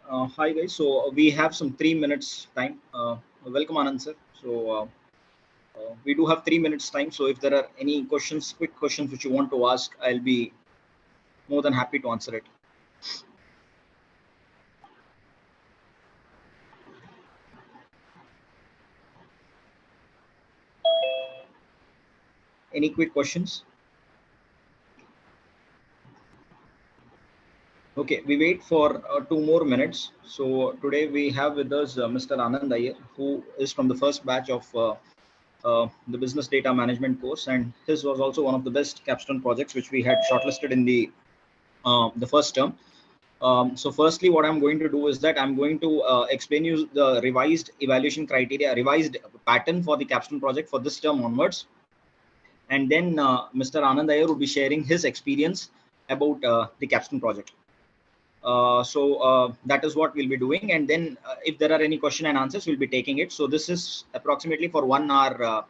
Hi guys. So we have some 3 minutes time. Welcome Anand sir. We do have 3 minutes time. So if there are any questions, quick questions which you want to ask, I'll be more than happy to answer it. Any quick questions? Okay, we wait for 2 more minutes. So today we have with us Mr. Anand Iyer, who is from the first batch of the business data management course, and his was also one of the best capstone projects which we had shortlisted in the first term. So firstly, what I'm going to do is that I'm going to explain you the revised evaluation criteria, revised pattern for the capstone project for this term onwards. And then Mr. Anand Iyer will be sharing his experience about the capstone project. That is what we'll be doing. And then if there are any question and answers, we'll be taking it. So this is approximately for 1 hour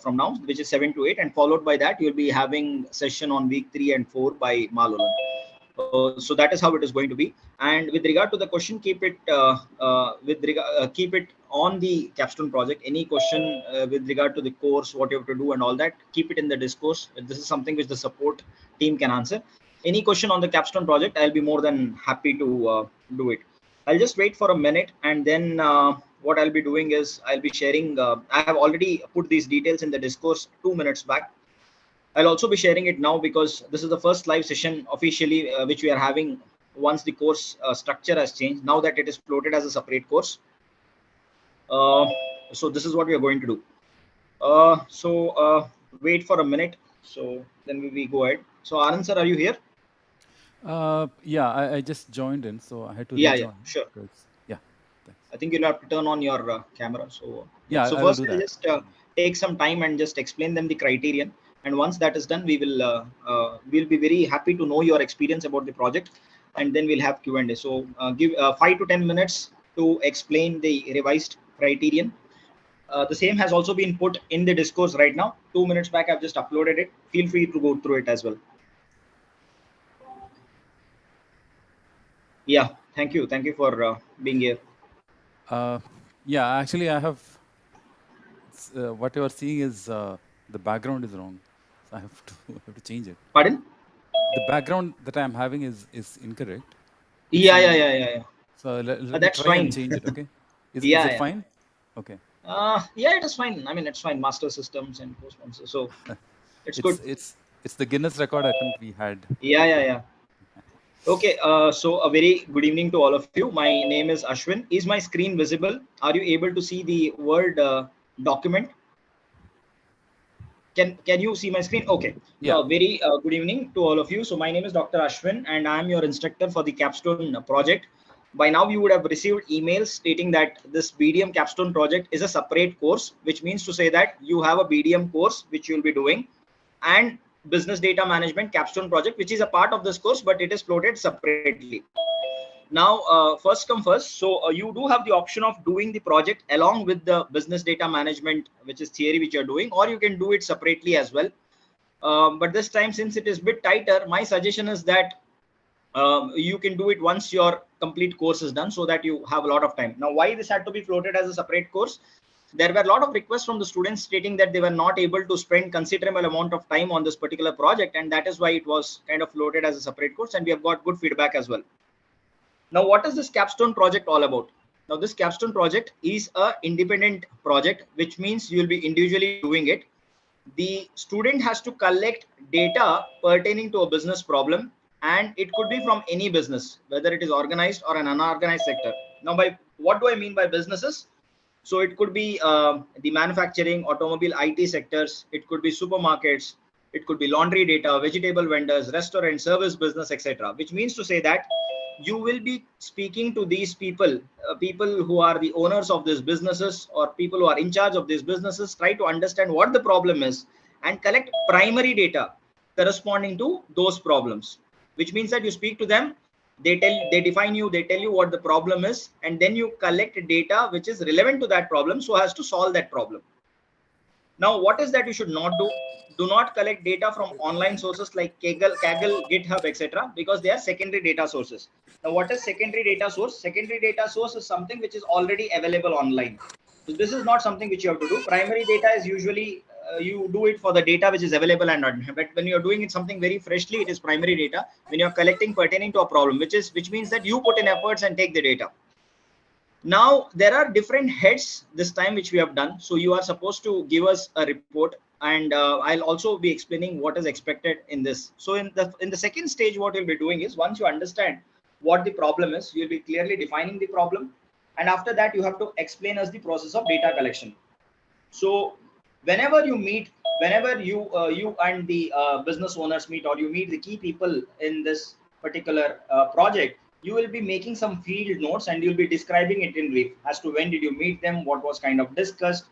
from now, which is 7 to 8. And followed by that, you'll be having session on week 3 and 4 by Malolan. So that is how it is going to be. And with regard to the question, keep it on the capstone project. Any question with regard to the course, what you have to do, and all that, keep it in the discourse. This is something which the support team can answer. Any question on the capstone project, I'll be more than happy to do it. I'll just wait for a minute, and then what I'll be doing is I'll be sharing. I have already put these details in the discourse 2 minutes back. I'll also be sharing it now because this is the first live session officially which we are having once the course structure has changed. Now that it is floated as a separate course. So this is what we are going to do. Wait for a minute. So then we go ahead. So Anand sir, are you here? Yeah, I just joined in, so I had to Yeah, rejoin. sure. Yeah, thanks. I think you'll have to turn on your camera. So yeah. Yeah, So I will first do I'll that. just take some time and just explain them the criterion. And once that is done, we'll be very happy to know your experience about the project, and then we'll have Q&A. So give 5 to 10 minutes to explain the revised criterion. The same has also been put in the discourse right now. 2 minutes back, I've just uploaded it. Feel free to go through it as well. Yeah, thank you for being here. Uh, yeah, actually, I have what you are seeing is the background is wrong, so I have to have to change it. Pardon? The background that I am having is incorrect. It's Yeah, yeah, in. yeah, yeah, yeah. So let me That's try and fine. change it. Okay, is Yeah, it yeah. fine? Okay. Yeah, it is fine. I mean, it's fine. Master systems and co-sponsor, so it's it's good. it's it's the Guinness record attempt we had. Yeah, yeah, yeah. Okay. So a very good evening to all of you. My name is Ashwin. Is my screen visible? Are you able to see the Word document? Can you see my screen? Okay. Yeah. Very good evening to all of you. So my name is Dr. Ashwin, and I am your instructor for the Capstone project. By now, you would have received emails stating that this BDM Capstone project is a separate course, which means to say that you have a BDM course which you will be doing, and Business Data Management Capstone project, which is a part of this course, but it is floated separately. Now, first come first. So you do have the option of doing the project along with the business data management, which is theory, which you're doing, or you can do it separately as well. But this time, since it is a bit tighter, my suggestion is that you can do it once your complete course is done, so that you have a lot of time. Now, why this had to be floated as a separate course? There were a lot of requests from the students stating that they were not able to spend considerable amount of time on this particular project, and that is why it was kind of floated as a separate course, and we have got good feedback as well. Now, what is this capstone project all about? Now, this capstone project is a independent project, which means you will be individually doing it. The student has to collect data pertaining to a business problem, and it could be from any business, whether it is organized or an unorganized sector. Now, by what do I mean by businesses? So it could be the manufacturing, automobile, IT sectors. It could be supermarkets. It could be laundry data, vegetable vendors, restaurant, service business, etc. Which means to say that you will be speaking to these people, people who are the owners of these businesses or people who are in charge of these businesses. Try to understand what the problem is and collect primary data corresponding to those problems. Which means that you speak to them, they define you, they tell you what the problem is, and then you collect data which is relevant to that problem so as to solve that problem. Now, what is that you should not do? Do not collect data from online sources like Kaggle, GitHub, etc., because they are secondary data sources. Now, what is secondary data source? Secondary data source is something which is already available online. So this is not something which you have to do. Primary data is usually you do it for the data which is available and not. But when you are doing it something very freshly, it is primary data. When you are collecting pertaining to a problem, which means that you put in efforts and take the data. Now there are different heads this time which we have done. So you are supposed to give us a report, and I'll also be explaining what is expected in this. So in the second stage, what you'll be doing is, once you understand what the problem is, you'll be clearly defining the problem, and after that you have to explain us the process of data collection. So whenever you meet, whenever you and the business owners meet, or you meet the key people in this particular project, you will be making some field notes and you'll be describing it in brief as to when did you meet them, what was kind of discussed,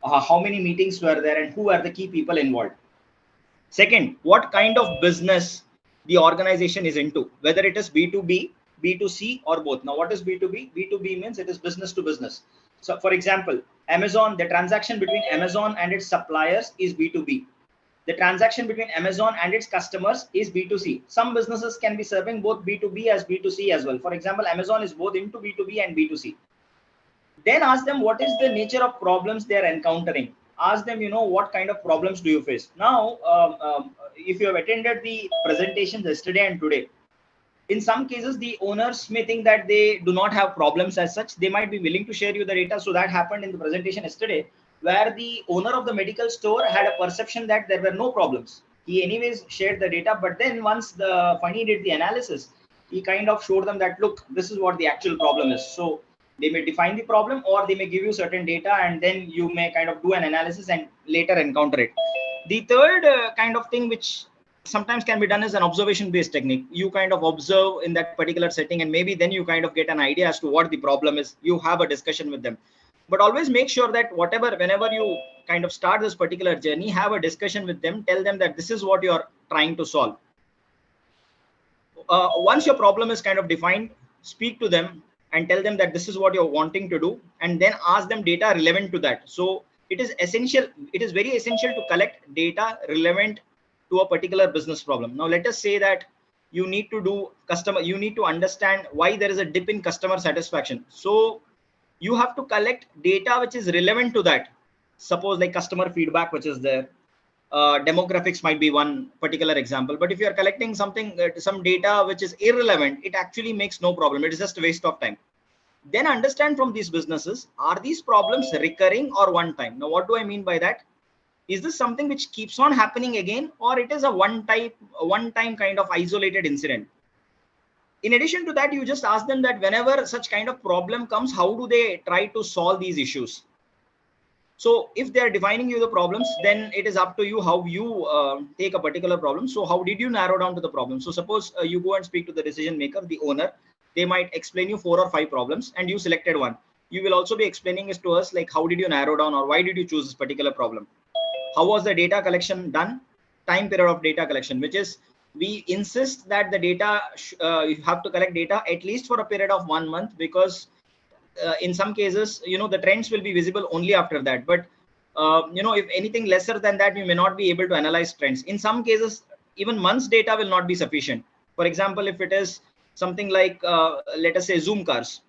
how many meetings were there, and who are the key people involved. Second, what kind of business the organization is into, whether it is B2B, B2C, or both. Now, what is B2B? B2B means it is business to business. So, for example, Amazon, the transaction between Amazon and its suppliers is B2B. The transaction between Amazon and its customers is B2C. Some businesses can be serving both B2B as B2C as well. For example, Amazon is both into B2B and B2C. Then ask them what is the nature of problems they are encountering. Ask them, what kind of problems do you face. Now, if you have attended the presentations yesterday and today, in some cases the owners may think that they do not have problems as such. They might be willing to share you the data. So that happened in the presentation yesterday, where the owner of the medical store had a perception that there were no problems. He anyways shared the data, but then once the Funny did the analysis, he kind of showed them that, look, this is what the actual problem is. So they may define the problem, or they may give you certain data, and then you may kind of do an analysis and later encounter it. The third kind of thing which sometimes can be done is an observation based technique. You kind of observe in that particular setting, and maybe then you kind of get an idea as to what the problem is. You have a discussion with them, but always make sure that whenever you kind of start this particular journey, have a discussion with them. Tell them that this is what you're trying to solve. Once your problem is kind of defined, speak to them and tell them that this is what you're wanting to do, and then ask them data relevant to that. So it is essential, it is very essential to collect data relevant to a particular business problem. Now let us say that you need to understand why there is a dip in customer satisfaction. So you have to collect data which is relevant to that. Suppose like customer feedback which is there. Demographics might be one particular example, but if you are collecting some data which is irrelevant, it actually makes no problem. It is just a waste of time. Then understand from these businesses, are these problems recurring or one time? Now what do I mean by that? Is this something which keeps on happening again, or it is a one time kind of isolated incident? In addition to that, you just ask them that whenever such kind of problem comes, how do they try to solve these issues? So if they are defining you the problems, then it is up to you how you take a particular problem. So how did you narrow down to the problem? So suppose you go and speak to the decision maker, the owner. They might explain you 4 or 5 problems and you selected one. You will also be explaining this to us, like how did you narrow down, or why did you choose this particular problem? How was the data collection done? Time period of data collection, which is, we insist that the data you have to collect data at least for a period of 1 month, because in some cases, the trends will be visible only after that. But if anything lesser than that, you may not be able to analyze trends. In some cases, even months data will not be sufficient. For example, if it is something like let us say Zoom cars,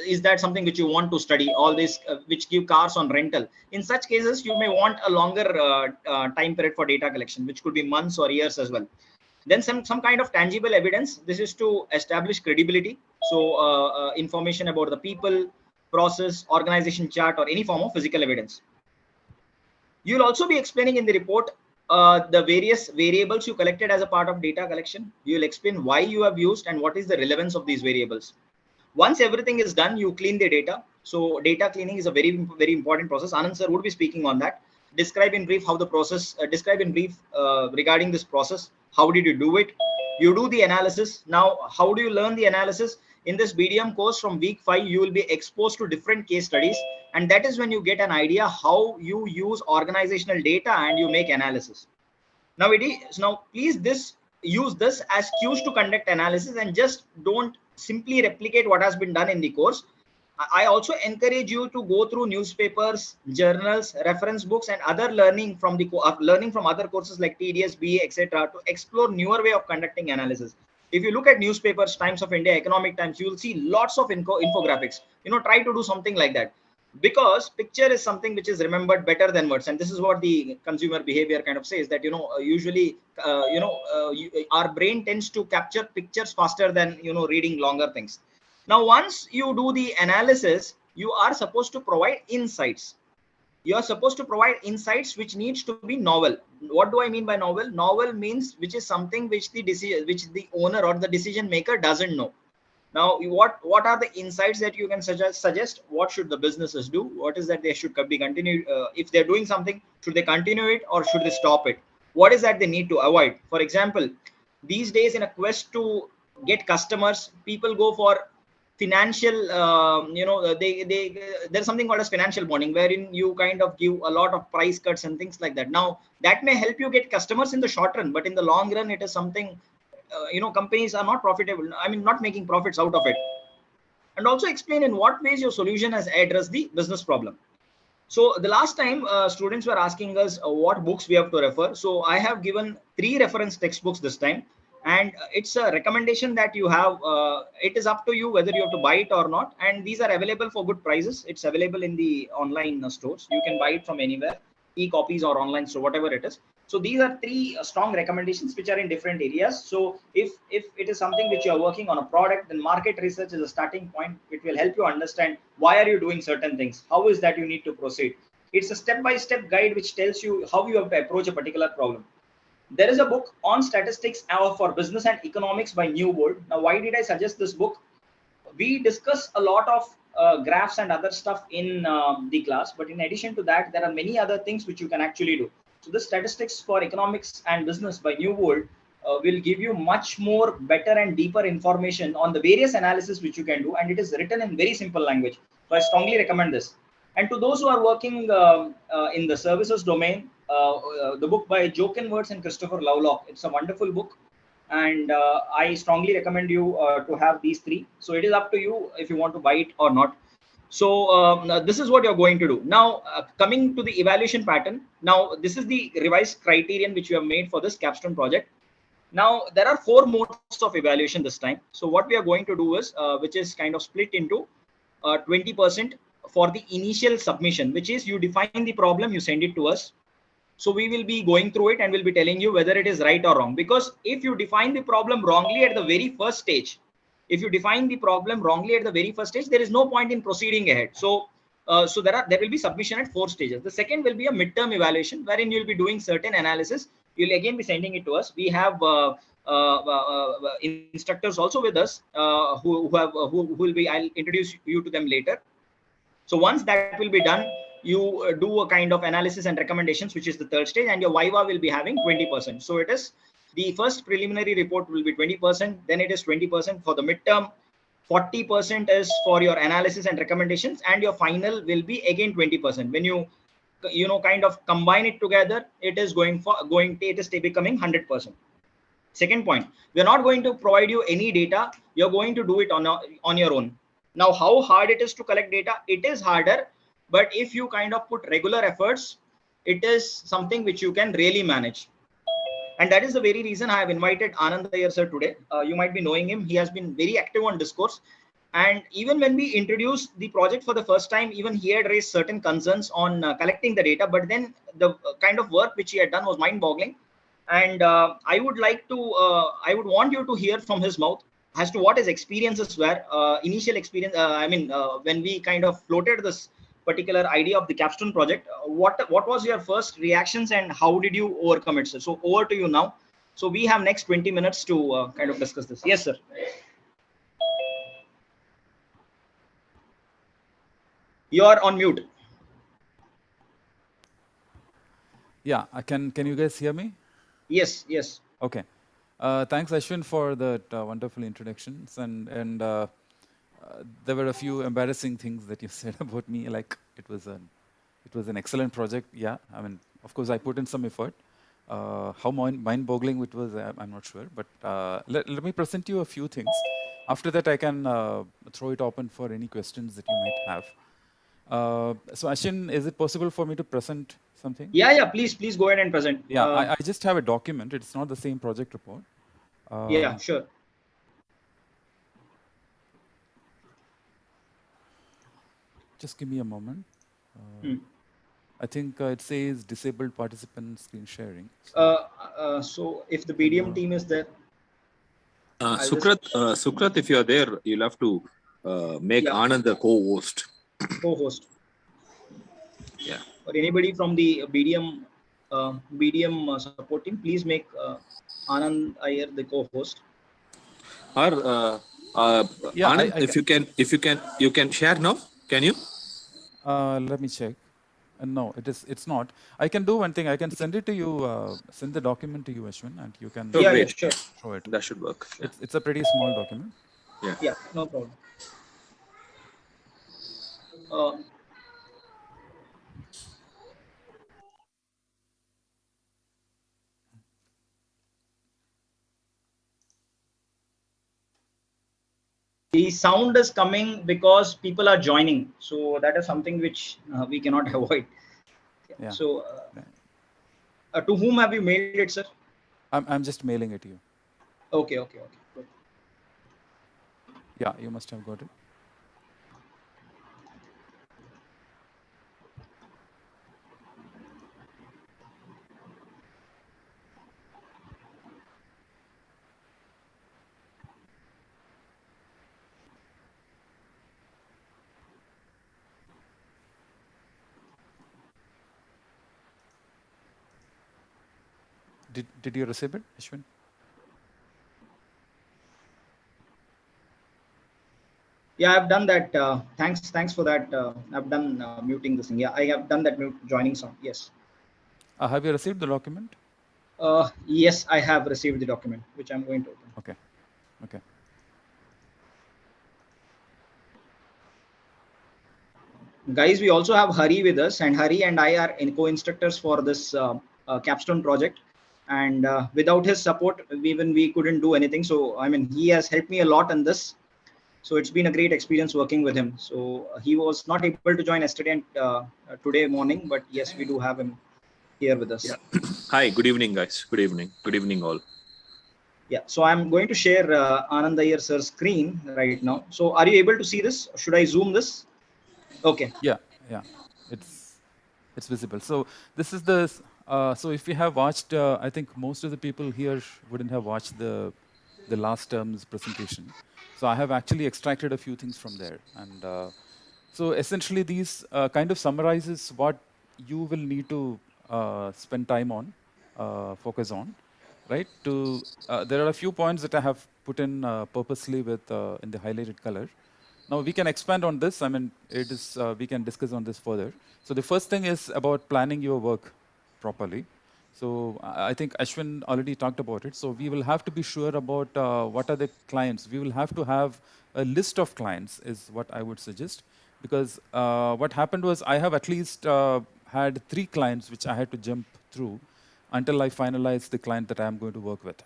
is that something which you want to study, all this which give cars on rental? In such cases, you may want a longer time period for data collection, which could be months or years as well. Then some kind of tangible evidence. This is to establish credibility. So information about the people, process, organization chart, or any form of physical evidence. You'll also be explaining in the report the various variables you collected as a part of data collection. You'll explain why you have used and what is the relevance of these variables. Once everything is done, you clean the data. So data cleaning is a very, very important process. Anand sir would be speaking on that. Describe in brief how the process, regarding this process. How did you do it? You do the analysis. Now, how do you learn the analysis? In this BDM course from week 5, you will be exposed to different case studies. And that is when you get an idea how you use organizational data and you make analysis. Now, please use this as cues to conduct analysis, and just don't simply replicate what has been done in the course. I also encourage you to go through newspapers, journals, reference books, and other learning from the learning from other courses like TDS, BA, etc. to explore newer way of conducting analysis. If you look at newspapers, Times of India, Economic Times, you will see lots of infographics. Try to do something like that, because picture is something which is remembered better than words, and this is what the consumer behavior kind of says, that usually our brain tends to capture pictures faster than reading longer things. Now, once you do the analysis, you are supposed to provide insights. You are supposed to provide insights which needs to be novel. What do I mean by novel? Novel means which is something which the owner or the decision maker doesn't know. Now, what are the insights that you can suggest? What should the businesses do? What is that they should be continued? If they're doing something, should they continue it or should they stop it? What is that they need to avoid? For example, these days, in a quest to get customers, people go for financial there's something called as financial bonding, wherein you kind of give a lot of price cuts and things like that. Now, that may help you get customers in the short run, but in the long run, it is something companies are not profitable, not making profits out of it. And also explain in what ways your solution has addressed the business problem. So the last time students were asking us what books we have to refer. So I have given 3 reference textbooks this time, and it's a recommendation that you have. It is up to you whether you have to buy it or not. And these are available for good prices. It's available in the online stores. You can buy it from anywhere, e-copies or online, so whatever it is. So these are 3 strong recommendations which are in different areas. So if it is something which you are working on a product, then market research is a starting point. It will help you understand why are you doing certain things, how is that you need to proceed. It's a step-by-step guide which tells you how you have to approach a particular problem. There is a book on statistics for business and economics by Newbold. Now, why did I suggest this book? We discuss a lot of graphs and other stuff in the class, but in addition to that, there are many other things which you can actually do. So this statistics for economics and business by Newbold will give you much more better and deeper information on the various analysis which you can do, and it is written in very simple language. So I strongly recommend this. And to those who are working in the services domain, the book by Jochen Wirtz and Christopher Lovelock, it's a wonderful book, and I strongly recommend you to have these 3. So it is up to you if you want to buy it or not. So this is what you're going to do. Now, coming to the evaluation pattern. Now, this is the revised criterion which we have made for this capstone project. Now, there are 4 modes of evaluation this time. So what we are going to do is, which is kind of split into 20% for the initial submission, which is you define the problem, you send it to us. So we will be going through it and we'll be telling you whether it is right or wrong. Because if you define the problem wrongly at the very first stage, there is no point in proceeding ahead. So there will be submission at 4 stages. The second will be a midterm evaluation, wherein you'll be doing certain analysis. You'll again be sending it to us. We have instructors also with us who will be. I'll introduce you to them later. So once that will be done, you do a kind of analysis and recommendations, which is the 3rd stage, and your Viva will be having 20%. So it is the first preliminary report will be 20%, then it is 20% for the midterm, 40% is for your analysis and recommendations, and your final will be again 20%. When you kind of combine it together, it is becoming 100%. Second point, we're not going to provide you any data. You're going to do it on your own. Now, how hard it is to collect data? It is harder, but if you kind of put regular efforts, it is something which you can really manage. And that is the very reason I have invited Anand Iyer sir today. You might be knowing him. He has been very active on Discourse. And even when we introduced the project for the first time, even he had raised certain concerns on collecting the data. But then the kind of work which he had done was mind-boggling. And I would want you to hear from his mouth as to what his experiences were, initial experience. When we kind of floated this particular idea of the capstone project, what was your first reactions and how did you overcome it, sir? So over to you now. So we have next 20 minutes to kind of discuss this. Yes, sir. You are on mute. Yeah, can you guys hear me? Yes. Okay. Thanks, Ashwin, for that wonderful introductions. And there were a few embarrassing things that you said about me. Like it was an excellent project. Yeah, I mean, of course, I put in some effort. How mind-boggling it was, I'm not sure. But let me present you a few things. After that, I can throw it open for any questions that you might have. So Ashwin, is it possible for me to present something? Yeah, please go ahead and present. Yeah, I just have a document. It's not the same project report. Yeah, sure. Just give me a moment. I think it says disabled participant screen sharing. So if the BDM team is there, Sukrat, if you are there, you'll have to make Anand the co-host. Co-host. Yeah. Or anybody from the BDM support team, please make Anand Iyer the co-host. Or yeah, Anand, you can share now. Can you? Let me check. No, it's not. I can do one thing. I can send it to you. Send the document to you, Ashwin, and you can Sure. show it. That should work. Yeah. It's a pretty small document. Yeah, no problem. The sound is coming because people are joining, so that is something which we cannot avoid. Yeah. So, to whom have you mailed it, sir? I'm just mailing it to you. Okay. Good. Yeah, you must have got it. Did you receive it, Ashwin? Yeah, I've done that. Thanks for that. I've done muting this thing. Yeah, I have done that joining sound. Yes. Have you received the document? Yes, I have received the document, which I'm going to open. Okay. Guys, we also have Hari with us, and Hari and I are co-instructors for this capstone project. And without his support, we couldn't do anything. So I mean, he has helped me a lot in this. So it's been a great experience working with him. So he was not able to join yesterday and today morning, but yes, we do have him here with us. Yeah. Hi, good evening, guys. Good evening all. Yeah, so I'm going to share Anand Iyer sir's screen right now. So are you able to see this? Should I zoom this? Okay. Yeah, it's visible. So this is the. So if you have watched, I think most of the people here wouldn't have watched the last term's presentation. So I have actually extracted a few things from there, and so essentially these kind of summarizes what you will need to spend time on, focus on, right? There are a few points that I have put in purposely with in the highlighted color. Now we can expand on this. I mean, it is we can discuss on this further. So the first thing is about planning your work properly. So I think Ashwin already talked about it. So we will have to be sure about what are the clients. We will have to have a list of clients is what I would suggest. Because what happened was I have at least had 3 clients which I had to jump through until I finalize the client that I'm going to work with.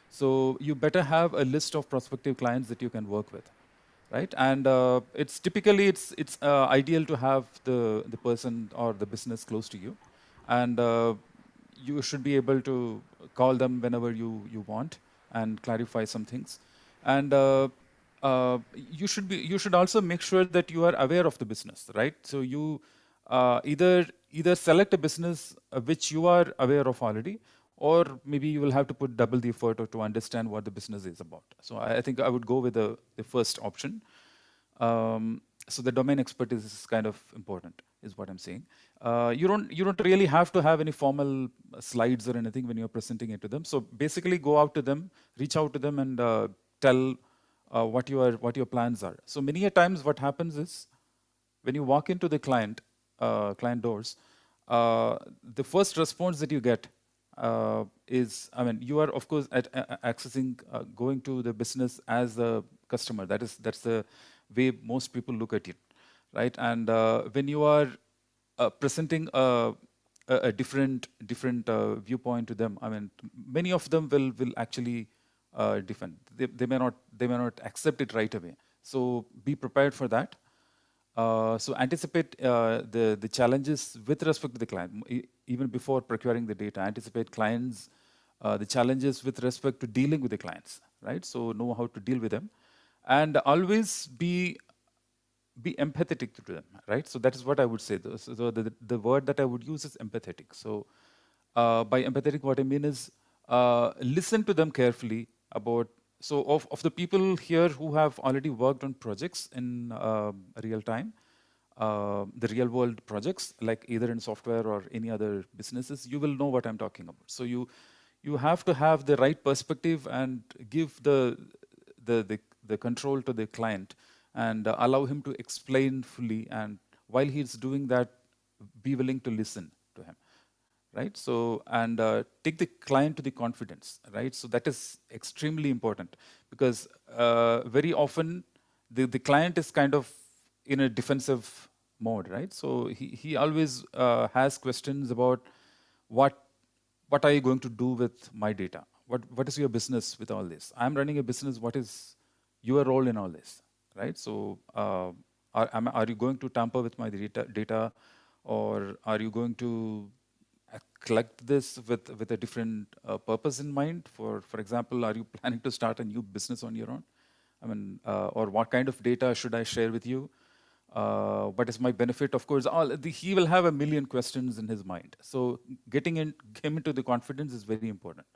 So you better have a list of prospective clients that you can work with, right? And it's typically it's ideal to have the person or the business close to you, and you should be able to call them whenever you want and clarify some things. And you should also make sure that you are aware of the business, right? So you either select a business which you are aware of already, or maybe you will have to put double the effort to understand what the business is about. So I think I would go with the first option. So the domain expertise is kind of important, is what I'm saying. You don't really have to have any formal slides or anything when you're presenting it to them. So basically, go out to them, reach out to them, and tell what your plans are. So many a times, what happens is when you walk into the client doors, the first response that you get is, I mean, you are of course accessing, going to the business as a customer. That's the way most people look at it, right? And when you are presenting a different viewpoint to them, I mean, many of them will actually defend. They may not accept it right away. So be prepared for that. So anticipate the challenges with respect to the client, even before procuring the data. Anticipate clients, the challenges with respect to dealing with the clients, right? So know how to deal with them, and always be empathetic to them, right? So that is what I would say. So the word that I would use is empathetic. So by empathetic, what I mean is listen to them carefully about. So of the people here who have already worked on projects in real time, the real world projects, like either in software or any other businesses, you will know what I'm talking about. So you have to have the right perspective and give the control to the client and allow him to explain fully. And while he's doing that, be willing to listen to him, right? So, and take the client to the confidence, right? So that is extremely important because very often the client is kind of in a defensive mode, right? So he always has questions about what what are you going to do with my data? What is your business with all this? I'm running a business. What is your role in all this, right? So are you going to tamper with my data, or are you going to collect this with a different purpose in mind? For example, are you planning to start a new business on your own? I mean, or what kind of data should I share with you? What is my benefit? Of course, he will have a million questions in his mind. So getting him into the confidence is very important.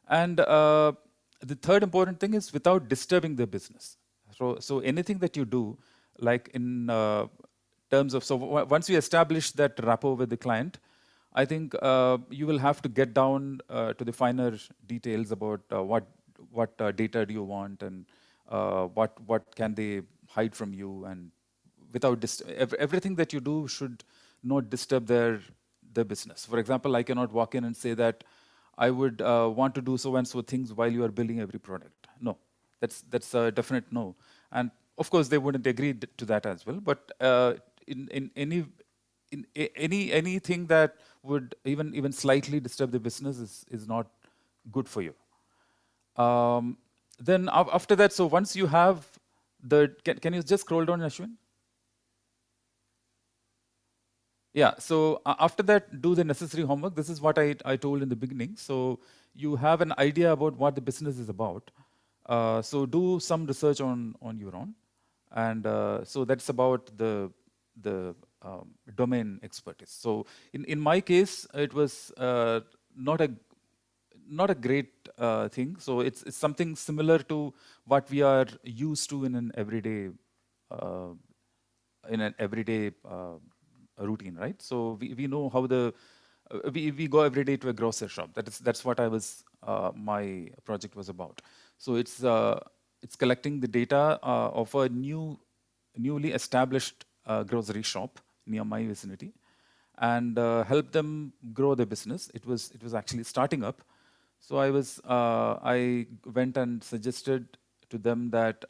And the third important thing is without disturbing the business. So anything that you do, like in terms of, so once you establish that rapport with the client, I think you will have to get down to the finer details about what data do you want, and what can they hide from you, and without everything that you do should not disturb their business. For example, I cannot walk in and say that I would want to do so and so things while you are building every product. No, that's a definite no. And of course, they wouldn't agree to that as well. But in anything that would even slightly disturb the business is not good for you. Then after that, so once you have can you just scroll down, Ashwin? Yeah, so after that, do the necessary homework. This is what I told in the beginning. So you have an idea about what the business is about. So do some research on your own. And so that's about the domain expertise. So in my case, it was not a great thing. So it's something similar to what we are used to in an everyday routine, right? So we know how we go every day to a grocery shop. That's what my project was about. So it's collecting the data of a newly established grocery shop near my vicinity, and help them grow their business. It was actually starting up. So I went and suggested to them that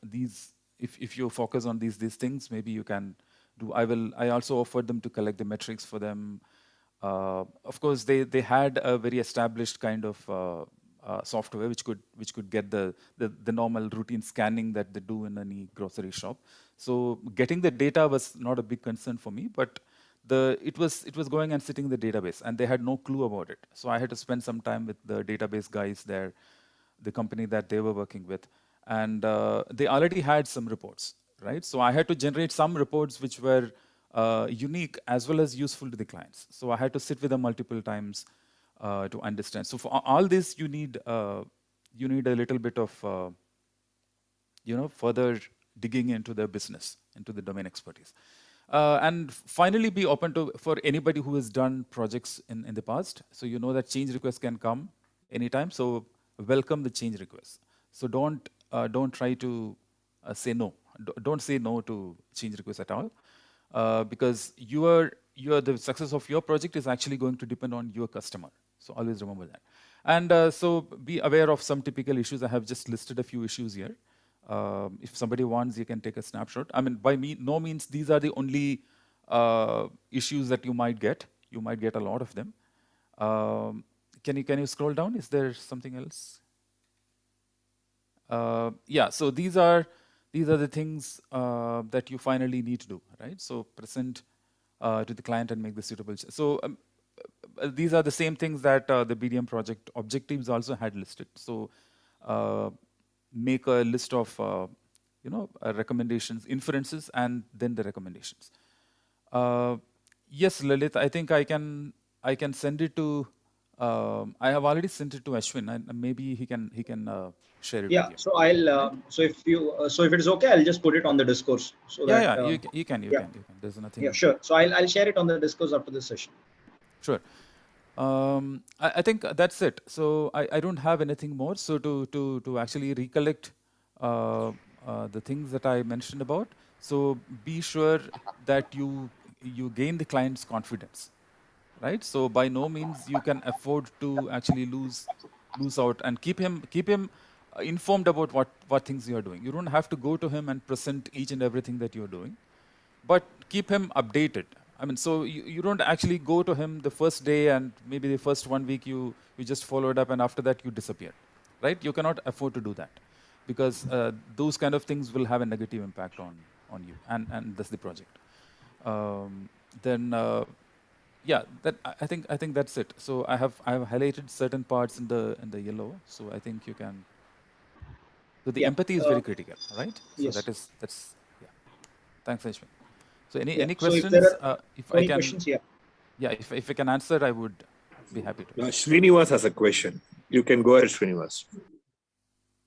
if you focus on these things, maybe you can do. I also offered them to collect the metrics for them. Of course, they had a very established kind of software which could get the normal routine scanning that they do in any grocery shop. So getting the data was not a big concern for me, but it was going and sitting in the database, and they had no clue about it. So I had to spend some time with the database guys there, the company that they were working with, and they already had some reports, right? So I had to generate some reports which were unique as well as useful to the clients. So I had to sit with them multiple times to understand. So for all this, you need a little bit of further digging into the business, into the domain expertise. And finally, be open for anybody who has done projects in the past. So you know that change requests can come anytime. So welcome the change requests. So don't try to say no. Don't say no to change requests at all, because the success of your project is actually going to depend on your customer. So always remember that. And so be aware of some typical issues. I have just listed a few issues here. If somebody wants, you can take a snapshot. I mean, by no means these are the only issues that you might get. You might get a lot of them. Can you scroll down? Is there something else? Yeah, so these are the things that you finally need to do, right? So present to the client and make the suitable. So these are the same things that the BDM project objectives also had listed. So make a list of recommendations, inferences, and then the recommendations. Yes, Lalit, I think I can send it to. I have already sent it to Ashwin, and maybe he can share it with Yeah. you. So I'll. Right? So if it is okay, I'll just put it on the discourse so Yeah, that. yeah, you Yeah. can. There's Yeah. nothing. Sure. So I'll share it on the discourse after this session. Sure. I think that's it. So I don't have anything more. So to actually recollect the things that I mentioned about. So be sure that you gain the client's confidence, right? So by no means you can afford to actually lose out, and keep him informed about what things you are doing. You don't have to go to him and present each and everything that you're doing, but keep him updated. I mean, so you don't actually go to him the first day and maybe the first 1 week you just followed up, and after that you disappear, right? You cannot afford to do that, because those kind of things will have a negative impact on you, and that's the project. Then yeah, that I think that's it. So I have highlighted certain parts in the yellow. So I think you can. So the Yeah. empathy is very critical, right? So Yes. that's yeah. Thanks, Ashwin. So Yeah. any So if there questions? are If I any can, questions, yeah. yeah, if I can answer, I would be happy to. Srinivas has a question. You can go ahead, Srinivas.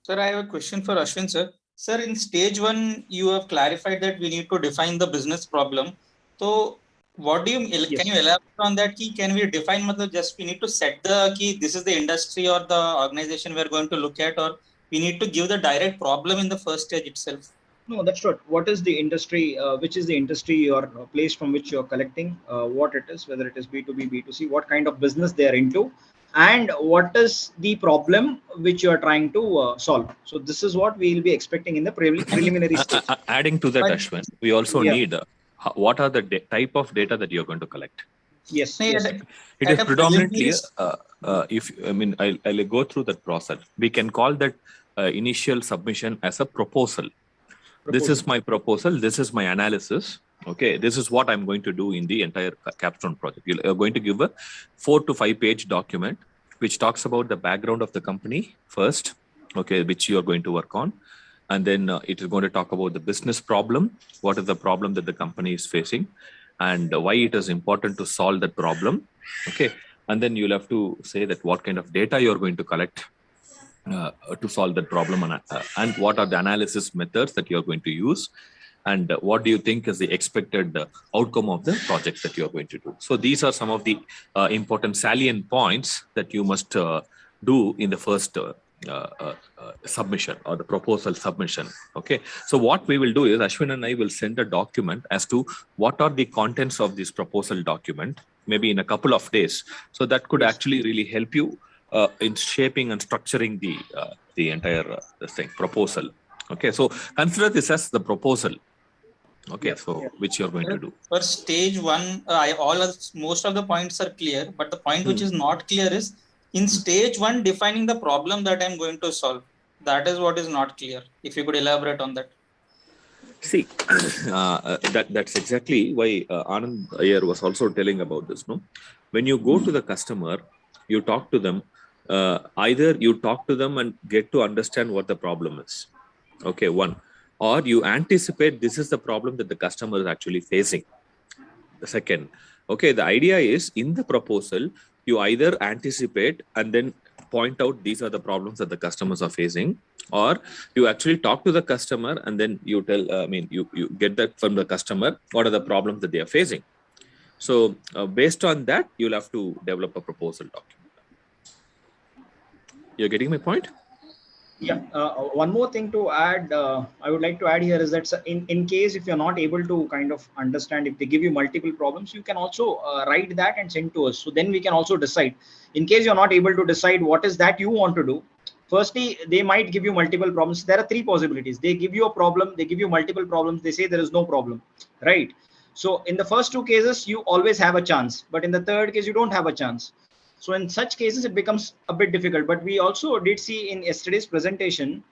Sir, I have a question for Ashwin, sir. Sir, in stage 1, you have clarified that we need to define the business problem. So, what do you can you Yes. elaborate on that? Key, can we define? Just we need to set the key. This is the industry or the organization we are going to look at, or we need to give the direct problem in the first stage itself. No, that's not. What is the industry? Which is the industry or place from which you're collecting? What it is, whether it is B2B, B2C, what kind of business they are into, and what is the problem which you are trying to solve. So this is what we will be expecting in the preliminary stage. Adding to that, But Ashwin, we also Yeah. need what are the type of data that you're going to collect. Yes. no, Yes. It is at a predominantly, preliminary, if I mean, I'll go through that process. We can call that initial submission as a proposal. This is my proposal. This is my analysis. Okay, this is what I'm going to do in the entire Capstone project. You're going to give a 4 to 5 page document which talks about the background of the company first, okay, which you are going to work on. And then it is going to talk about the business problem. What is the problem that the company is facing, and why it is important to solve that problem. Okay, and then you'll have to say that what kind of data you're going to collect to solve that problem, and what are the analysis methods that you're going to use, and what do you think is the expected outcome of the project that you're going to do. So these are some of the important salient points that you must do in the first submission or the proposal submission. Okay, so what we will do is Ashwin and I will send a document as to what are the contents of this proposal document, maybe in a couple of days. So that could actually really help you in shaping and structuring the entire this thing proposal. Okay, so consider this as the proposal. Okay, which you're going to do. For stage 1, most of the points are clear, but the point which is not clear is in stage 1 defining the problem that I'm going to solve. That is what is not clear. If you could elaborate on that. See, that's exactly why Anand Iyer was also telling about this. No, when you go to the customer, you talk to them. Either you talk to them and get to understand what the problem is. Okay, one, or you anticipate this is the problem that the customer is actually facing. The second, okay, the idea is in the proposal, you either anticipate and then point out these are the problems that the customers are facing, or you actually talk to the customer and then you tell, you get that from the customer, what are the problems that they are facing. So based on that, you'll have to develop a proposal document. You're getting my point? Yeah. One more thing to add, I would like to add here is that in case if you're not able to kind of understand, if they give you multiple problems, you can also write that and send to us. So then we can also decide. In case you're not able to decide what is that you want to do, firstly, they might give you multiple problems. There are 3 possibilities. They give you a problem, they give you multiple problems, they say there is no problem, right? So in the first 2 cases, you always have a chance, but in the third case, you don't have a chance. So in such cases, it becomes a bit difficult. But we also did see in yesterday's presentation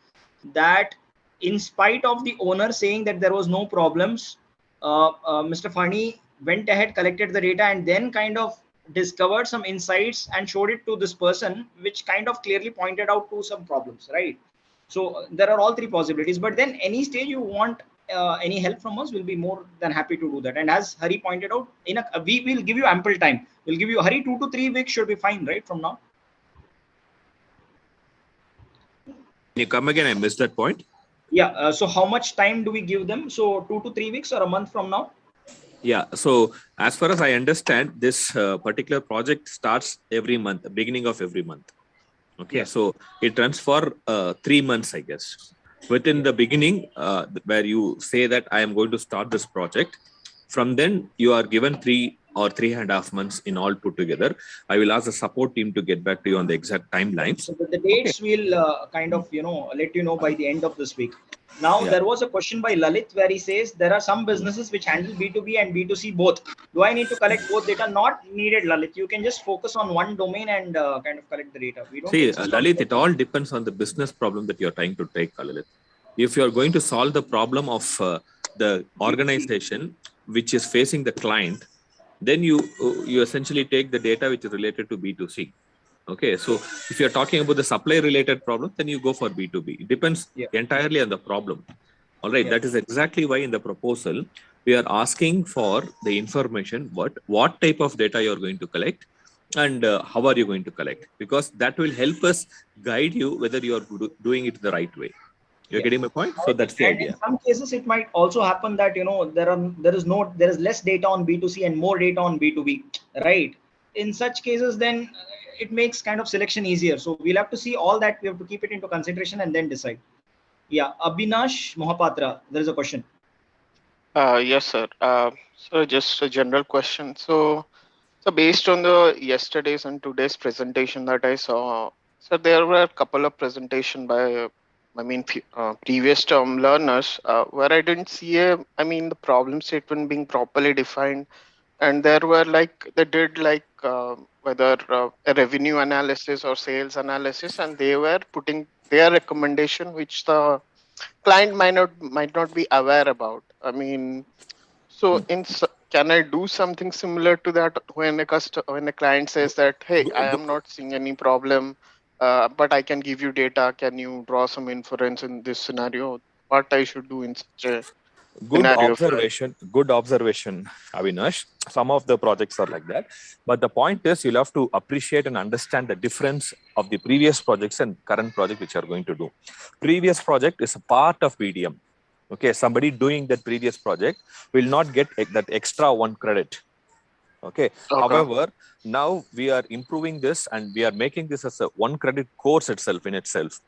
that in spite of the owner saying that there was no problems, Mr. Fani went ahead, collected the data, and then kind of discovered some insights and showed it to this person, which kind of clearly pointed out to some problems, right? So there are all three possibilities, but then any stage you want any help from us, we'll be more than happy to do that. And as Hari pointed out, we will give you ample time. We'll give you, Hari, 2 to 3 weeks should be fine, right, from now? Can you come again? I missed that point. Yeah. So how much time do we give them? So 2 to 3 weeks or a month from now? Yeah. So as far as I understand, this particular project starts every month, beginning of every month. Okay. So it runs for 3 months, I guess. Within the beginning, where you say that I am going to start this project, from then you are given 3 or 3.5 months in all put together. I will ask the support team to get back to you on the exact timelines. So the dates will kind of, let you know by the end of this week. Now, there was a question by Lalit where he says there are some businesses which handle B2B and B2C both. Do I need to collect both data? Not needed, Lalit. You can just focus on one domain and kind of collect the data. We don't see, Lalit, it all depends on the business problem that you're trying to take, Lalit. If you're going to solve the problem of the organization which is facing the client, then you essentially take the data which is related to B2C. Okay, so if you're talking about the supply related problem, then you go for B2B. It depends entirely on the problem. All right, that is exactly why in the proposal, we are asking for the information, what type of data you're going to collect and how are you going to collect, because that will help us guide you whether you are doing it the right way. You're getting my point? So that's the idea. In some cases, it might also happen that, there is less data on B2C and more data on B2B, right? In such cases, then it makes kind of selection easier. So we'll have to see all that. We have to keep it into consideration and then decide. Yeah, Abhinash Mohapatra, there is a question. Yes, sir. So just a general question. So based on the yesterday's and today's presentation that I saw, so there were a couple of presentation by, previous term learners where I didn't see the problem statement being properly defined. And there were they did whether a revenue analysis or sales analysis, and they were putting their recommendation, which the client might not be aware about. So can I do something similar to that when a client says that, hey, I am not seeing any problem, but I can give you data. Can you draw some inference in this scenario? What I should do in such a Good observation, Avinash. Some of the projects are like that. But the point is, you'll have to appreciate and understand the difference of the previous projects and current project which you are going to do. Previous project is a part of BDM. Okay, somebody doing that previous project will not get that extra 1 credit. Okay. However, now we are improving this and we are making this as a 1 credit course in itself.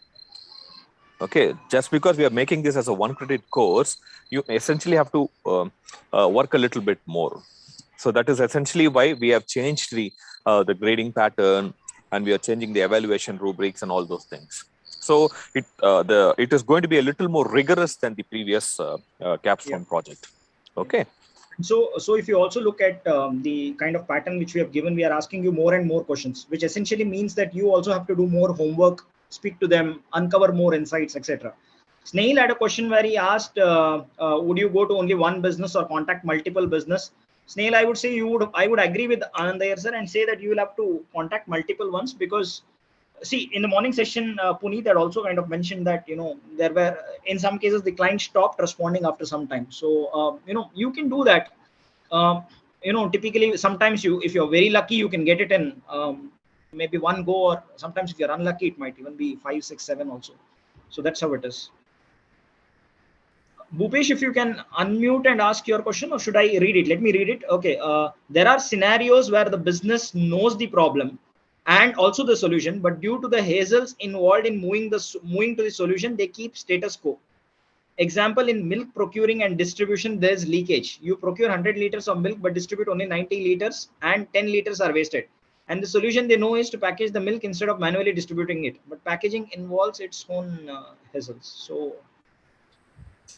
Okay, just because we are making this as a 1 credit course, you essentially have to work a little bit more. So that is essentially why we have changed the grading pattern, and we are changing the evaluation rubrics and all those things. So it is going to be a little more rigorous than the previous Capstone project. Okay. So if you also look at the kind of pattern which we have given, we are asking you more and more questions, which essentially means that you also have to do more homework, speak to them, uncover more insights, etc. Snail had a question where he asked, would you go to only one business or contact multiple business? Snail, I would say I would agree with Anand Iyer sir and say that you will have to contact multiple ones, because see, in the morning session, Puneet had also kind of mentioned that, there were, in some cases, the client stopped responding after some time. So, you can do that. Typically, sometimes if you're very lucky, you can get it in maybe one go, or sometimes if you're unlucky, it might even be 5, 6, 7 also. So that's how it is. Bhupesh, if you can unmute and ask your question, or should I read it? Let me read it. Okay. There are scenarios where the business knows the problem and also the solution, but due to the hazels involved in moving to the solution, they keep status quo. Example, in milk procuring and distribution, there's leakage. You procure 100 liters of milk, but distribute only 90 liters and 10 liters are wasted. And the solution they know is to package the milk instead of manually distributing it. But packaging involves its own hazels. So,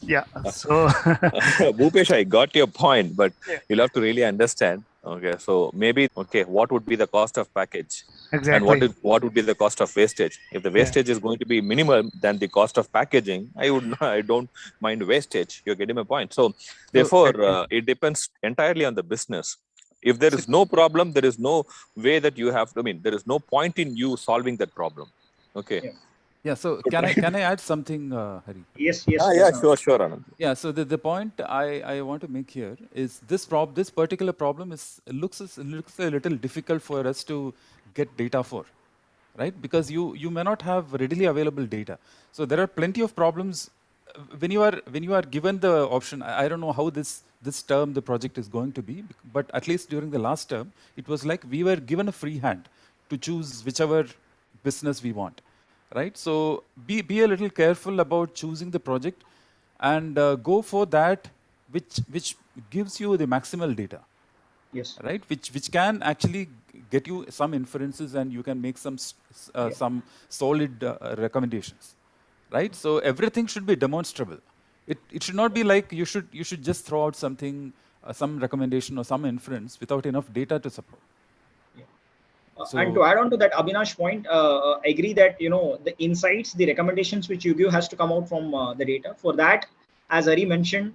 yeah. So, Bhupesh, I got your point, but you'll have to really understand Okay, so maybe what would be the cost of package? Exactly. And what would be the cost of wastage? If the wastage is going to be minimal than the cost of packaging, I don't mind wastage. You're getting my point. So therefore, it depends entirely on the business. If there is no problem, there is no way that you have. I mean, there is no point in you solving that problem. Okay. Yeah. Yeah. So can I add something, Hari? Yes. Sure, Anand. Yeah. So the point I want to make here is this particular problem looks a little difficult for us to get data for, right? Because you may not have readily available data. So there are plenty of problems when you are given the option. I don't know how this term the project is going to be, but at least during the last term, it was like we were given a free hand to choose whichever business we want, right? So be a little careful about choosing the project and go for that which gives you the maximal data. Yes. Right, which can actually get you some inferences and you can make some solid recommendations, right? So everything should be demonstrable. It should not be like you should just throw out something, some recommendation or some inference without enough data to support. And to add on to that, Abhinash point, I agree that the insights, the recommendations which you give has to come out from the data. For that, as Ari mentioned,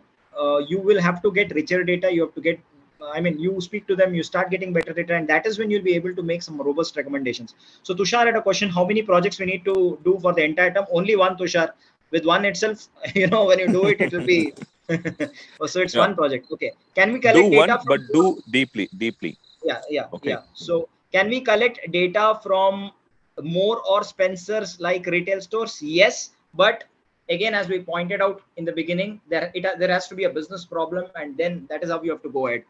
you will have to get richer data. You have to get, you speak to them, you start getting better data, and that is when you'll be able to make some robust recommendations. So Tushar had a question: how many projects we need to do for the entire term? Only one, Tushar. With one itself, when you do it, it will be. So it's one project. Okay. Can we collect data? But do deeply. Yeah. Okay. Yeah. So can we collect data from More or Spencer's like retail stores? Yes, but again, as we pointed out in the beginning, there has to be a business problem, and then that is how you have to go ahead.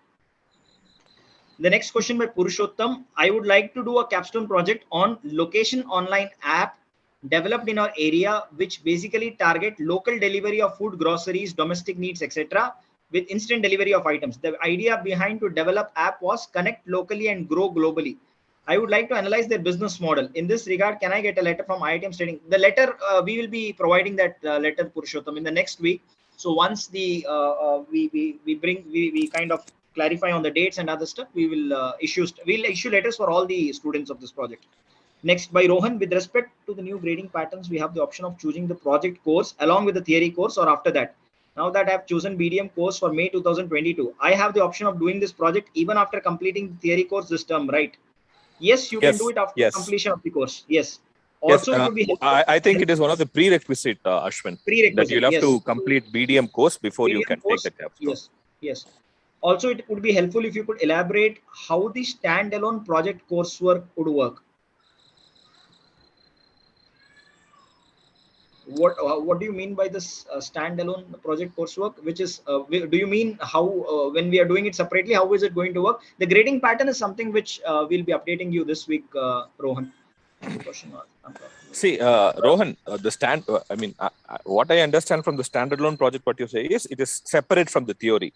The next question by Purushottam: I would like to do a capstone project on location online app developed in our area, which basically target local delivery of food, groceries, domestic needs, etc., with instant delivery of items. The idea behind to develop app was connect locally and grow globally. I would like to analyze their business model. In this regard, can I get a letter from IITM stating the letter? We will be providing that letter, Purushottam, in the next week. So once the we kind of clarify on the dates and other stuff, we'll issue letters for all the students of this project. Next by Rohan: with respect to the new grading patterns, we have the option of choosing the project course along with the theory course or after that. Now that I've chosen BDM course for May 2022, I have the option of doing this project even after completing the theory course this term, right? Yes, you can do it after completion of the course. Yes. Also, it would be I think it is one of the prerequisite, Ashwin, that you'll have to complete BDM course before you can take the capstone. Yes. Also, it would be helpful if you could elaborate how the standalone project coursework would work. What do you mean by this standalone project coursework? Which is, do you mean how when we are doing it separately, how is it going to work? The grading pattern is something which we'll be updating you this week, Rohan. See, Rohan, what I understand from the standalone project, what you say is it is separate from the theory.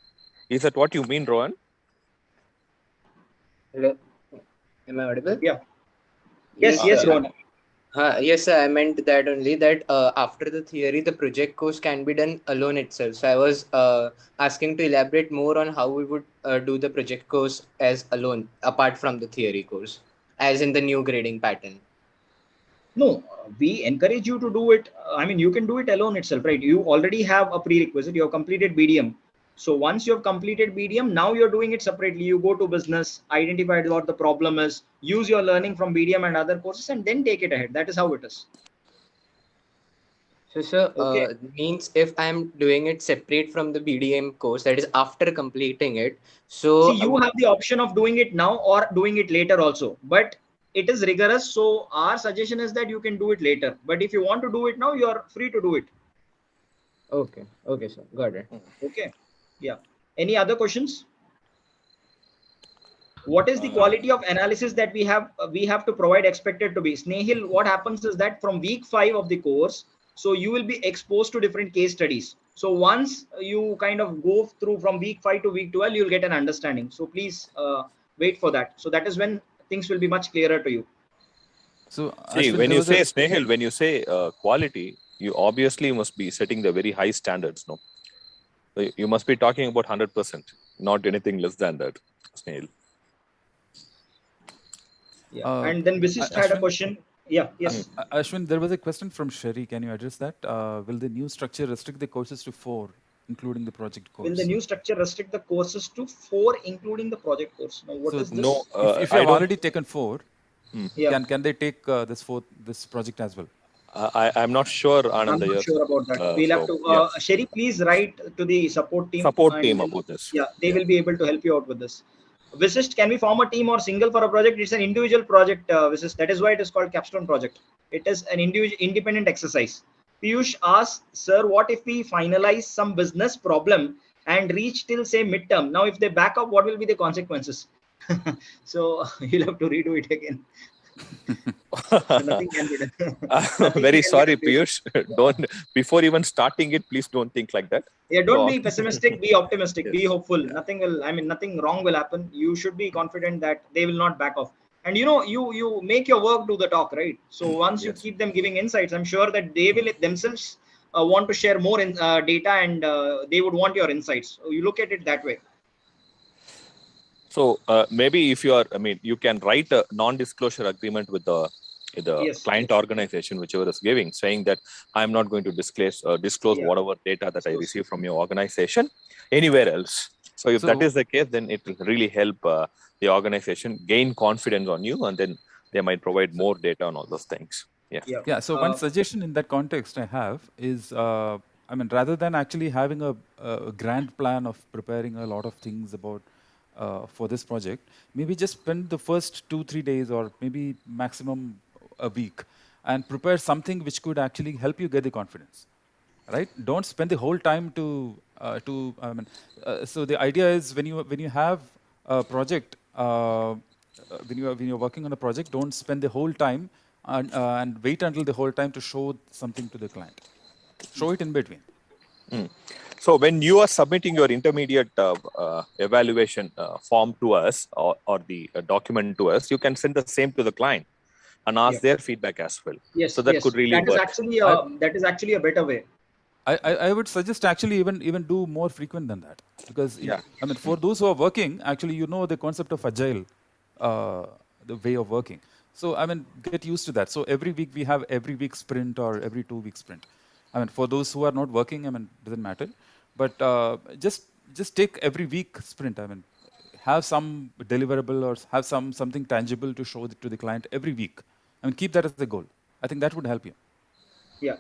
Is that what you mean, Rohan? Hello, am I audible? Yeah. Yes, Rohan. Yes, sir, I meant that only, that after the theory, the project course can be done alone itself. So I was asking to elaborate more on how we would do the project course as alone, apart from the theory course, as in the new grading pattern. No, we encourage you to do it. You can do it alone itself, right? You already have a prerequisite. You have completed BDM. So once you have completed BDM, now you're doing it separately. You go to business, identify what the problem is, use your learning from BDM and other courses, and then take it ahead. That is how it is. So, sir, means if I'm doing it separate from the BDM course, that is after completing it. So see, you have the option of doing it now or doing it later also, but it is rigorous. So our suggestion is that you can do it later. But if you want to do it now, you are free to do it. Okay, sir, got it. Okay. Yeah. Any other questions? What is the quality of analysis that we have to provide expected to be? Snehil, what happens is that from week 5 of the course, so you will be exposed to different case studies. So once you kind of go through from week 5 to week 12, you'll get an understanding. So please wait for that. So that is when things will be much clearer to you. So see, when you say Snehil, when you say quality, you obviously must be setting the very high standards, no? You must be talking about 100%, not anything less than that, Snehil. Yeah. And then Visist had a question. Yeah. Yes. Ashwin, there was a question from Sherry. Can you address that? Will the new structure restrict the courses to 4, including the project course? Will the new structure restrict the courses to 4, including the project course? Now, what So is this? No, if you have already taken 4, Yeah. can they take this project as well? I'm not sure, I'm Ananda. not sure about that. We'll have to. Yeah. Sherry, please write to the support team. Team about this. Yeah, they will be able to help you out with this. Visist, can we form a team or single for a project? It's an individual project, Visist. That is why it is called Capstone project. It is an independent exercise. Piyush asks, sir, what if we finalize some business problem and reach till say midterm? Now, if they back up, what will be the consequences? So you'll have to redo it again. So nothing can be done. Very sorry, Piyush. Don't, before even starting it, please don't think like that. Yeah, don't be pessimistic, be optimistic, be hopeful. Nothing wrong will happen. You should be confident that they will not back off. And you make your work do the talk, right? So once you keep them giving insights, I'm sure that they will themselves want to share more data, and they would want your insights. So you look at it that way. So maybe if you are, you can write a non-disclosure agreement with the client organization, whichever is giving, saying that I'm not going to disclose whatever data that I receive from your organization anywhere else. So if that is the case, then it will really help the organization gain confidence on you, and then they might provide more data on all those things. Yeah. So one suggestion in that context I have is, rather than actually having a grand plan of preparing a lot of things about for this project, maybe just spend the first 2-3 days or maybe maximum a week and prepare something which could actually help you get the confidence, right? Don't spend the whole time so the idea is when you have a project, when you're working on a project, don't spend the whole time and wait until the whole time to show something to the client. Show it in between. So when you are submitting your intermediate evaluation form to us or the document to us, you can send the same to the client and ask their feedback as well. Yes. So that could really work. That is actually a better way. I would suggest actually even do more frequent than that, because for those who are working, actually the concept of agile, the way of working. So get used to that. So every week we have every week sprint or every 2-week sprint. For those who are not working, doesn't matter. But just take every week sprint. Have some deliverable or have something tangible to show to the client every week. Keep that as the goal. I think that would help you. Yeah.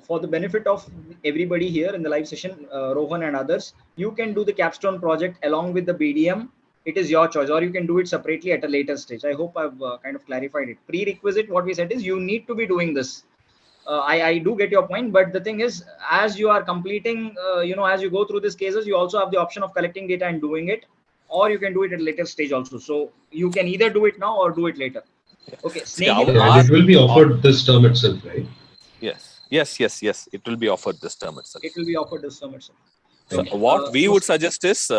For the benefit of everybody here in the live session, Rohan and others, you can do the Capstone project along with the BDM. It is your choice, or you can do it separately at a later stage. I hope I've kind of clarified it. Prerequisite, what we said is you need to be doing this. I do get your point, but the thing is, as you are completing, as you go through these cases, you also have the option of collecting data and doing it, or you can do it at a later stage also. So you can either do it now or do it later. Okay. It will be offered this term itself, right? Yes. It will be offered this term itself. So what we would suggest is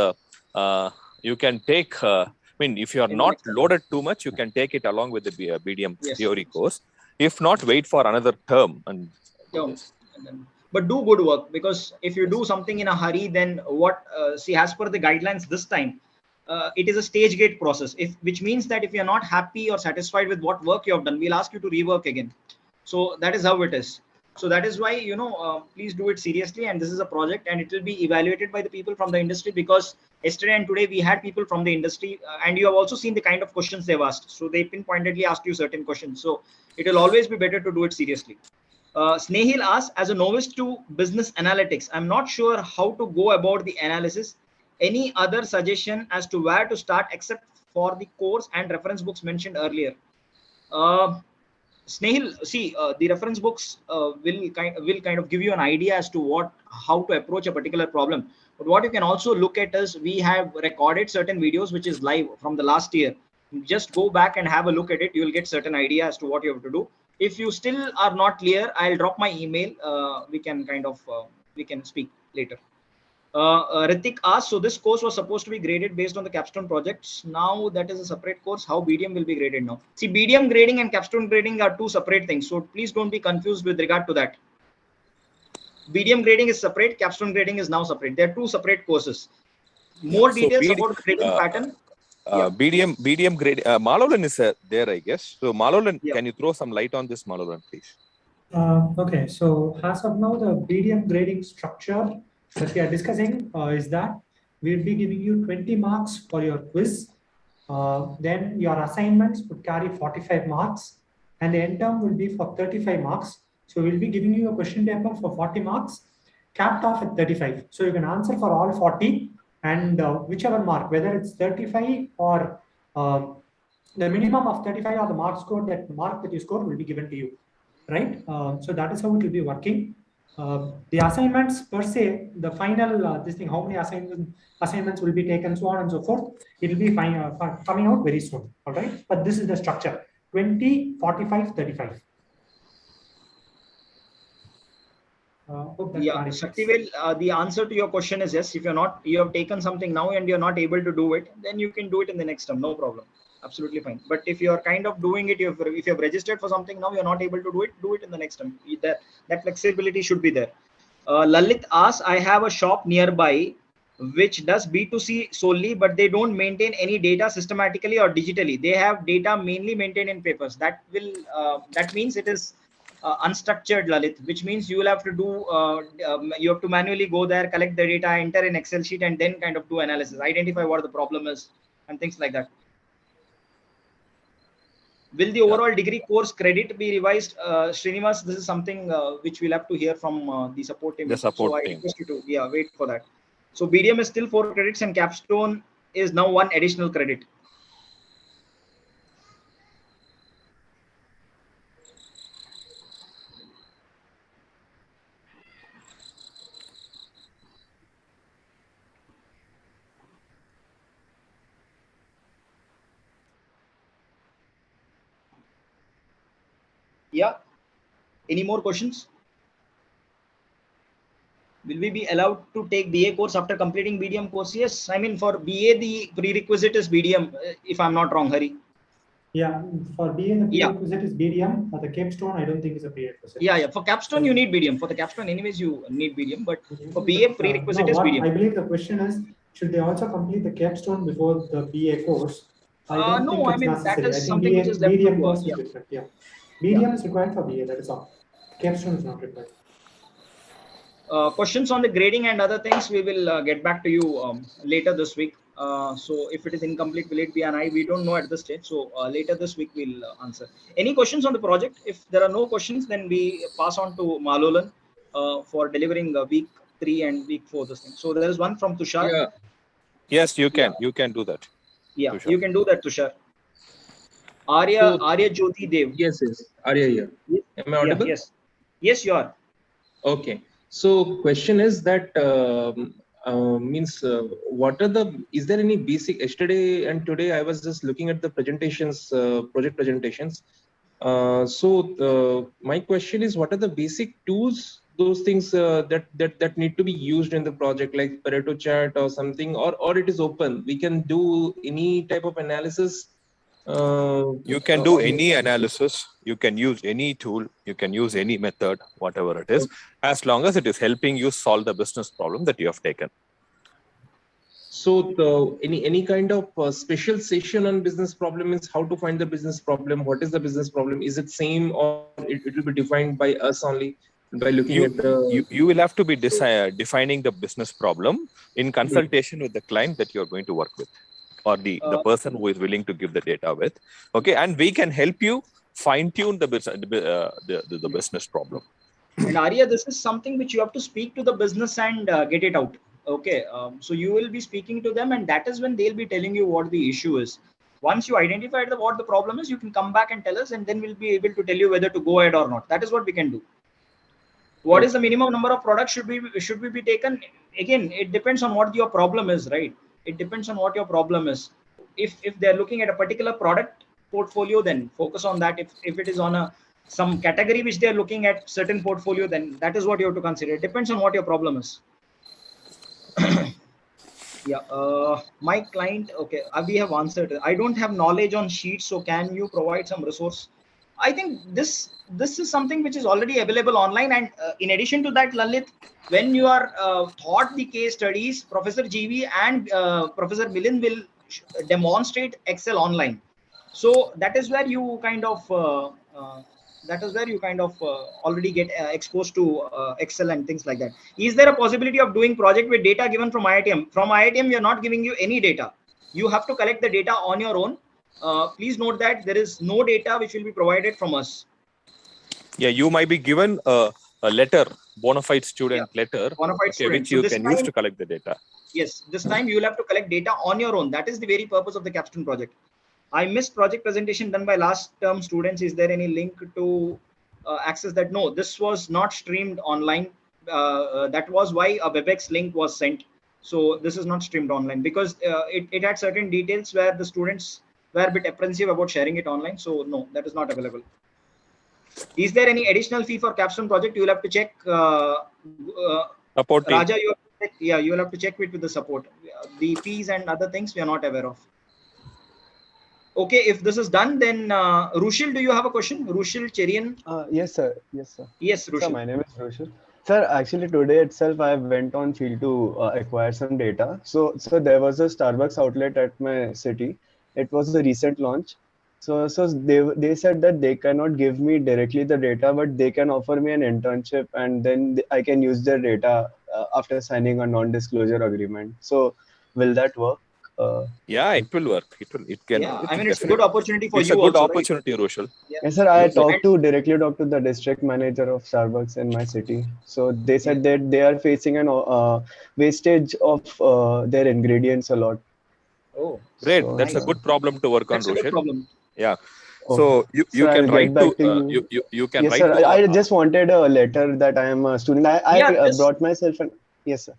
you can take, if you are not loaded too much, you can take it along with the BDM theory course. If not, wait for another term. But do good work, because if you do something in a hurry, then as per the guidelines this time, it is a stage gate process, which means that if you're not happy or satisfied with what work you have done, we'll ask you to rework again. So that is how it is. So that is why, please do it seriously. And this is a project, and it will be evaluated by the people from the industry, because yesterday and today we had people from the industry, and you have also seen the kind of questions they've asked. So they pinpointedly asked you certain questions. So it will always be better to do it seriously. Snehil asks, as a novice to business analytics, I'm not sure how to go about the analysis. Any other suggestion as to where to start, except for the course and reference books mentioned earlier? Snehil, see, the reference books will kind of give you an idea as to how to approach a particular problem. But what you can also look at is, we have recorded certain videos which is live from the last year. Just go back and have a look at it. You will get certain idea as to what you have to do. If you still are not clear, I'll drop my email. We can speak later. Ritik asked, so this course was supposed to be graded based on the Capstone projects. Now that is a separate course. How BDM will be graded now? See, BDM grading and Capstone grading are two separate things. So please don't be confused with regard to that. BDM grading is separate. Capstone grading is now separate. They are two separate courses. More details about the grading pattern. BDM grade. Malolan is there, I guess. So Malolan, Yeah. can you throw some light on this, Malolan, please? Okay, so as of now, the BDM grading structure that we are discussing is that we'll be giving you 20 marks for your quiz. Then your assignments would carry 45 marks and the end term will be for 35 marks. So we'll be giving you a question paper for 40 marks capped off at 35. So you can answer for all 40 and whichever mark, whether it's 35 or the minimum of 35 or the mark score, that mark that you score will be given to you, right? So that is how it will be working. The assignments per se, the final this thing, how many assignments will be taken, so on and so forth, it will be coming out very soon. All right, but this is the structure: 20, 45, 35. Yeah, Shaktivel, the answer to your question is yes. If you have taken something now and you're not able to do it, then you can do it in the next term, no problem. Absolutely fine. But if you're kind of doing it, if you have registered for something now, you're not able to do it in the next term. That flexibility should be there. Lalit asks, I have a shop nearby which does B2C solely, but they don't maintain any data systematically or digitally. They have data mainly maintained in papers. That means it is unstructured, Lalit, which means you will have to do you have to manually go there, collect the data, enter an Excel sheet, and then kind of do analysis, identify what the problem is, and things like that. Will the overall degree course credit be revised, Srinivas? This is something which we'll have to hear from the support team. The support team. I request you to wait for that. So BDM is still 4 credits and capstone is now 1 additional credit. Yeah. Any more questions? Will we be allowed to take BA course after completing BDM course? Yes. I mean, for BA, the prerequisite is BDM, if I'm not wrong, Hari. Yeah, for BA, the prerequisite is BDM. For the capstone, I don't think it's a prerequisite. Yeah. For capstone, you need BDM. For the capstone, anyways, you need BDM. But for BA, prerequisite is BDM. I believe the question is, should they also complete the capstone before the BA course? I don't think it's necessary. That is I think something which is left BDM to course is different. Yeah. BDM is required for BA, that is all. Capstone is not required. Questions on the grading and other things, we will get back to you later this week. So if it is incomplete, will it be an I? We don't know at this stage. So later this week, we'll answer. Any questions on the project? If there are no questions, then we pass on to Malolan for delivering week 3 and week 4 this thing. So there is one from Tushar. Yeah. Yes, you can. You can do that. Yeah, Tushar. you can do that, Tushar. Arya Jyoti Dev. Yes. Arya here. Am I audible? Yes, you are. Okay. So question is that is there any basic, yesterday and today I was just looking at the presentations, project presentations. So my question is, what are the basic tools, those things that need to be used in the project, like Pareto chart or something, or it is open? We can do any type of analysis. You can do any analysis, you can use any tool, you can use any method, whatever it is, as long as it is helping you solve the business problem that you have taken. So any kind of special session on business problem is how to find the business problem. What is the business problem? Is it same, or it will be defined by us only by looking at the... You will have to be defining the business problem in consultation with the client that you're going to work with, or the person who is willing to give the data with. Okay, and we can help you fine-tune the business problem. And Arya, this is something which you have to speak to the business and get it out. Okay, so you will be speaking to them, and that is when they'll be telling you what the issue is. Once you identify what the problem is, you can come back and tell us, and then we'll be able to tell you whether to go ahead or not. That is what we can do. What is the minimum number of products should we be taken? Again, it depends on what your problem is, right? It depends on what your problem is. If they're looking at a particular product portfolio, then focus on that. If it is on some category which they're looking at certain portfolio, then that is what you have to consider. It depends on what your problem is. My client, okay, we have answered. I don't have knowledge on sheets, so can you provide some resource? I think this is something which is already available online, and in addition to that, Lalit, when you are taught the case studies, Professor GV and Professor Milind will demonstrate Excel online. So that is where you kind of already get exposed to Excel and things like that. Is there a possibility of doing project with data given from IITM? From IITM, we are not giving you any data. You have to collect the data on your own. Please note that there is no data which will be provided from us. Yeah, you might be given a letter, bona fide student letter, which you can use to collect the data. Yes, this time you will have to collect data on your own. That is the very purpose of the Capstone project. I missed project presentation done by last term students. Is there any link to access that? No, this was not streamed online. That was why a WebEx link was sent. So this is not streamed online because it had certain details where the students were a bit apprehensive about sharing it online. So no, that is not available. Is there any additional fee for Capstone project? You will have to check. Support team. Raja, you will have to check with the support. The fees and other things we are not aware of. Okay, if this is done, then Rushil, do you have a question? Rushil Cherian? Yes, sir. Yes, sir. Yes, Rushil. Sir, my name is Rushil. Sir, actually today itself I went on field to acquire some data. So there was a Starbucks outlet at my city. It was a recent launch. So they said that they cannot give me directly the data, but they can offer me an internship, and then I can use their data after signing a non-disclosure agreement. So will that work? Yeah, it will work. It can. Yeah, I mean, it's a good opportunity for you. It's a good also, opportunity, right? Rushil. Yes, sir. I directly talked to the district manager of Starbucks in my city. So they said that they are facing an wastage of their ingredients a lot. Oh, great. So, that's nice. a good problem to work That's on, a good Rushil. problem. Yeah. Okay. So you can I'll write get back to you. you can Yes, write sir. to I just wanted a letter that I am a student. I brought myself an. Yes, sir.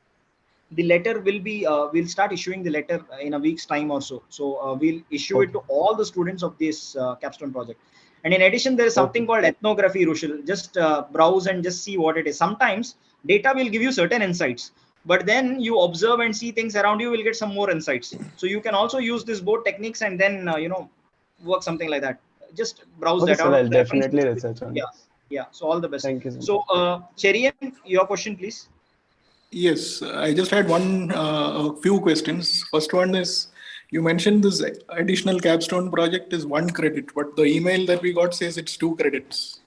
The letter will be we'll start issuing the letter in a week's time or so. So we'll issue it to all the students of this Capstone project. And in addition, there is something called ethnography, Rushil. Just browse and just see what it is. Sometimes data will give you certain insights, but then you observe and see things around you, will get some more insights. So you can also use these both techniques and then work something like that. Just browse that sir, out. I'll definitely research on this. Yeah. So all the best. Thank you. So Cherian, your question, please. Yes, I just had a few questions. First one is, you mentioned this additional Capstone project is 1 credit, but the email that we got says it's 2 credits.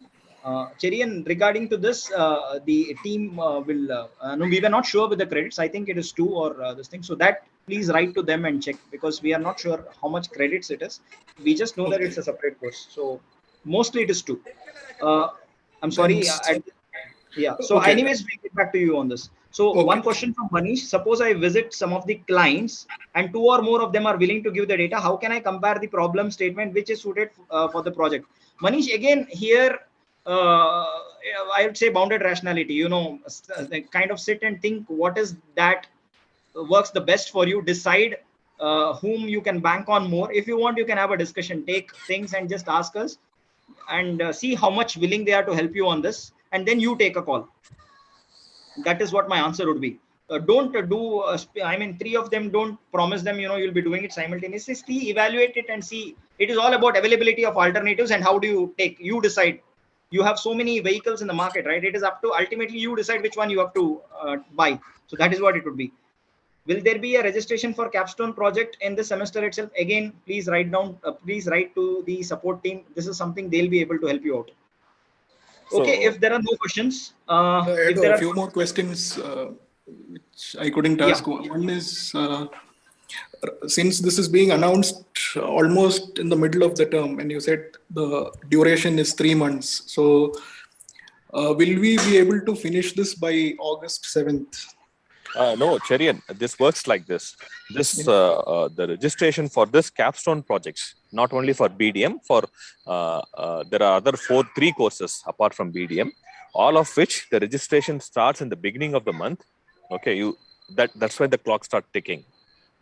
Cherian, regarding to this, the team will, no, we were not sure with the credits. I think it is 2 or this thing. So that please write to them and check, because we are not sure how much credits it is. We just know that it's a separate course. So mostly it is 2. I'm sorry. Yeah. So anyways, we get back to you on this. So one question from Manish: suppose I visit some of the clients and 2 or more of them are willing to give the data. How can I compare the problem statement which is suited for the project? Manish, again, here, I would say bounded rationality, kind of sit and think what is that works the best for you, decide whom you can bank on more. If you want, you can have a discussion, take things and just ask us and see how much willing they are to help you on this. And then you take a call. That is what my answer would be. Don't do, 3 of them, don't promise them, you'll be doing it simultaneously. See, evaluate it and see. It is all about availability of alternatives and how do you decide. You have so many vehicles in the market, right? It is up to, ultimately, you decide which one you have to buy. So that is what it would be. Will there be a registration for Capstone project in this semester itself? Again, please write to the support team. This is something they'll be able to help you out. Okay, if there are no questions, I had a few more questions which I couldn't ask. One is, since this is being announced almost in the middle of the term, and you said the duration is 3 months, so will we be able to finish this by August 7th? No, Cherian, this works like this. The registration for this Capstone projects, not only for BDM, there are other 3 courses apart from BDM, all of which the registration starts in the beginning of the month. Okay, that's when the clock starts ticking,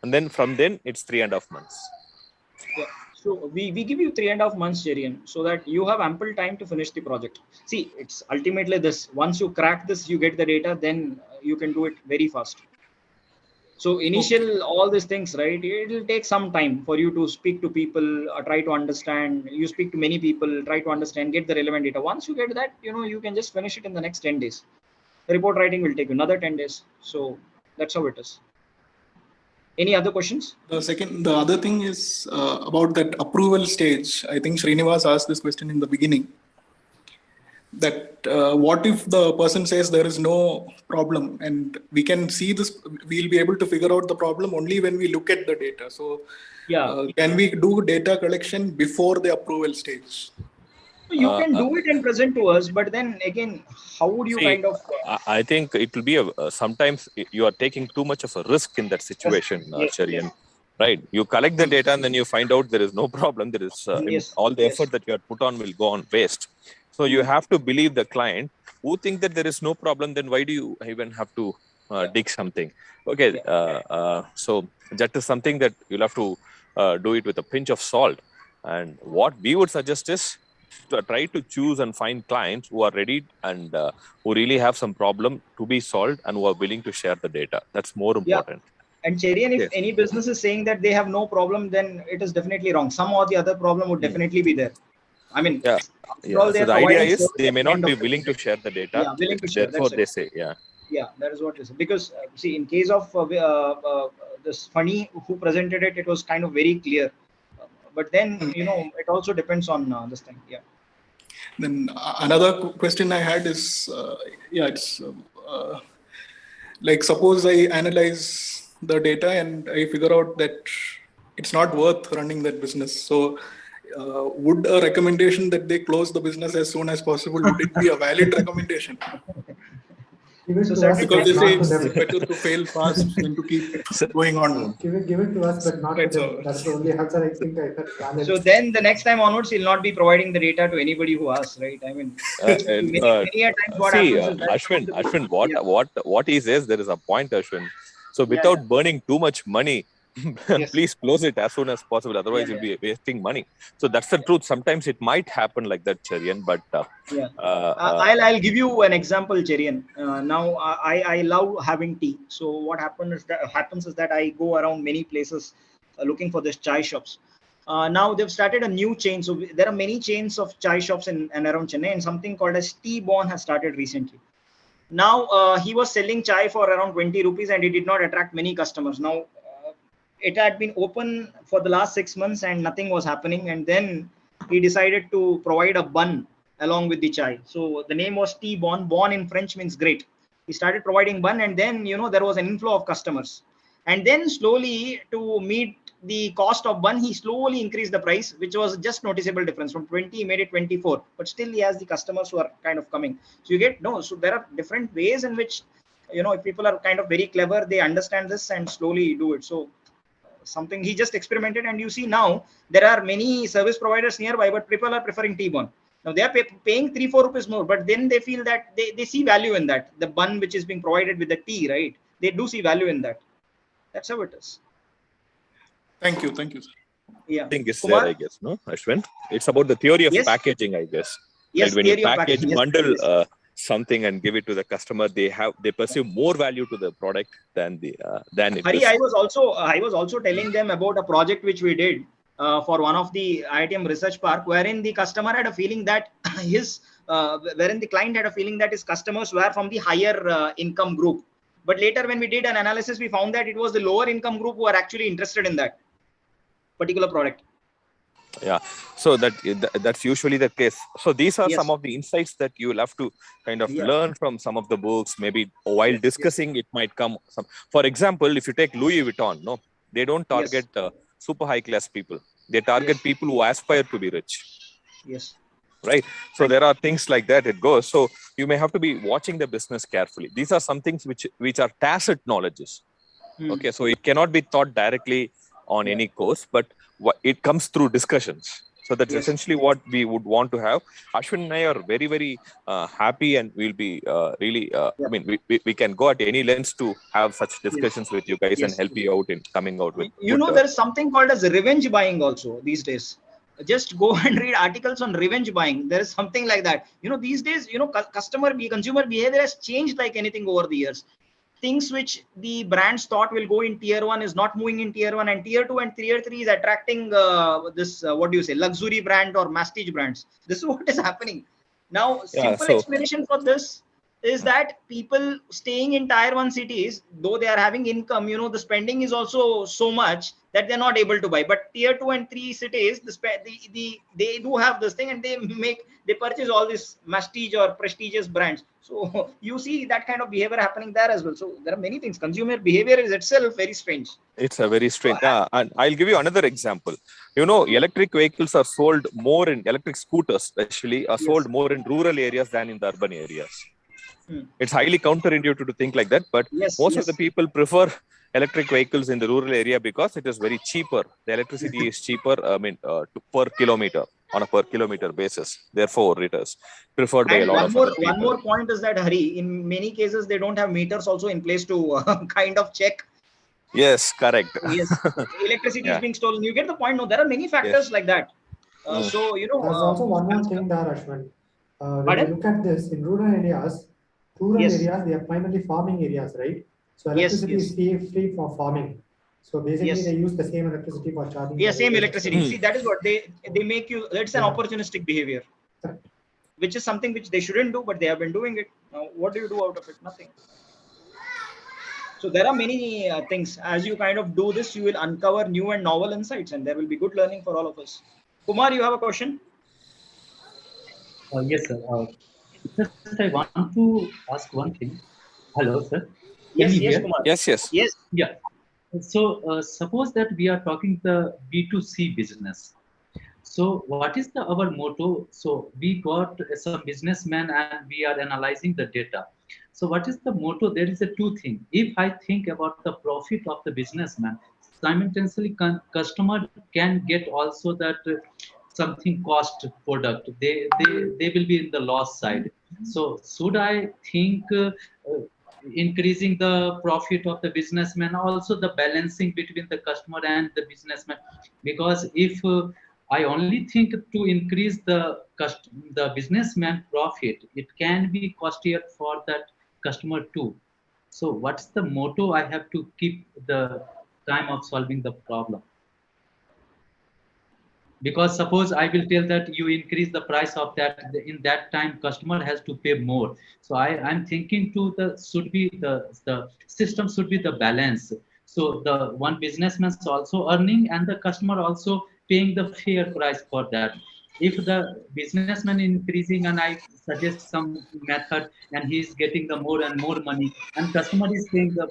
and then from then it's 3.5 months. Yeah. So we give you 3.5 months, Cherian, so that you have ample time to finish the project. See, it's ultimately this. Once you crack this, you get the data, then you can do it very fast. So all these things, right? It will take some time for you to speak to people, try to understand. You speak to many people, try to understand, get the relevant data. Once you get that, you can just finish it in the next 10 days. The report writing will take another 10 days. So that's how it is. Any other questions? The other thing is about that approval stage. I think Srinivas asked this question in the beginning. That what if the person says there is no problem, and we can see this, we'll be able to figure out the problem only when we look at the data. So Yeah. can we do data collection before the approval stage? You can do it and present to us, but then again, how would you kind of? I think it will be sometimes you are taking too much of a risk in that situation, Cherian. Right? You collect the data and then you find out there is no problem. There is all the effort that you have put on will go on waste. So you have to believe the client who think that there is no problem. Then why do you even have to dig something? Okay. So that is something that you'll have to do it with a pinch of salt. And what we would suggest is to try to choose and find clients who are ready and who really have some problem to be solved and who are willing to share the data. That's more important. And Cherian, if any business is saying that they have no problem, then it is definitely wrong. Some or the other problem would definitely be there. I mean, so the idea is they may not be willing to share the data. Yeah, willing to share. Therefore, they say, yeah, that is what it is. Because see, in case of this funny who presented it, it was kind of very clear. But then, it also depends on this thing. Yeah. Then another question I had is, it's like suppose I analyze the data and I figure out that it's not worth running that business. So would a recommendation that they close the business as soon as possible, would it be a valid recommendation? Because they say it's better to fail fast than to keep going on. Give it to us, but not to them. That's the only answer I think I can. So then the next time onwards, he'll not be providing the data to anybody who asks, right? I mean, many a times what happens is Ashwin, what he says, there is a point, Ashwin. So without burning too much money, please close it as soon as possible. Otherwise, you'll be wasting money. So that's the truth. Sometimes it might happen like that, Cherian. But I'll give you an example, Cherian. Now I love having tea. So what happens is that I go around many places looking for these chai shops. Now they've started a new chain. So there are many chains of chai shops in and around Chennai, and something called as T-Born has started recently. Now he was selling chai for around 20 rupees and he did not attract many customers. Now it had been open for the last 6 months and nothing was happening. And then he decided to provide a bun along with the chai. So the name was T-Born. Born in French means great. He started providing bun, and then, there was an inflow of customers. And then slowly, to meet the cost of bun, he slowly increased the price, which was just noticeable difference. From 20, he made it 24. But still, he has the customers who are kind of coming. So so there are different ways in which, if people are kind of very clever, they understand this and slowly do it. So something he just experimented, and you see now there are many service providers nearby, but people are preferring T-Born. Now they are paying 3-4 rupees more, but then they feel that they see value in that. The bun which is being provided with the tea, right? They do see value in that. That's how it is. Thank you, sir. Yeah. I think it's there, I guess, no, Ashwin? It's about the theory of packaging, I guess. Yes, when you package, bundle something and give it to the customer, they perceive more value to the product than it Hari, is. I was also telling them about a project which we did for one of the IITM Research Park, wherein the customer had a feeling that wherein the client had a feeling that his customers were from the higher income group. But later, when we did an analysis, we found that it was the lower income group who are actually interested in that particular product. Yeah, so that's usually the case. So these are some of the insights that you will have to kind of learn from some of the books. Maybe while discussing, it might come some. For example, if you take Louis Vuitton, they don't target super high class people. They target people who aspire to be rich. Yes. Right. So there are things like that. It goes. So you may have to be watching the business carefully. These are some things which are tacit knowledges. Okay. So it cannot be taught directly on any course, but it comes through discussions. So that's essentially what we would want to have. Ashwin and I are very, very happy, and we'll be really, I mean, we can go at any lengths to have such discussions with you guys and help you out in coming out with. There is something called as revenge buying also these days. Just go and read articles on revenge buying. There is something like that. These days, consumer behavior has changed like anything over the years. Things which the brands thought will go in tier 1 is not moving in tier 1, and tier 2 and tier 3 is attracting luxury brand or masstige brands. This is what is happening now. Simple explanation for this is that people staying in tier 1 cities, though they are having income, you know, the spending is also so much that they're not able to buy. But tier 2 and 3 cities, they do have this thing, and they purchase all these prestige or prestigious brands. So you see that kind of behavior happening there as well. So there are many things. Consumer behavior is itself very strange. It's a very strange. And I'll give you another example. You know, electric vehicles are sold more in electric scooters, especially, are sold more in rural areas than in the urban areas. It's highly counterintuitive to think like that, but most of the people prefer electric vehicles in the rural area because it is very cheaper. The electricity is cheaper, per kilometer, on a per kilometer basis. Therefore, it is preferred by a lot of other people. One more point is that, Hari, in many cases, they don't have meters also in place to kind of check. Yes, correct. Yes, electricity is being stolen. You get the point. No, there are many factors like that. So, you know. There's also one more thing there, Ashwin. When you look at this, in rural areas, they are primarily farming areas, right? So electricity is free for farming. So basically, they use the same electricity for charging. Yeah, same electricity. See, that is what they make you. It's an opportunistic behavior, which is something which they shouldn't do, but they have been doing it. Now, what do you do out of it? Nothing. So there are many things. As you kind of do this, you will uncover new and novel insights, and there will be good learning for all of us. Kumar, you have a question? Yes, sir. Just I want to ask one thing. Hello, sir. Yes, Kumar. Yes. Yeah. So suppose that we are talking the B2C business. So what is our motto? So we got some businessman and we are analyzing the data. So what is the motto? There is a two things. If I think about the profit of the businessman, simultaneously customer can get also that something cost product. They will be in the loss side. So should I think increasing the profit of the businessman, also the balancing between the customer and the businessman? Because if I only think to increase the businessman profit, it can be costlier for that customer too. So what's the motto I have to keep the time of solving the problem? Because suppose I will tell that you increase the price of that, in that time customer has to pay more. So I'm thinking to the system should be the balance. So the one businessman is also earning and the customer also paying the fair price for that. If the businessman increasing and I suggest some method and he is getting the more and more money and customer is paying the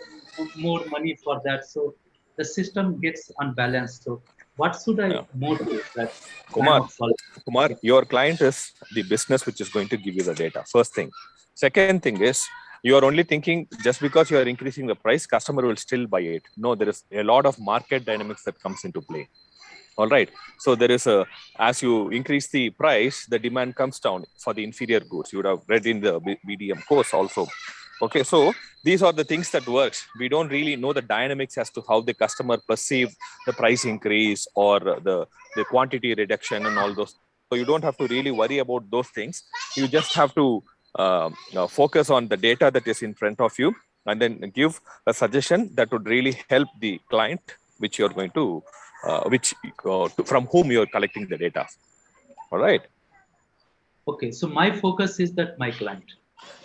more money for that, so the system gets unbalanced. So what should I motivate that? Kumar, your client is the business which is going to give you the data. First thing. Second thing is, you are only thinking just because you are increasing the price, customer will still buy it. No, there is a lot of market dynamics that comes into play. All right. So there is as you increase the price, the demand comes down for the inferior goods. You would have read in the BDM course also. Okay, so these are the things that works. We don't really know the dynamics as to how the customer perceive the price increase or the quantity reduction and all those. So you don't have to really worry about those things. You just have to focus on the data that is in front of you and then give a suggestion that would really help the client, which you're going to, from whom you're collecting the data. All right. Okay, so my focus is that my client.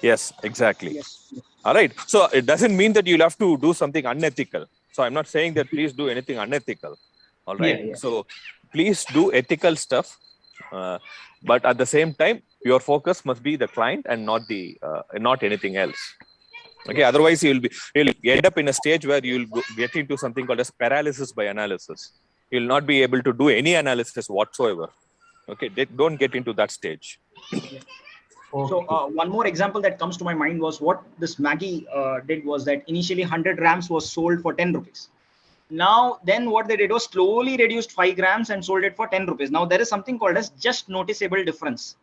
Yes, exactly. Yes. All right. So it doesn't mean that you'll have to do something unethical. So I'm not saying that please do anything unethical. All right. Yeah. So please do ethical stuff. But at the same time, your focus must be the client and not anything else. Okay. Otherwise, you'll end up in a stage where you'll get into something called as paralysis by analysis. You'll not be able to do any analysis whatsoever. Okay. Don't get into that stage. Yeah. So one more example that comes to my mind was what this Maggi did was that initially 100 grams was sold for 10 rupees. Now, then what they did was slowly reduced 5 grams and sold it for 10 rupees. Now, there is something called as just noticeable difference,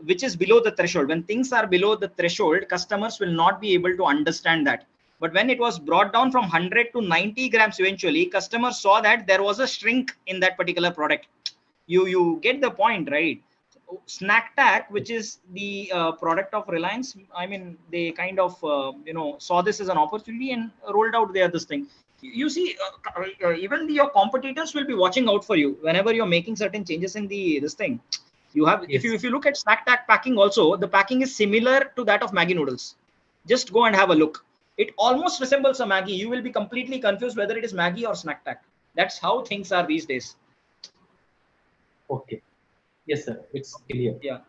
which is below the threshold. When things are below the threshold, customers will not be able to understand that. But when it was brought down from 100 to 90 grams eventually, customers saw that there was a shrink in that particular product. You get the point, right? SnackTag, which is the product of Reliance, I mean, they kind of, saw this as an opportunity and rolled out this thing. You see, even your competitors will be watching out for you whenever you're making certain changes in this thing. You have, if you look at snack pack packing also, the packing is similar to that of Maggi noodles. Just go and have a look. It almost resembles a Maggi. You will be completely confused whether it is Maggi or snack pack. That's how things are these days. Okay. Yes, sir. It's clear. Yeah.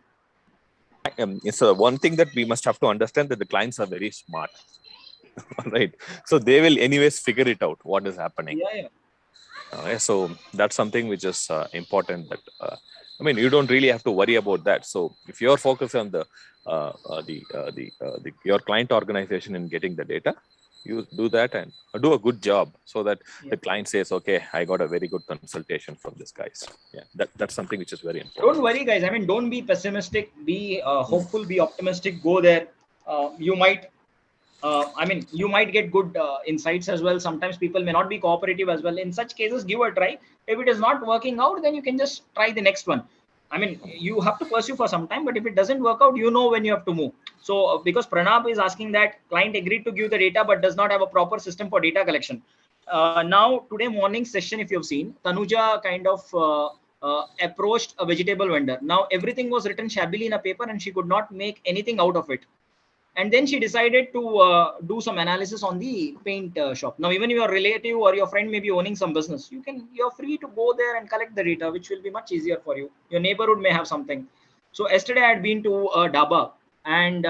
So one thing that we must have to understand that the clients are very smart, right? So they will anyways figure it out what is happening. Yeah. So that's something which is important. That I mean, you don't really have to worry about that. So if you're focused on your client organization and getting the data, you do that and do a good job so that the client says, okay, I got a very good consultation from this guys. Yeah, that's something which is very important. Don't worry, guys. I mean, don't be pessimistic. Be hopeful. Be optimistic. Go there. You might. I mean, you might get good insights as well. Sometimes people may not be cooperative as well. In such cases, give a try. If it is not working out, then you can just try the next one. I mean, you have to pursue for some time, but if it doesn't work out, you know when you have to move. So because Pranab is asking that client agreed to give the data, but does not have a proper system for data collection. Now, today morning session, if you've seen, Tanuja kind of approached a vegetable vendor. Now, everything was written shabbily in a paper and she could not make anything out of it. And then she decided to do some analysis on the paint shop. Now, even your relative or your friend may be owning some business. You're free to go there and collect the data, which will be much easier for you. Your neighborhood may have something. So yesterday I had been to a Daba, and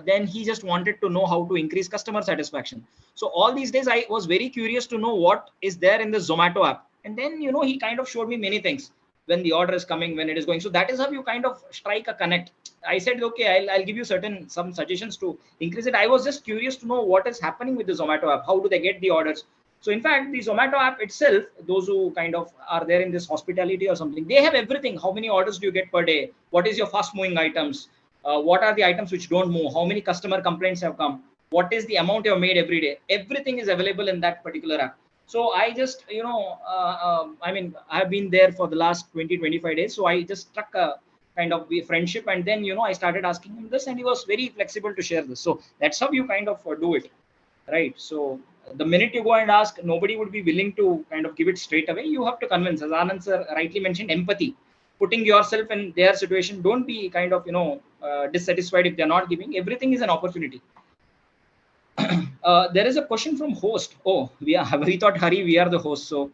then he just wanted to know how to increase customer satisfaction. So all these days I was very curious to know what is there in the Zomato app. And then, you know, he kind of showed me many things. When the order is coming, when it is going. So that is how you kind of strike a connect. I said, okay, I'll give you some suggestions to increase it. I was just curious to know what is happening with the Zomato app. How do they get the orders? So in fact, the Zomato app itself, those who kind of are there in this hospitality or something, they have everything. How many orders do you get per day? What is your fast moving items? What are the items which don't move? How many customer complaints have come? What is the amount you have made every day? Everything is available in that particular app. So I just, you know, I mean, I've been there for the last 20-25 days. So I just struck a kind of friendship. And then, you know, I started asking him this and he was very flexible to share this. So that's how you kind of do it, right? So the minute you go and ask, nobody would be willing to kind of give it straight away. You have to convince, as Anand sir rightly mentioned, empathy, putting yourself in their situation. Don't be kind of, you know, dissatisfied if they're not giving. Everything is an opportunity. There is a question from host. Oh, we thought, Hari, we are the host. So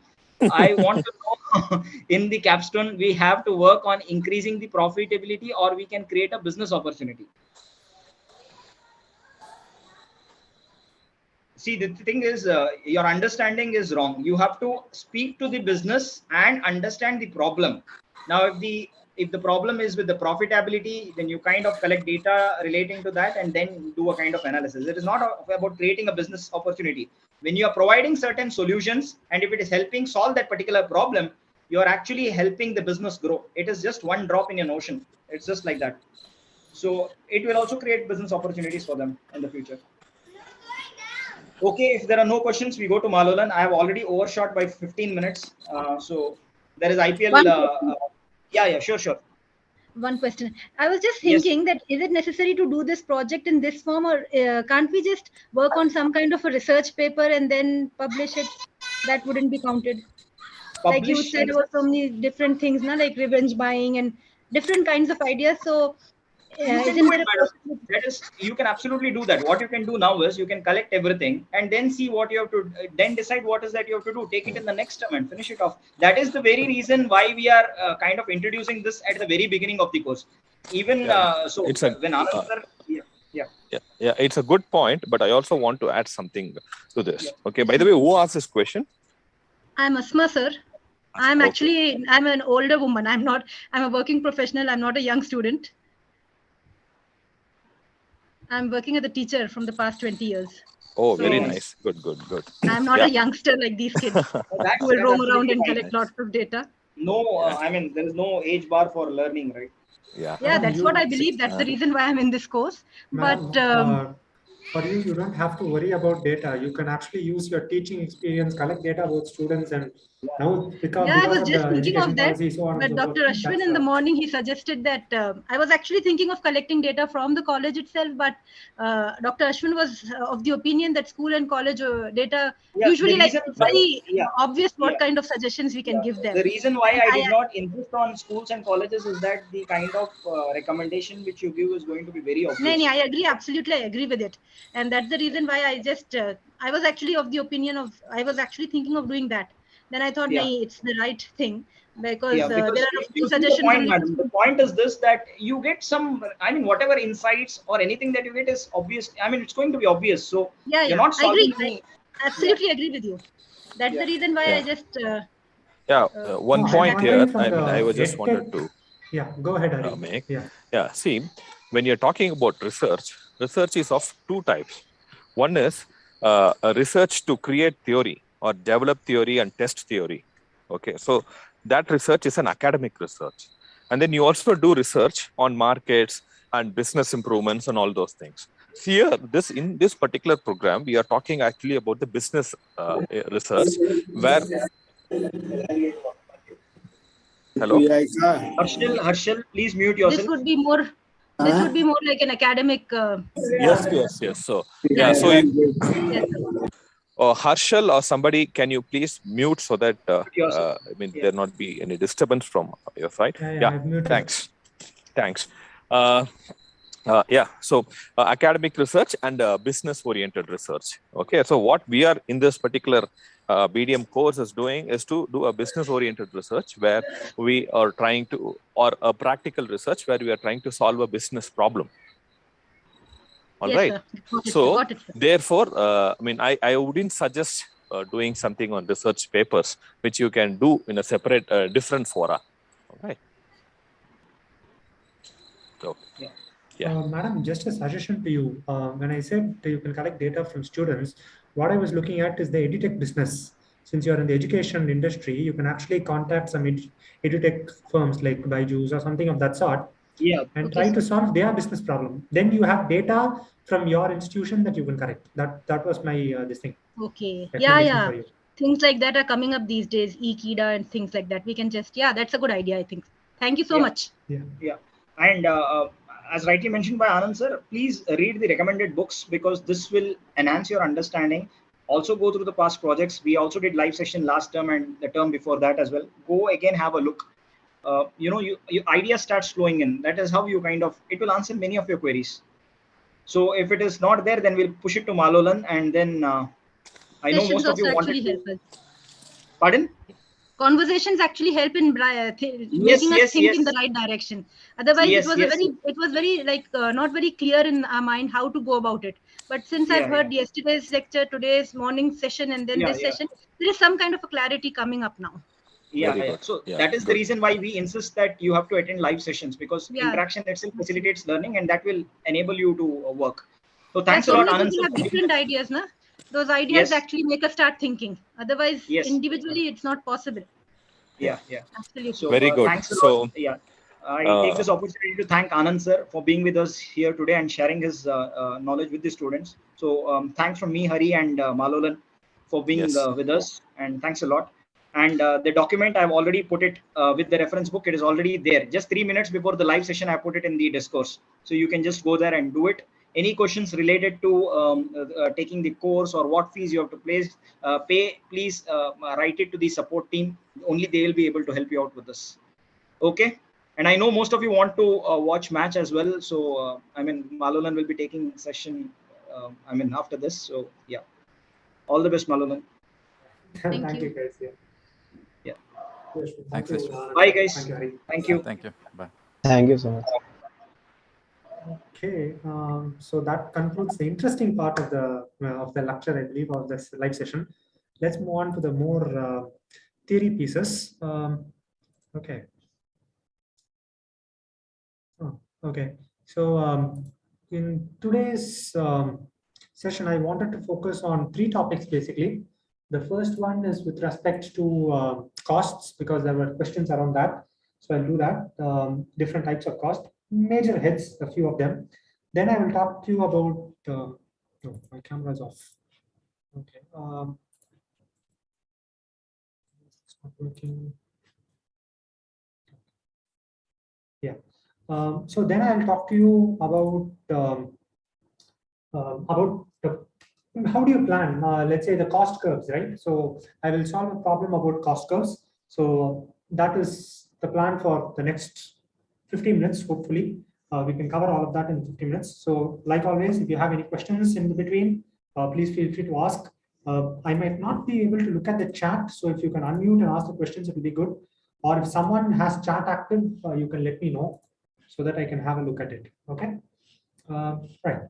I want to know, in the capstone, we have to work on increasing the profitability, or we can create a business opportunity. See, the thing is, your understanding is wrong. You have to speak to the business and understand the problem. Now, if the problem is with the profitability, then you kind of collect data relating to that and then do a kind of analysis. It is not about creating a business opportunity. When you are providing certain solutions, and if it is helping solve that particular problem, you are actually helping the business grow. It is just one drop in an ocean. It's just like that. So it will also create business opportunities for them in the future. Okay, if there are no questions, we go to Malolan. I have already overshot by 15 minutes. So there is IPL. Yeah, sure. One question. I was just thinking that is it necessary to do this project in this form, or can't we just work on some kind of a research paper and then publish it? That wouldn't be counted. Like you said about so many different things, now, like revenge buying and different kinds of ideas. So you can absolutely do that. What you can do now is you can collect everything and then see what you have to, then decide what is that you have to do. Take it in the next term and finish it off. That is the very reason why we are kind of introducing this at the very beginning of the course. Even it's a good point, but I also want to add something to this. Okay, by the way, who asked this question? I'm Asma, sir. I'm actually, I'm an older woman. I'm a working professional. I'm not a young student. I'm working as a teacher from the past 20 years. Oh, so, very nice. Good. I'm not a youngster like these kids who will roam around and collect lots of data. No, I mean, there is no age bar for learning, right? Yeah, that's what I believe. That's the reason why I'm in this course. But for you don't have to worry about data. You can actually use your teaching experience, collect data about students, and Now, because, Yeah, I was of just the thinking education of that, policy, so on and but so Dr. forth, Ashwin that's in the morning, he suggested that I was actually thinking of collecting data from the college itself, but Dr. Ashwin was of the opinion that school and college data Yeah, the usually, like, reason it's why, very yeah, obvious what yeah, kind of suggestions we can yeah. give them. The reason why And I did not insist on schools and colleges is that the kind of recommendation which you give is going to be very No, obvious. I agree. Absolutely, I agree with it. And that's the reason why I just, I was actually of the opinion of, I was actually thinking of doing that. Then I thought, Yeah. no, it's the right thing because Yeah, there because are a few you see the suggestions point, only. madam. The point is this, that you get some, I mean, whatever insights or anything that you get is obvious. I mean, it's going to be obvious. So Yeah, you're yeah, not I agree. solving any. I absolutely agree with you. That's Yeah. the reason why I Yeah. just. One I'm point here. wondering from I mean, I the was just wanted EdTech. to Yeah, go ahead, Hari. make. Yeah. See, when you're talking about research, research is of two types. One is a research to create theory or develop theory and test theory. Okay, so that research is an academic research. And then you also do research on markets and business improvements and all those things. Here, in this particular program, we are talking actually about the business research, where hello. Harshal, please mute This yourself. would be more. This would be more like an academic. Yes. So yeah. So Yes, you, Harshal or somebody, can you please mute so that I mean there not be any disturbance from your side? Yeah, I've muted. Thanks. Yeah, so academic research and business-oriented research. Okay, so what we are in this particular BDM course is doing is to do a business-oriented research where we are trying to, or a practical research where we are trying to solve a business problem. All yes, right. sir. Got it, So got it, sir. therefore, I mean, I wouldn't suggest doing something on research papers, which you can do in a separate, different fora. All right. So, yeah. Madam, just a suggestion to you. When I said you can collect data from students, what I was looking at is the edutech business. Since you're in the education industry, you can actually contact some edutech firms like Byju's or something of that sort. Yeah. And try to solve their business problem. Then you have data from your institution that you can correct. That was my this thing. Okay. Recommendation Yeah. for you. Things like that are coming up these days. eKida and things like that. We can just, that's a good idea, I think. Thank you so much. Yeah. And as rightly mentioned by Anand sir, please read the recommended books because this will enhance your understanding. Also go through the past projects. We also did live session last term and the term before that as well. Go again, have a look. Your idea starts flowing in. That is how you it will answer many of your queries. So if it is not there, then we'll push it to Malolan, and then I know most of you wanted to. Help us. Pardon? Conversations actually help in making us think in the right direction. Otherwise, it was very like not very clear in our mind how to go about it. But since I've heard yesterday's lecture, today's morning session, and then this session, there is some kind of a clarity coming up now. So that is the reason why we insist that you have to attend live sessions, because interaction itself facilitates learning and that will enable you to work. So thanks a lot, Anand. We have different ideas, na? Those ideas actually make us start thinking. Otherwise, individually, it's not possible. Yeah. Absolutely. So, very good. Thanks a lot. I take this opportunity to thank Anand sir for being with us here today and sharing his knowledge with the students. So thanks from me, Hari and Malolan, for being with us, and thanks a lot. And the document, I've already put it with the reference book. It is already there. Just 3 minutes before the live session, I put it in the discourse. So you can just go there and do it. Any questions related to taking the course or what fees you have to pay, please write it to the support team. Only they will be able to help you out with this. Okay. And I know most of you want to watch match as well. So, I mean, Malolan will be taking session, after this. So, yeah. All the best, Malolan. Thank you, guys. Yeah. Thanks, bye, guys. Thank you. Thank you. Bye. Thank you so much. Okay, so that concludes the interesting part of the lecture, I believe, of this live session. Let's move on to the more theory pieces. Okay. Okay. So in today's session, I wanted to focus on 3 topics basically. The first one is with respect to costs, because there were questions around that. So I'll do that. Different types of cost, major heads, a few of them. Then I will talk to you about. Oh, my camera is off. Okay. Yeah. So then I'll talk to you about how do you plan, let's say, the cost curves, right? So I will solve a problem about cost curves. So that is the plan for the next 15 minutes, hopefully. We can cover all of that in 15 minutes. So like always, if you have any questions in between, please feel free to ask. I might not be able to look at the chat. So if you can unmute and ask the questions, it will be good. Or if someone has chat active, you can let me know so that I can have a look at it. Okay. Right.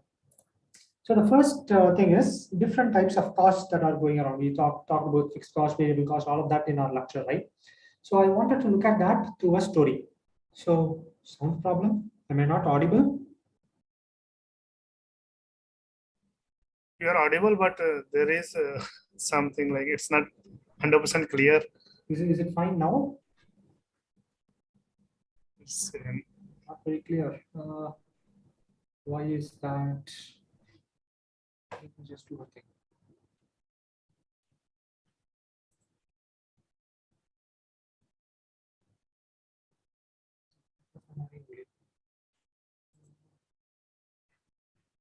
So the first thing is different types of costs that are going around. We talked about fixed cost, variable cost, all of that in our lecture, right? So I wanted to look at that through a story. So sound problem? Am I not audible? You are audible, but there is something like it's not 100% clear. Is it fine now? It's not very clear. Why is that? Let me just do a thing.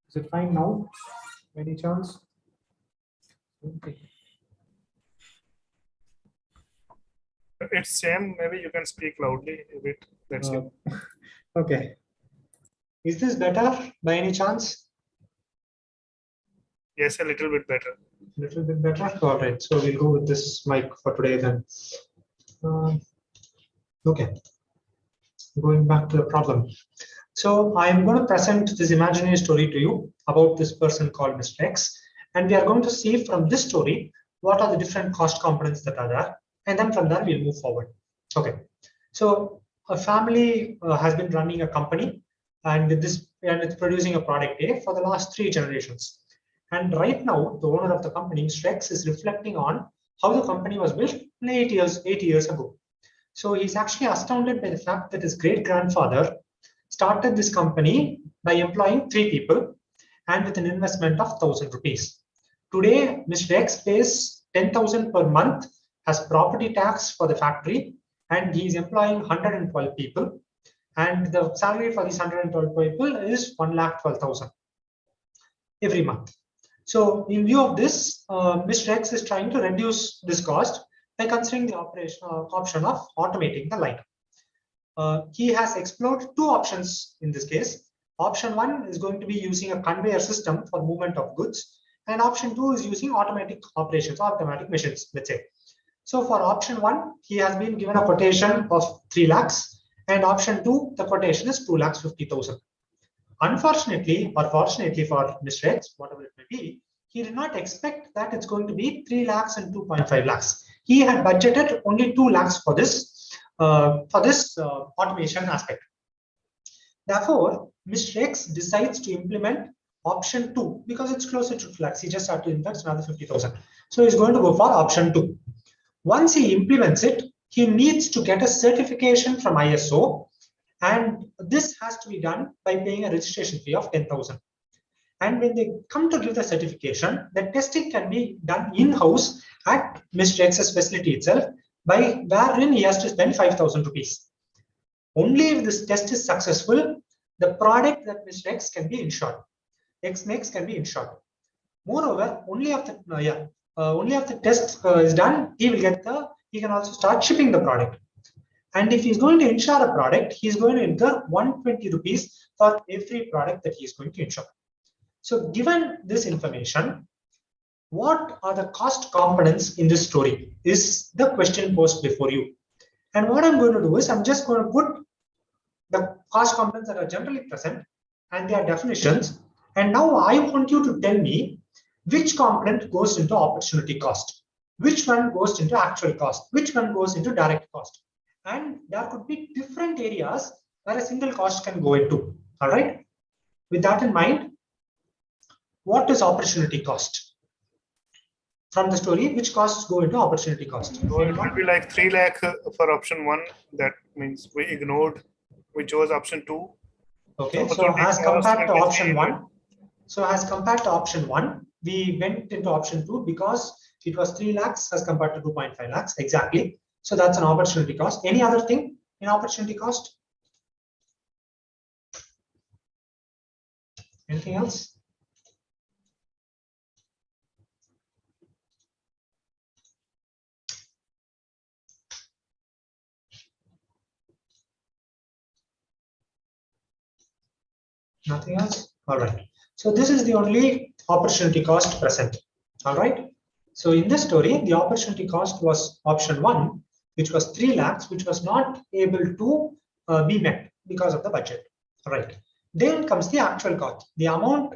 Is it fine now? Any chance? Okay. It's same. Maybe you can speak loudly a bit. That's it. Okay. Is this better by any chance? Yes, a little bit better. Little bit better. All right. So we'll go with this mic for today then. Okay. Going back to the problem. So I am going to present this imaginary story to you about this person called Mr. X. And we are going to see from this story what are the different cost components that are there. And then from there we'll move forward. Okay. So a family has been running a company and it's producing a product A for the last 3 generations. And right now, the owner of the company, Mr. X, is reflecting on how the company was built 8 years ago. So he's actually astounded by the fact that his great-grandfather started this company by employing 3 people and with an investment of 1,000 rupees. Today, Mr. X pays 10,000 per month as property tax for the factory, and he's employing 112 people. And the salary for these 112 people is 1,12,000 every month. So in view of this, Mr. X is trying to reduce this cost by considering the option of automating the line. He has explored 2 options in this case. Option 1 is going to be using a conveyor system for movement of goods, and option 2 is using automatic operations, automatic machines, let's say. So for option 1, he has been given a quotation of 3 lakhs, and option 2, the quotation is 2,50,000. Unfortunately, or fortunately for Mr. X, whatever it may be, he did not expect that it's going to be 3 lakhs and 2.5 lakhs. He had budgeted only 2 lakhs for this automation aspect. Therefore, Mr. X decides to implement option 2 because it's closer to 2 lakhs. He just had to invest another 50,000. So he's going to go for option 2. Once he implements it, he needs to get a certification from ISO, and this has to be done by paying a registration fee of 10,000. And when they come to give the certification, the testing can be done in-house at Mr. X's facility itself, wherein he has to spend 5,000 rupees. Only if this test is successful, the product that Mr. X can be insured. X makes can be insured. Moreover, only after the test is done, he can also start shipping the product. And if he's going to insure a product, he's going to incur 120 rupees for every product that he is going to insure. So given this information, what are the cost components in this story is the question posed before you. And what I'm going to do is I'm just going to put the cost components that are generally present and their definitions. And now I want you to tell me which component goes into opportunity cost, which one goes into actual cost, which one goes into direct cost. And there could be different areas where a single cost can go into. All right. With that in mind, what is opportunity cost? From the story, which costs go into opportunity cost? So it will be like 3 lakh for option 1. That means we chose option 2. Okay, so as compared to option 1, we went into option 2 because it was 3 lakhs as compared to 2.5 lakhs. Exactly. So that's an opportunity cost. Any other thing in opportunity cost? Anything else? Nothing else? All right. So this is the only opportunity cost present. All right. So in this story, the opportunity cost was option 1, which was 3 lakhs, which was not able to be met because of the budget. All right. Then comes the actual cost. The amount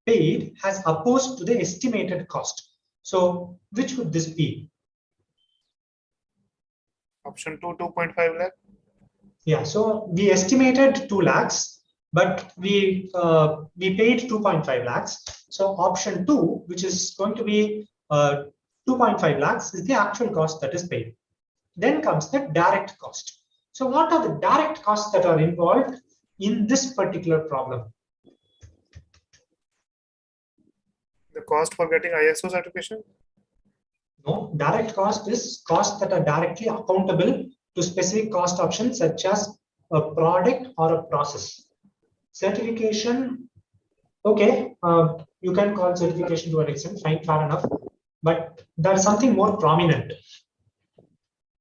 paid has opposed to the estimated cost. So which would this be? Option 2, 2.5 lakh. Yeah. So we estimated 2 lakhs, but we paid 2.5 lakhs. So option 2, which is going to be 2.5 lakhs, is the actual cost that is paid. Then comes the direct cost. So what are the direct costs that are involved in this particular problem? The cost for getting ISO certification? No, direct cost is costs that are directly accountable to specific cost options such as a product or a process. Certification, okay, you can call certification to an extent, fine, fair enough, but there's something more prominent.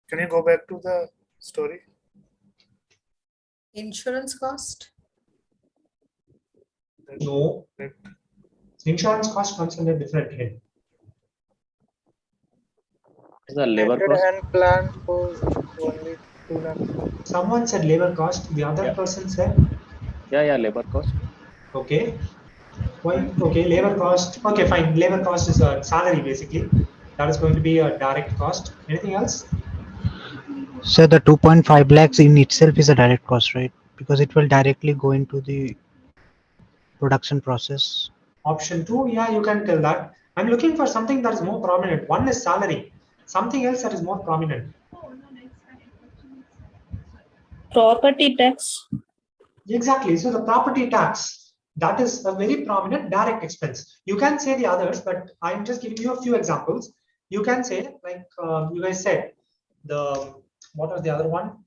Can you go back to the story? Insurance cost? No, insurance cost comes under different head. Is the labor cost? And plan for only 2 lakhs. Someone said labor cost, the other person said? Yeah, labor cost. Okay. Why? Okay, labor cost. Okay, fine. Labor cost is a salary basically. That is going to be a direct cost. Anything else? So the 2.5 lakhs in itself is a direct cost, right? Because it will directly go into the production process. Option 2, yeah, you can tell that. I'm looking for something that is more prominent. One is salary. Something else that is more prominent. Property tax. Exactly. So the property tax, that is a very prominent direct expense. You can say the others, but I'm just giving you a few examples. You can say, like you guys said, what was the other one?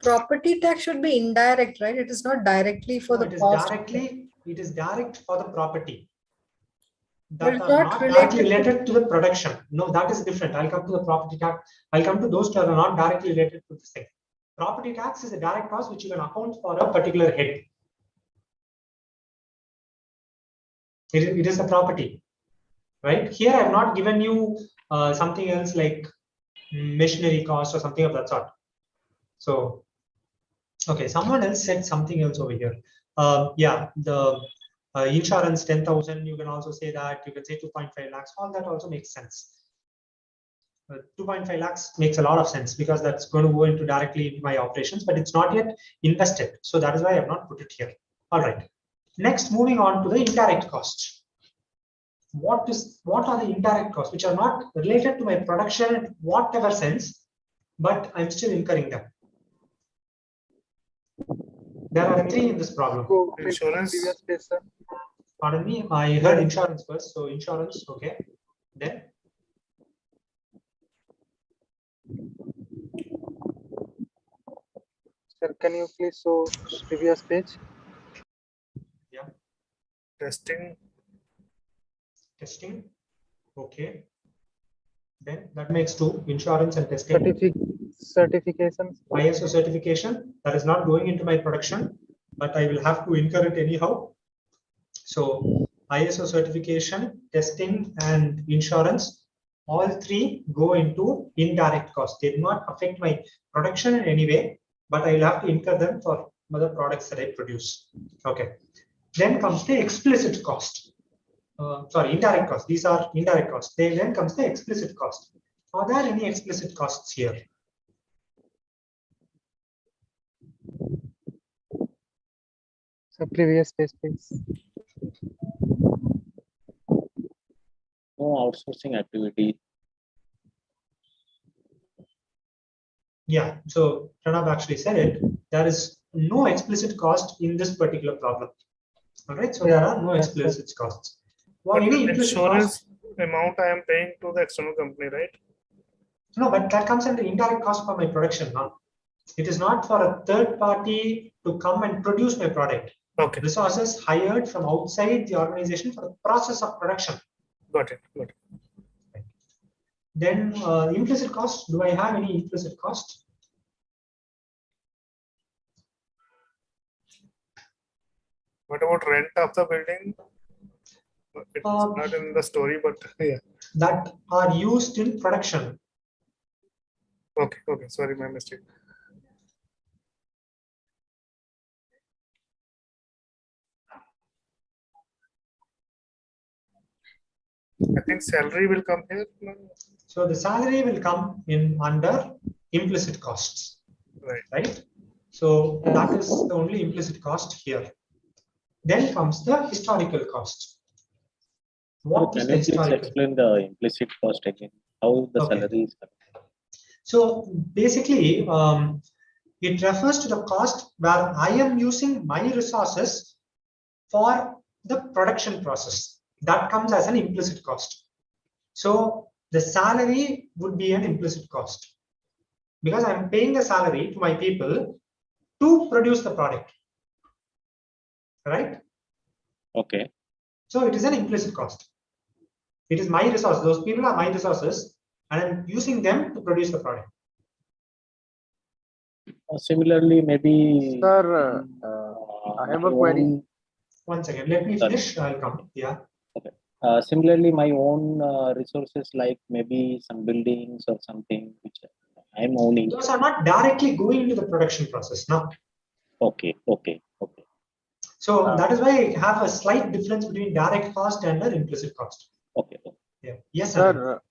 Property tax should be indirect, right? It is not directly for the cost. It is direct for the property. But That it's are not not related related to the production. No, that is different. I'll come to the property tax. I'll come to those that are not directly related to the thing. Property tax is a direct cost which you can account for a particular head. It is a property, right? Here I have not given you something else like machinery cost or something of that sort. So, okay, someone else said something else over here. Yeah, the insurance 10,000. You can also say that. You can say 2.5 lakhs. All that also makes sense. 2.5 lakhs makes a lot of sense because that's going to go into directly into my operations, but it's not yet invested. So that is why I have not put it here. All right. Next, moving on to the indirect costs. What are the indirect costs which are not related to my production in whatever sense, but I'm still incurring them? There are 3 in this problem. Insurance. Pardon me, I heard insurance first. So insurance, okay. Then Sir, can you please show previous page? Yeah. Testing. Okay. Then that makes 2, insurance and testing. Certification. ISO certification, that is not going into my production, but I will have to incur it anyhow. So ISO certification, testing and insurance, all 3 go into indirect costs. They do not affect my production in any way, but I will have to incur them for other products that I produce. Okay. Then comes the explicit cost. Indirect costs. These are indirect costs. Then comes the explicit cost. Are there any explicit costs here? So previous page, please. No outsourcing activity. Yeah, so Pranab actually said it. There is no explicit cost in this particular problem. All right, so there are no explicit costs. But the insurance amount I am paying to the external company, right? No, but that comes under indirect cost for my production now. It is not for a third party to come and produce my product. Okay. Resources hired from outside the organization for the process of production. Got it. Got it. Then implicit cost. Do I have any implicit cost? What about rent of the building? It's not in the story, but yeah. That are used in production. Okay. Okay. Sorry, my mistake. I think salary will come here. So the salary will come in under implicit costs. Right. So that is the only implicit cost here. Then comes the historical cost. What is Can the you please historical? explain the implicit cost again? How the salary is coming? So basically, it refers to the cost where I am using my resources for the production process. That comes as an implicit cost. So the salary would be an implicit cost because I'm paying the salary to my people to produce the product. Right? Okay. So it is an implicit cost. It is my resource. Those people are my resources, and I'm using them to produce the product. Similarly, maybe. Sir, I have a query. One second, let me finish. I'll come. Yeah. Okay. Similarly, my own resources, like maybe some buildings or something which I'm owning. Those are not directly going into the production process now. Okay. Okay. Okay. So that is why I have a slight difference between direct cost and the implicit cost. Okay. Yeah. Yes, sir.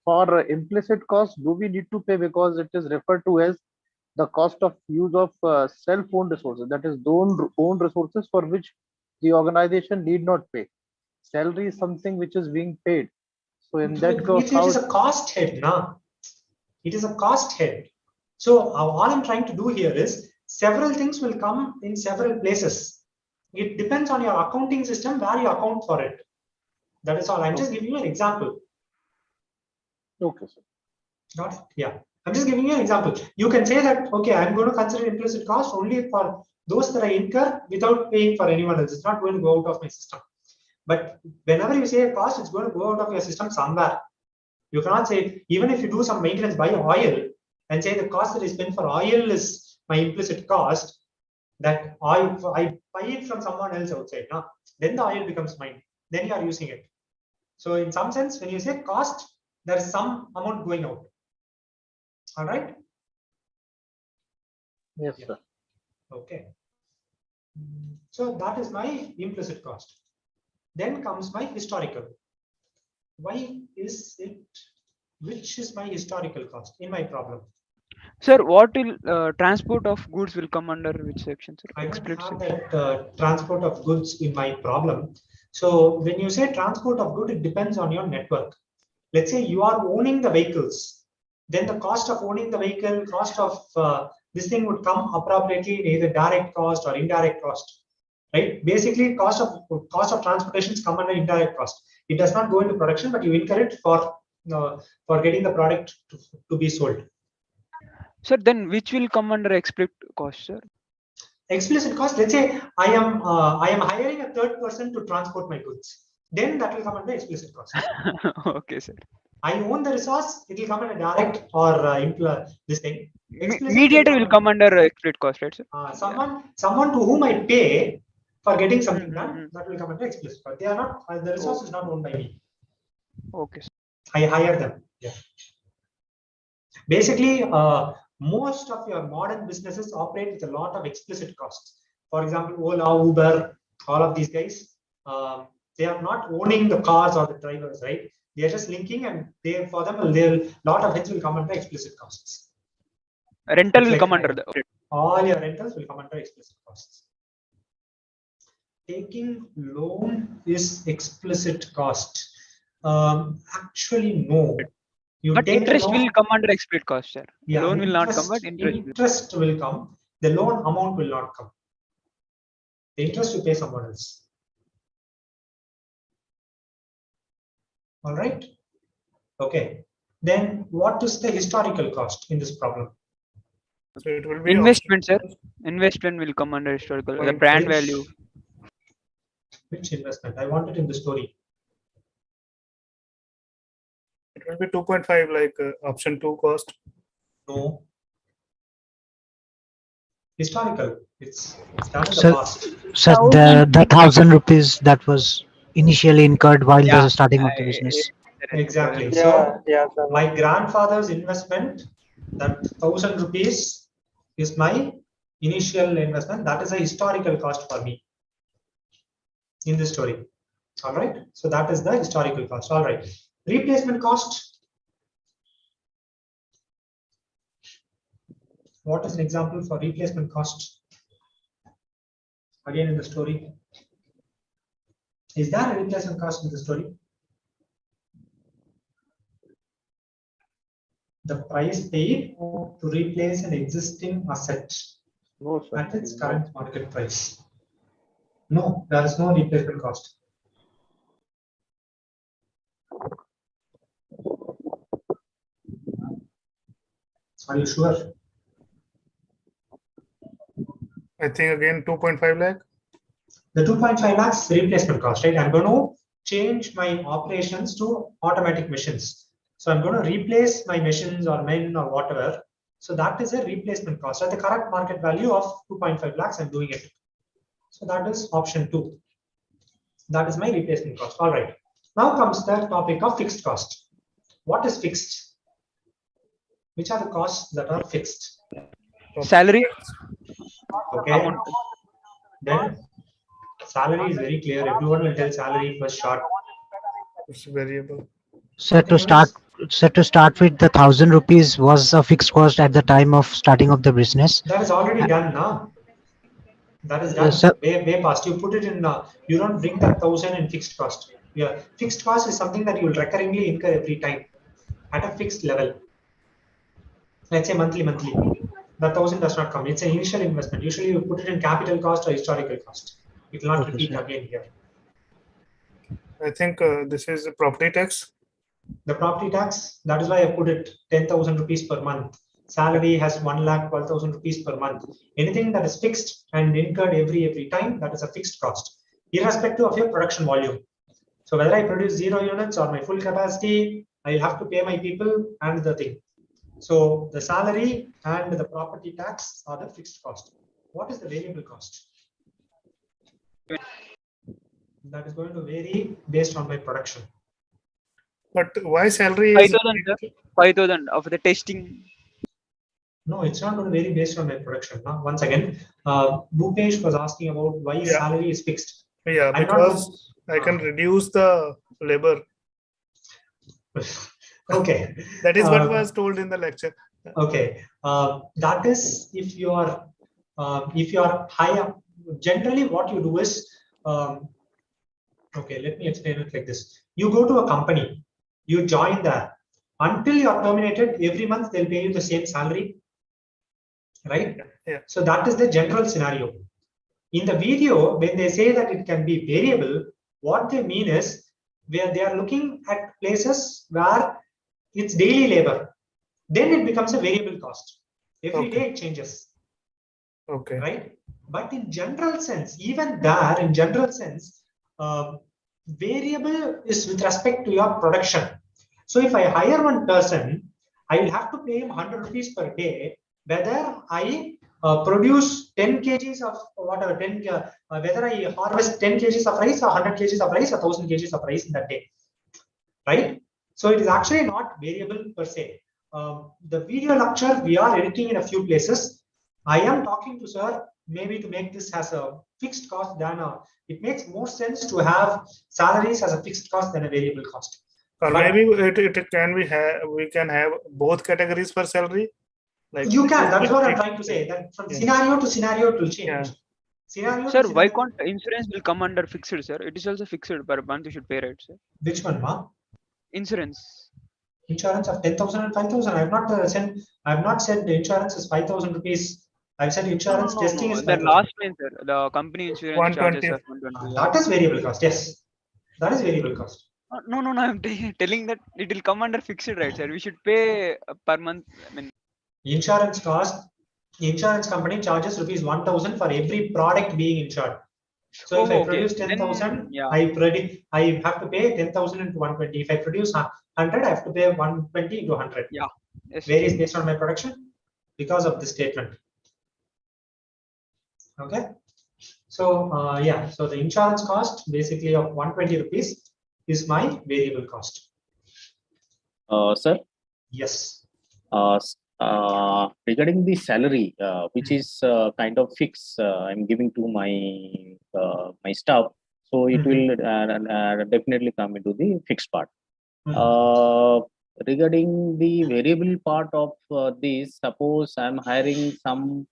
For implicit cost, do we need to pay because it is referred to as the cost of use of self-owned resources, that is, owned resources for which the organization need not pay. Salary is something which is being paid. So in that case, it is a cost head now. It is a cost head. So all I'm trying to do here is several things will come in several places. It depends on your accounting system where you account for it. That is all. I'm just giving you an example. Okay, sir. Got it? Yeah. I'm just giving you an example. You can say that, okay, I'm going to consider implicit cost only for those that I incur without paying for anyone else. It's not going to go out of my system. But whenever you say a cost, it's going to go out of your system somewhere. You cannot say, even if you do some maintenance, buy oil and say the cost that I spend for oil is my implicit cost, that I buy it from someone else outside. No? Then the oil becomes mine. Then you are using it. So in some sense, when you say cost, there is some amount going out. All right. Yes, sir. Okay. So that is my implicit cost. Then comes my historical. Why is it? Which is my historical cost in my problem? Sir, what will transport of goods will come under which section, sir? I don't have that transport of goods in my problem. So when you say transport of good, it depends on your network. Let's say you are owning the vehicles, then the cost of owning the vehicle, cost of this thing would come appropriately in either direct cost or indirect cost, right? Basically, cost of transportations come under indirect cost. It does not go into production, but you incur it for getting the product to be sold. Sir, then which will come under explicit cost, sir? Explicit cost. Let's say I am hiring a third person to transport my goods. Then that will come under explicit cost. Okay, sir. I own the resource. It will come under direct or this thing. Mediator will come under explicit cost, right, sir? Someone to whom I pay for getting something done, that will come under explicit cost. They are not. The resource is not owned by me. Okay, sir. I hire them. Yeah. Basically, most of your modern businesses operate with a lot of explicit costs. For example, Ola, Uber, all of these guys, they are not owning the cars or the drivers, right? They are just linking, and for them, a lot of things will come under explicit costs. Rental will come under the. All your rentals will come under explicit costs. Taking loan is explicit cost. Actually, no. But interest will come under explicit cost, sir. Yeah, loan will not come, but interest will come. The loan amount will not come. The interest you pay someone else. All right. Okay. then what is the historical cost in this problem? So it will be investment, sir. Investment will come under historical. The brand value. Which investment? I want it in the story. It will be 2.5 like option 2 cost. No. Historical. It's done in the So, past. so the 1,000 rupees that was initially incurred while the starting of the business. Exactly. Yeah, So my grandfather's investment, that 1,000 rupees is my initial investment. That is a historical cost for me in the story. All right. So that is the historical cost. All right. Replacement cost. What is an example for replacement cost? Again in the story. Is there a replacement cost in the story? The price paid to replace an existing asset at its current market price. No, there is no replacement cost. Are you sure? I think again 2.5 lakh. The 2.5 lakhs replacement cost, right? I'm going to change my operations to automatic machines. So I'm going to replace my machines or men or whatever. So that is a replacement cost. At the current market value of 2.5 lakhs, I'm doing it. So that is option 2. That is my replacement cost. All right. Now comes the topic of fixed cost. What is fixed? Which are the costs that are fixed? Salary. Okay. Then salary is very clear. Everyone will tell salary first short. It's variable. So to start with, the 1,000 rupees was a fixed cost at the time of starting of the business. That is already done now. That is done. Way past. You put it in. You don't bring that 1,000 in fixed cost. Yeah, fixed cost is something that you will recurringly incur every time at a fixed level. Let's say monthly. The 1,000 does not come. It's an initial investment. Usually you put it in capital cost or historical cost. It will not repeat again here. I think this is property tax. The property tax, that is why I put it 10,000 rupees per month. Salary has 1,12,000 rupees per month. Anything that is fixed and incurred every time, that is a fixed cost, irrespective of your production volume. So whether I produce 0 units or my full capacity, I will have to pay my people and the thing. So the salary and the property tax are the fixed cost. What is the variable cost? That is going to vary based on my production. But why salary is 5,000, 5,000 of the testing. No, it's not going to vary based on my production. Now, once again, Bhupesh was asking about why salary is fixed. Yeah, because I can reduce the labor. Okay. That is what was told in the lecture. Okay. That is if you are higher. Generally, what you do is, okay, let me explain it like this. You go to a company, you join there. Until you are terminated, every month they'll pay you the same salary. Right? Yeah. So that is the general scenario. In the video, when they say that it can be variable, what they mean is where they are looking at places where it's daily labor. Then it becomes a variable cost. Every day it changes. Okay. Right? But in general sense, even there, in general sense, variable is with respect to your production. So if I hire one person, I will have to pay him 100 rupees per day, whether I produce 10 kgs of whatever, whether I harvest 10 kgs of rice or 100 kgs of rice or 1,000 kgs of rice in that day. Right? So it is actually not variable per se. The video lecture we are editing in a few places. I am talking to sir maybe to make this as a fixed cost than it makes more sense to have salaries as a fixed cost than a variable cost. Or maybe it can be we can have both categories for salary. Like you can. That's what I'm trying to say. That from scenario to scenario it will change. Scenario Sir, why can't insurance will come under fixed, sir? It is also fixed per month. You should pay, right, sir? Which one, ma? Insurance. Insurance of 10,000 and 5,000. I have not said the insurance is 5,000 rupees. I've said insurance testing is 5,000. The last line, sir. The company insurance charges are 120. That is variable cost. Yes, that is variable cost. No, I'm telling that it will come under fixed, right, sir? We should pay per month. I mean, Insurance cost, insurance company charges rupees 1,000 for every product being insured. So if I produce 10,000, I have to pay 10,000 into 120. If I produce 100, I have to pay 120 into 100. Yeah. Yes. Varies based on my production because of this statement. Okay. So yeah, so the insurance cost basically of 120 rupees is my variable cost. Sir? Yes. Regarding the salary, which is kind of fixed, I'm giving to my my staff, so it will definitely come into the fixed part. Regarding the variable part of this, suppose I'm hiring some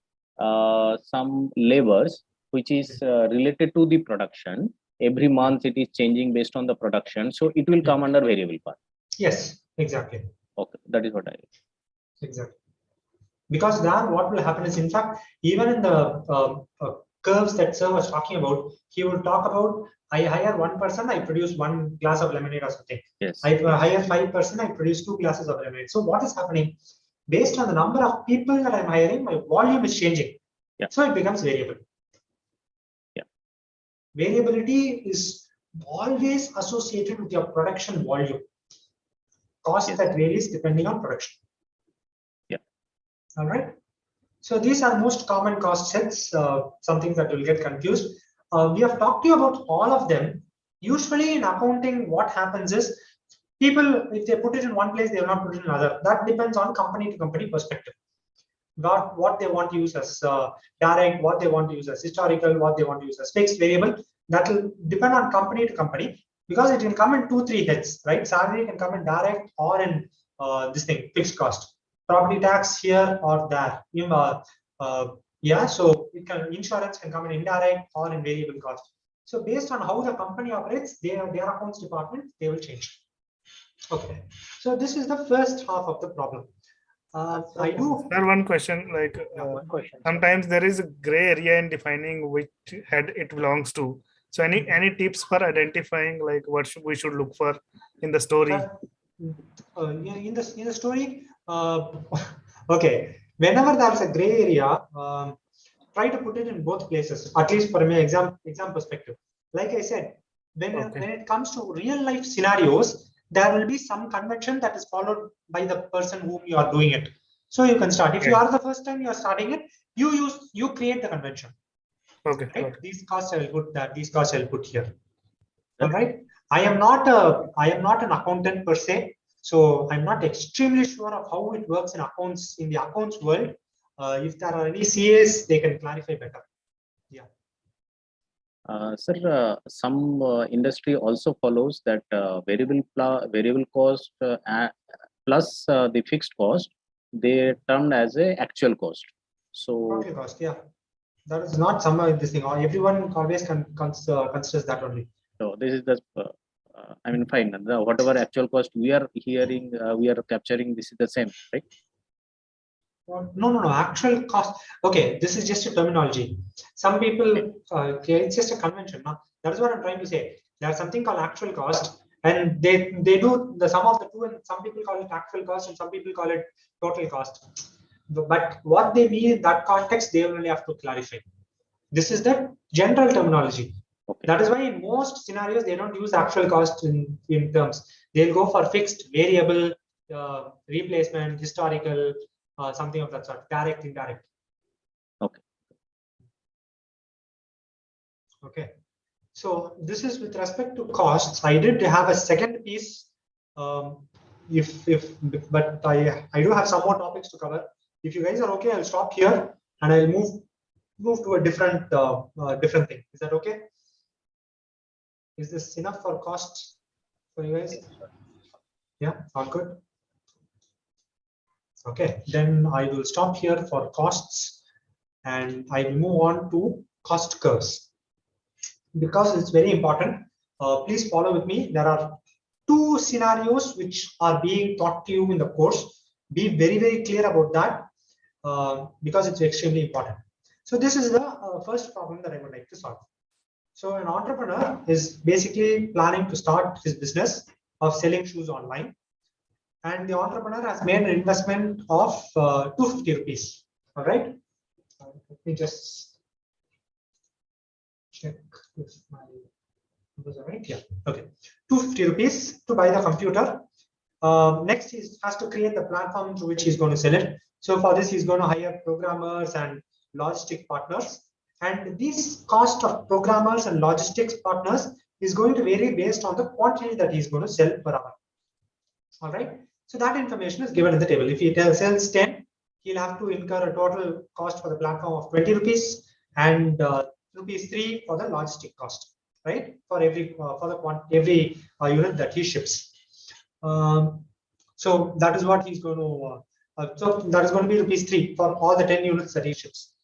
laborers, which is related to the production. Every month it is changing based on the production, so it will come under variable part. Yes, exactly. Okay, that is what I. Exactly. Because then what will happen is, in fact, even in the curves that sir was talking about, he will talk about, I hire one person, I produce 1 glass of lemonade or something. Yes. I hire 5 person, I produce 2 glasses of lemonade. So what is happening? Based on the number of people that I'm hiring, my volume is changing. Yeah. So it becomes variable. Yeah. Variability is always associated with your production volume. Cost that varies depending on production. Yeah. All right. So these are most common cost sets, something that will get confused. We have talked to you about all of them. Usually in accounting, what happens is people, if they put it in one place, they will not put it in another. That depends on company to company perspective. What they want to use as direct, what they want to use as historical, what they want to use as fixed variable. That will depend on company to company, because it can come in 2-3 heads, right? Salary can come in direct or in this thing, fixed cost. Property tax here or there. Yeah, so it can, insurance can come in indirect or in variable cost. So based on how the company operates, their accounts department, they will change. Okay, so this is the first half of the problem. I do. Sir, one question, like sometimes there is a gray area in defining which head it belongs to. So any tips for identifying like what we should look for in the story? In the story, okay. Whenever there's a gray area, try to put it in both places. At least from an exam perspective. Like I said, when it comes to real life scenarios, there will be some convention that is followed by the person whom you are doing it. So you can start. If you are the first time you are starting it, you create the convention. Okay. Right? Okay. These costs I will put that. These costs I will put here. All right. I am not an accountant per se, so I'm not extremely sure of how it works in accounts, in the accounts world. If there are any CAs, they can clarify better. Yeah. Sir, some industry also follows that variable cost plus the fixed cost, they termed as a actual cost. So actual cost, yeah, that is not somehow this thing. Everyone always considers that only. So this is the I mean, fine. Whatever actual cost we are hearing, we are capturing. This is the same, right? No. Actual cost. Okay, this is just a terminology. Some people, it's just a convention. No? That is what I'm trying to say. There's something called actual cost, and they do the sum of the two, and some people call it actual cost, and some people call it total cost. But what they mean in that context, they only have to clarify. This is the general terminology. Okay. That is why in most scenarios they don't use actual cost in terms. They'll go for fixed, variable, replacement, historical. Something of that sort, direct, indirect. Okay. Okay. So this is with respect to costs. I did have a second piece. But I do have some more topics to cover. If you guys are okay, I'll stop here and I'll move to a different thing. Is that okay? Is this enough for costs for you guys? Yeah, all good. Okay, then I will stop here for costs and I will move on to cost curves because it's very important. Please follow with me. There are 2 scenarios which are being taught to you in the course. Be very, very clear about that because it's extremely important. So this is the first problem that I would like to solve. So an entrepreneur is basically planning to start his business of selling shoes online. And the entrepreneur has made an investment of 250 rupees. All right. Let me just check if my numbers are right. Yeah. Okay. 250 rupees to buy the computer. Next, he has to create the platform through which he's going to sell it. So for this, he's going to hire programmers and logistic partners. And this cost of programmers and logistics partners is going to vary based on the quantity that he's going to sell per hour. All right. So that information is given in the table. If he sells 10, he'll have to incur a total cost for the platform of 20 rupees and rupees 3 for the logistic cost, right? For every unit that he ships. So that is what he's going to. So that is going to be rupees 3 for all the 10 units that he ships.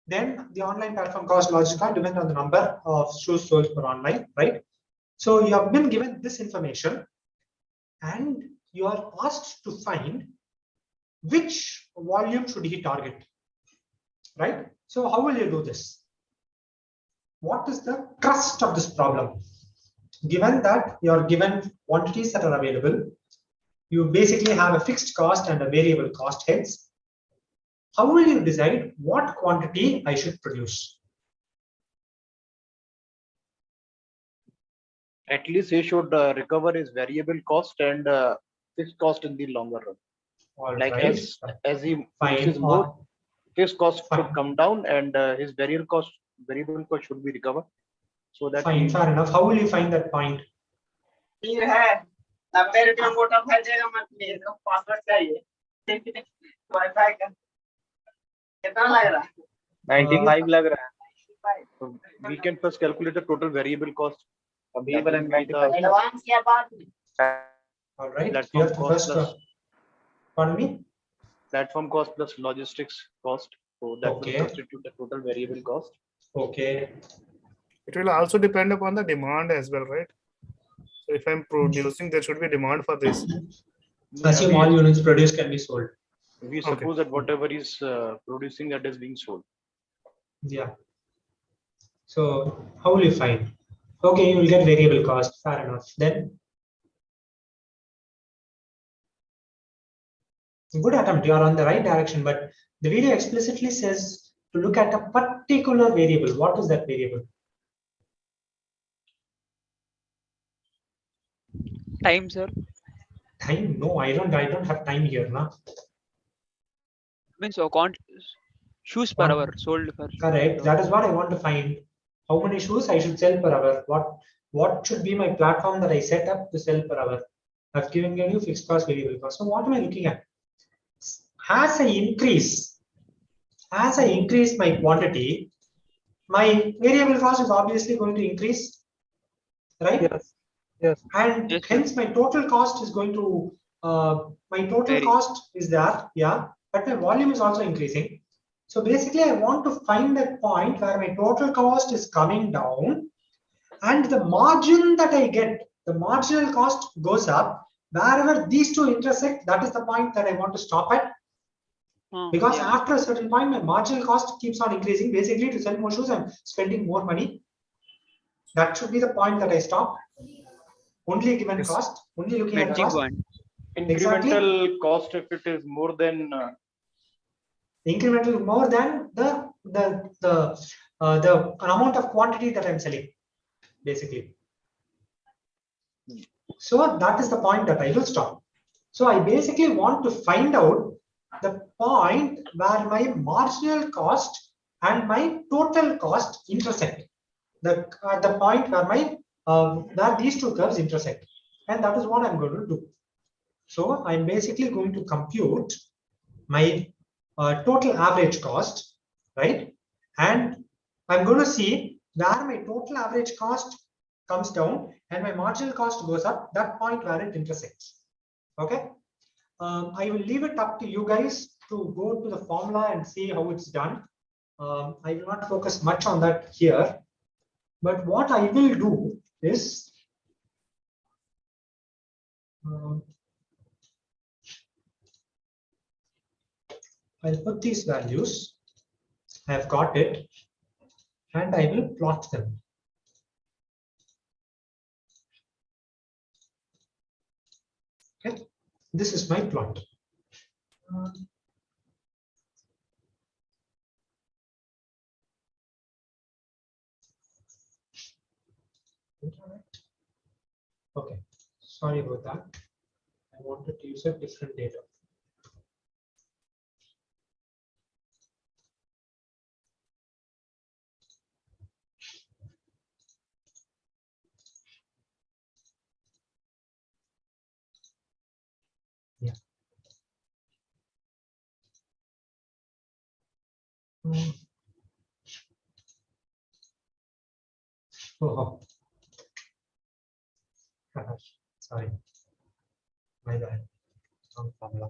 Then the online platform cost logistic depends on the number of shoes sold per online, right? So you have been given this information, and you are asked to find which volume should he target, right? So how will you do this? What is the crust of this problem? Given that you are given quantities that are available, you basically have a fixed cost and a variable cost heads. How will you decide what quantity I should produce? At least he should recover his variable cost and fixed cost in the longer run. All like right. as he Fine. produces more, his cost should come down and his variable cost should be recovered. So that Fine, fair enough. How will you find that point? So we can first calculate the total variable cost. All right. You have to first. Pardon me? Platform cost plus logistics cost. So that Okay. will constitute the total variable cost. Okay. It will also depend upon the demand as well, right? So if I'm producing, there should be demand for this. Assume all units produced can be sold. We suppose that whatever is producing, that is being sold. Yeah. So how will you find? Okay, you will get variable cost. Fair enough. Then good attempt. You are on the right direction, but the video explicitly says to look at a particular variable. What is that variable? Time, sir. Time? No, I don't have time here, na. Means shoes per hour sold per. Correct. That is what I want to find. How many shoes I should sell per hour? What should be my platform that I set up to sell per hour? I've given you fixed cost, variable cost. So what am I looking at? As I increase my quantity, my variable cost is obviously going to increase, right? Yes. Yes. And Yes, hence my total cost is going to cost is there, yeah, but my volume is also increasing. So basically I want to find that point where my total cost is coming down and the margin that I get, the marginal cost goes up. Wherever these two intersect, that is the point that I want to stop at. Because after a certain point, my marginal cost keeps on increasing. Basically, to sell more shoes, I'm spending more money. That should be the point that I stop. Only given cost, only looking at cost. Incremental cost, if it is more than incremental more than the amount of quantity that I'm selling, basically. So that is the point that I will stop. So I basically want to find out the point where my marginal cost and my total cost intersect. The point where my where these two curves intersect, and that is what I'm going to do. So I'm basically going to compute my total average cost, right? And I'm going to see where my total average cost comes down and my marginal cost goes up, that point where it intersects. Okay. I will leave it up to you guys to go to the formula and see how it's done. I will not focus much on that here, but what I will do is I'll put these values. I've got it, and I will plot them. Okay, this is my plot. Okay, sorry about that. I wanted to use a different data. Yeah. Oh, sorry, my bad. Wrong formula.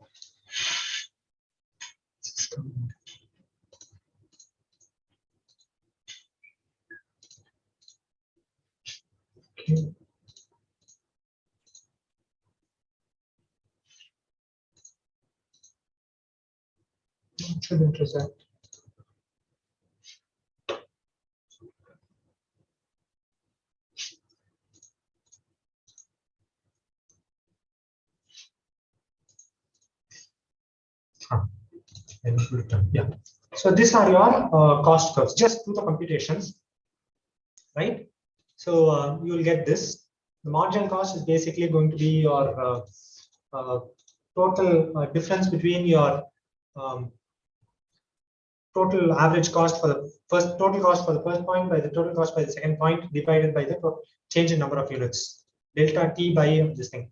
Okay. Should intersect. Yeah. So these are your cost curves. Just do the computations, right? So you will get this. The marginal cost is basically going to be your total difference between your total average cost for the first point by the total cost by the second point divided by the change in number of units, delta T by this thing,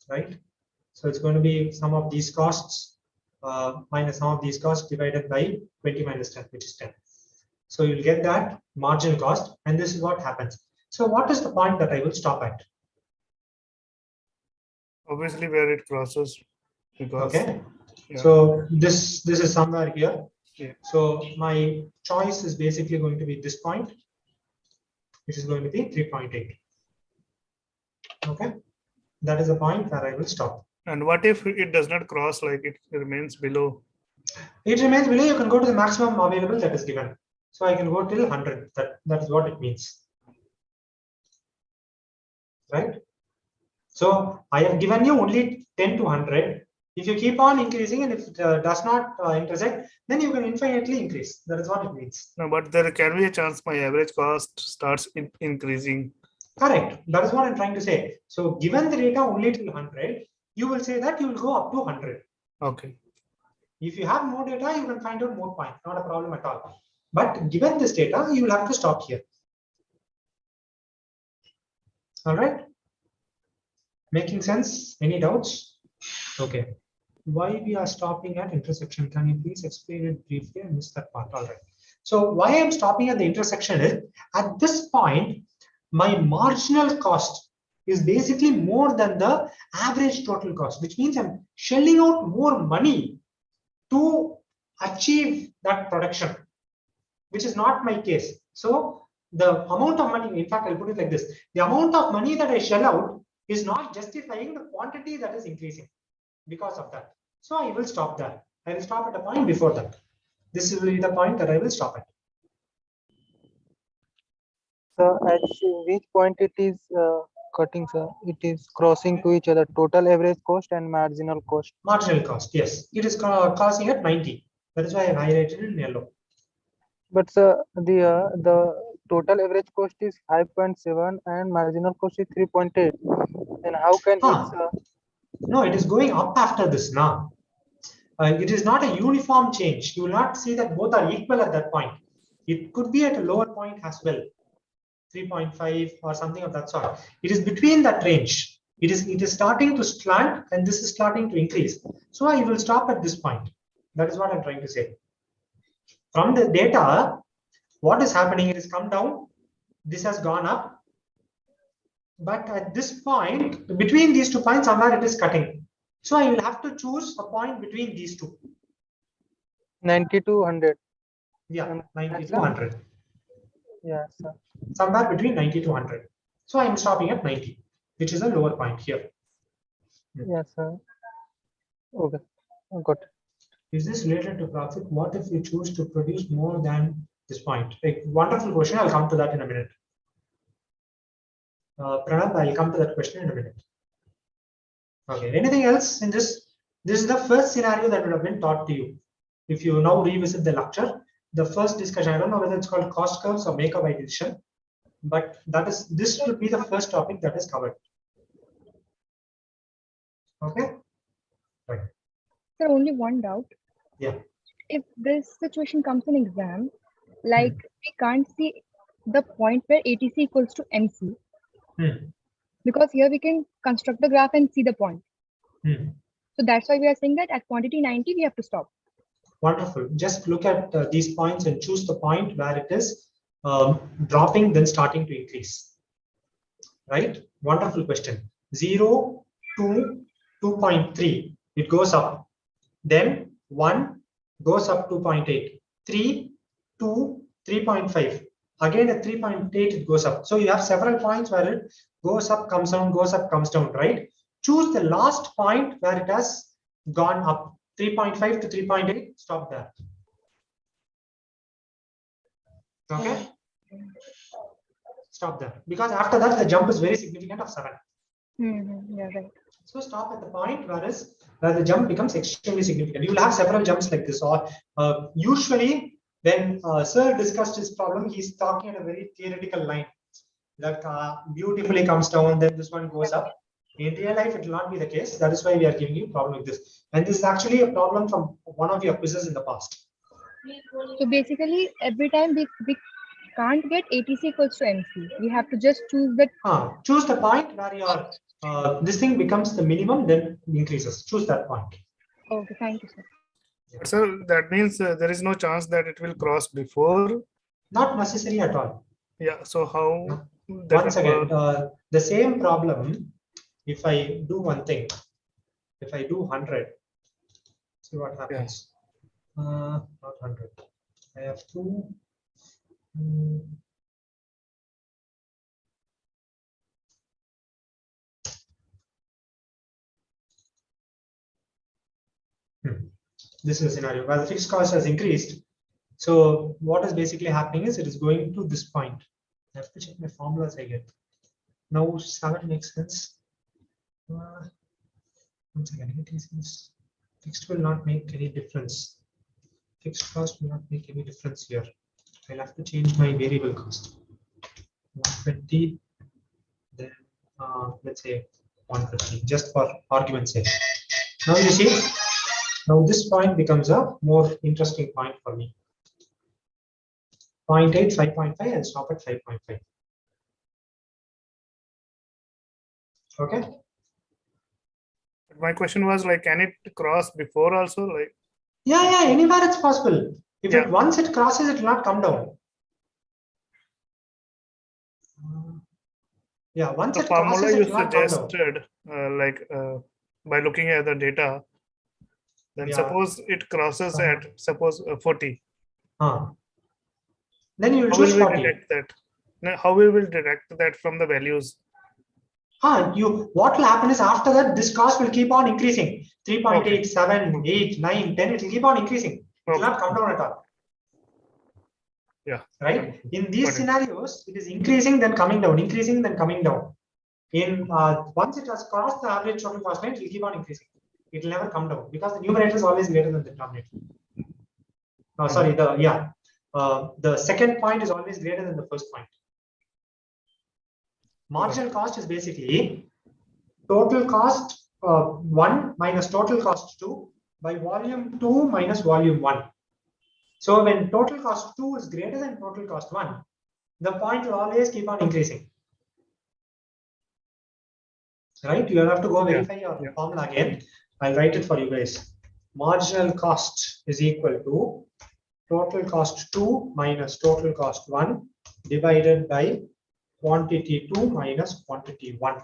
right? So it's going to be sum of these costs minus sum of these costs divided by 20 minus 10, which is 10. So you'll get that marginal cost, and this is what happens. So what is the point that I will stop at? Obviously, where it crosses. Because, okay. Yeah. So this is somewhere here. Yeah. So my choice is basically going to be this point, which is going to be 3.8. Okay, that is the point where I will stop. And what if it does not cross, like it remains below? It remains below. You can go to the maximum available that is given. So I can go till 100. That is what it means, right? So I have given you only 10 to 100. If you keep on increasing and if it does not intersect, then you can infinitely increase. That is what it means. No, but there can be a chance my average cost starts increasing. Correct. That is what I'm trying to say. So given the data only till 100, you will say that you will go up to 100. Okay. If you have more data, you can find out more points. Not a problem at all. But given this data, you will have to stop here. All right. Making sense? Any doubts? Okay. Why we are stopping at intersection? Can you please explain it briefly? I missed that part. All right. So why I'm stopping at the intersection is at this point, my marginal cost is basically more than the average total cost, which means I'm shelling out more money to achieve that production, which is not my case. So the amount of money, in fact, I'll put it like this. The amount of money that I shell out is not justifying the quantity that is increasing because of that. So I will stop that. I will stop at a point before that. This will be the point that I will stop at. So at which point it is cutting, sir? It is crossing to each other, total average cost and marginal cost. Marginal cost, yes. It is crossing at 90. That is why I highlighted in yellow. But sir, the total average cost is 5.7 and marginal cost is 3.8. Then how can it? No, it is going up after this now. It is not a uniform change. You will not see that both are equal at that point. It could be at a lower point as well, 3.5 or something of that sort. It is between that range. It is starting to slant and this is starting to increase. So I will stop at this point. That is what I'm trying to say. From the data, what is happening? It has come down. This has gone up. But at this point, between these 2 points, somewhere it is cutting. So I will have to choose a point between these two. 90 to 100. Yeah, 90 to 100. Yeah, sir. Somewhere between 90 to 100. So I am stopping at 90, which is a lower point here. Yes, sir. Okay, got it. Is this related to profit? What if you choose to produce more than this point? Like, wonderful question. I'll come to that in a minute. Pranab, I'll come to that question in a minute. Okay. Anything else in this? This is the first scenario that would have been taught to you. If you now revisit the lecture, the first discussion, I don't know whether it's called cost curves or make-up by decision, but this would be the first topic that is covered. Okay. Right. Sir, only one doubt. Yeah. If this situation comes in exam, like we can't see the point where ATC equals to MC, because here we can construct the graph and see the point. So that's why we are saying that at quantity 90 we have to stop. Wonderful. Just look at these points and choose the point where it is dropping, then starting to increase. Right? Wonderful question. 0 to 2.3, it goes up. Then 1 goes up 2.8. 3 to 3.5. Again at 3.8 it goes up. So you have several points where it goes up, comes down, goes up, comes down, right? Choose the last point where it has gone up. 3.5 to 3.8, stop there. Okay? Stop there. Because after that, the jump is very significant of 7. Yeah, right. So stop at the point where the jump becomes extremely significant. You will have several jumps like this. Or usually, when Sir discussed his problem, he's talking at a very theoretical line that beautifully comes down, then this one goes up. In real life, it will not be the case. That is why we are giving you a problem like this. And this is actually a problem from one of your quizzes in the past. So basically, every time we can't get ATC equals to MC. We have to just choose that. Choose the point where your this thing becomes the minimum, then increases. Choose that point. Okay, thank you, sir. So that means there is no chance that it will cross before? Not necessary at all. Yeah. So how? Once again, the same problem. If I do one thing, if I do 100, see what happens. Not 100. I have to. This is a scenario where the fixed cost has increased. So what is basically happening is it is going to this point. I have to check my formulas again. Now 7 makes sense. Once again, it is fixed will not make any difference. Fixed cost will not make any difference here. I'll have to change my variable cost. 120, then let's say 150, just for argument's sake. Now you see, now this point becomes a more interesting point for me. 0.8, 5.5, and stop at 5.5. Okay. My question was like, can it cross before also? Like, yeah, anywhere it's possible. If it once it crosses, it will not come down. Yeah, once the it formula crosses, you it will not come down. suggested, by looking at the data, then suppose it crosses at suppose 40. Then you will How choose will we 40. detect that? Now, how we will detect that from the values? What will happen is after that, this cost will keep on increasing. 3.8, 7, 8, 9, 10, it will keep on increasing. It will not come down at all. Yeah. Right? In these scenarios, it is increasing, then coming down, increasing, then coming down. In once it has crossed the average total cost line, it will keep on increasing. It will never come down because the numerator is always greater than the denominator. Sorry, the second point is always greater than the first point. Marginal cost is basically total cost 1 minus total cost 2 by volume 2 minus volume 1. So when total cost 2 is greater than total cost 1, the point will always keep on increasing. Right? You have to go verify your formula again. I'll write it for you guys. Marginal cost is equal to total cost 2 minus total cost 1 divided by quantity 2 minus quantity 1.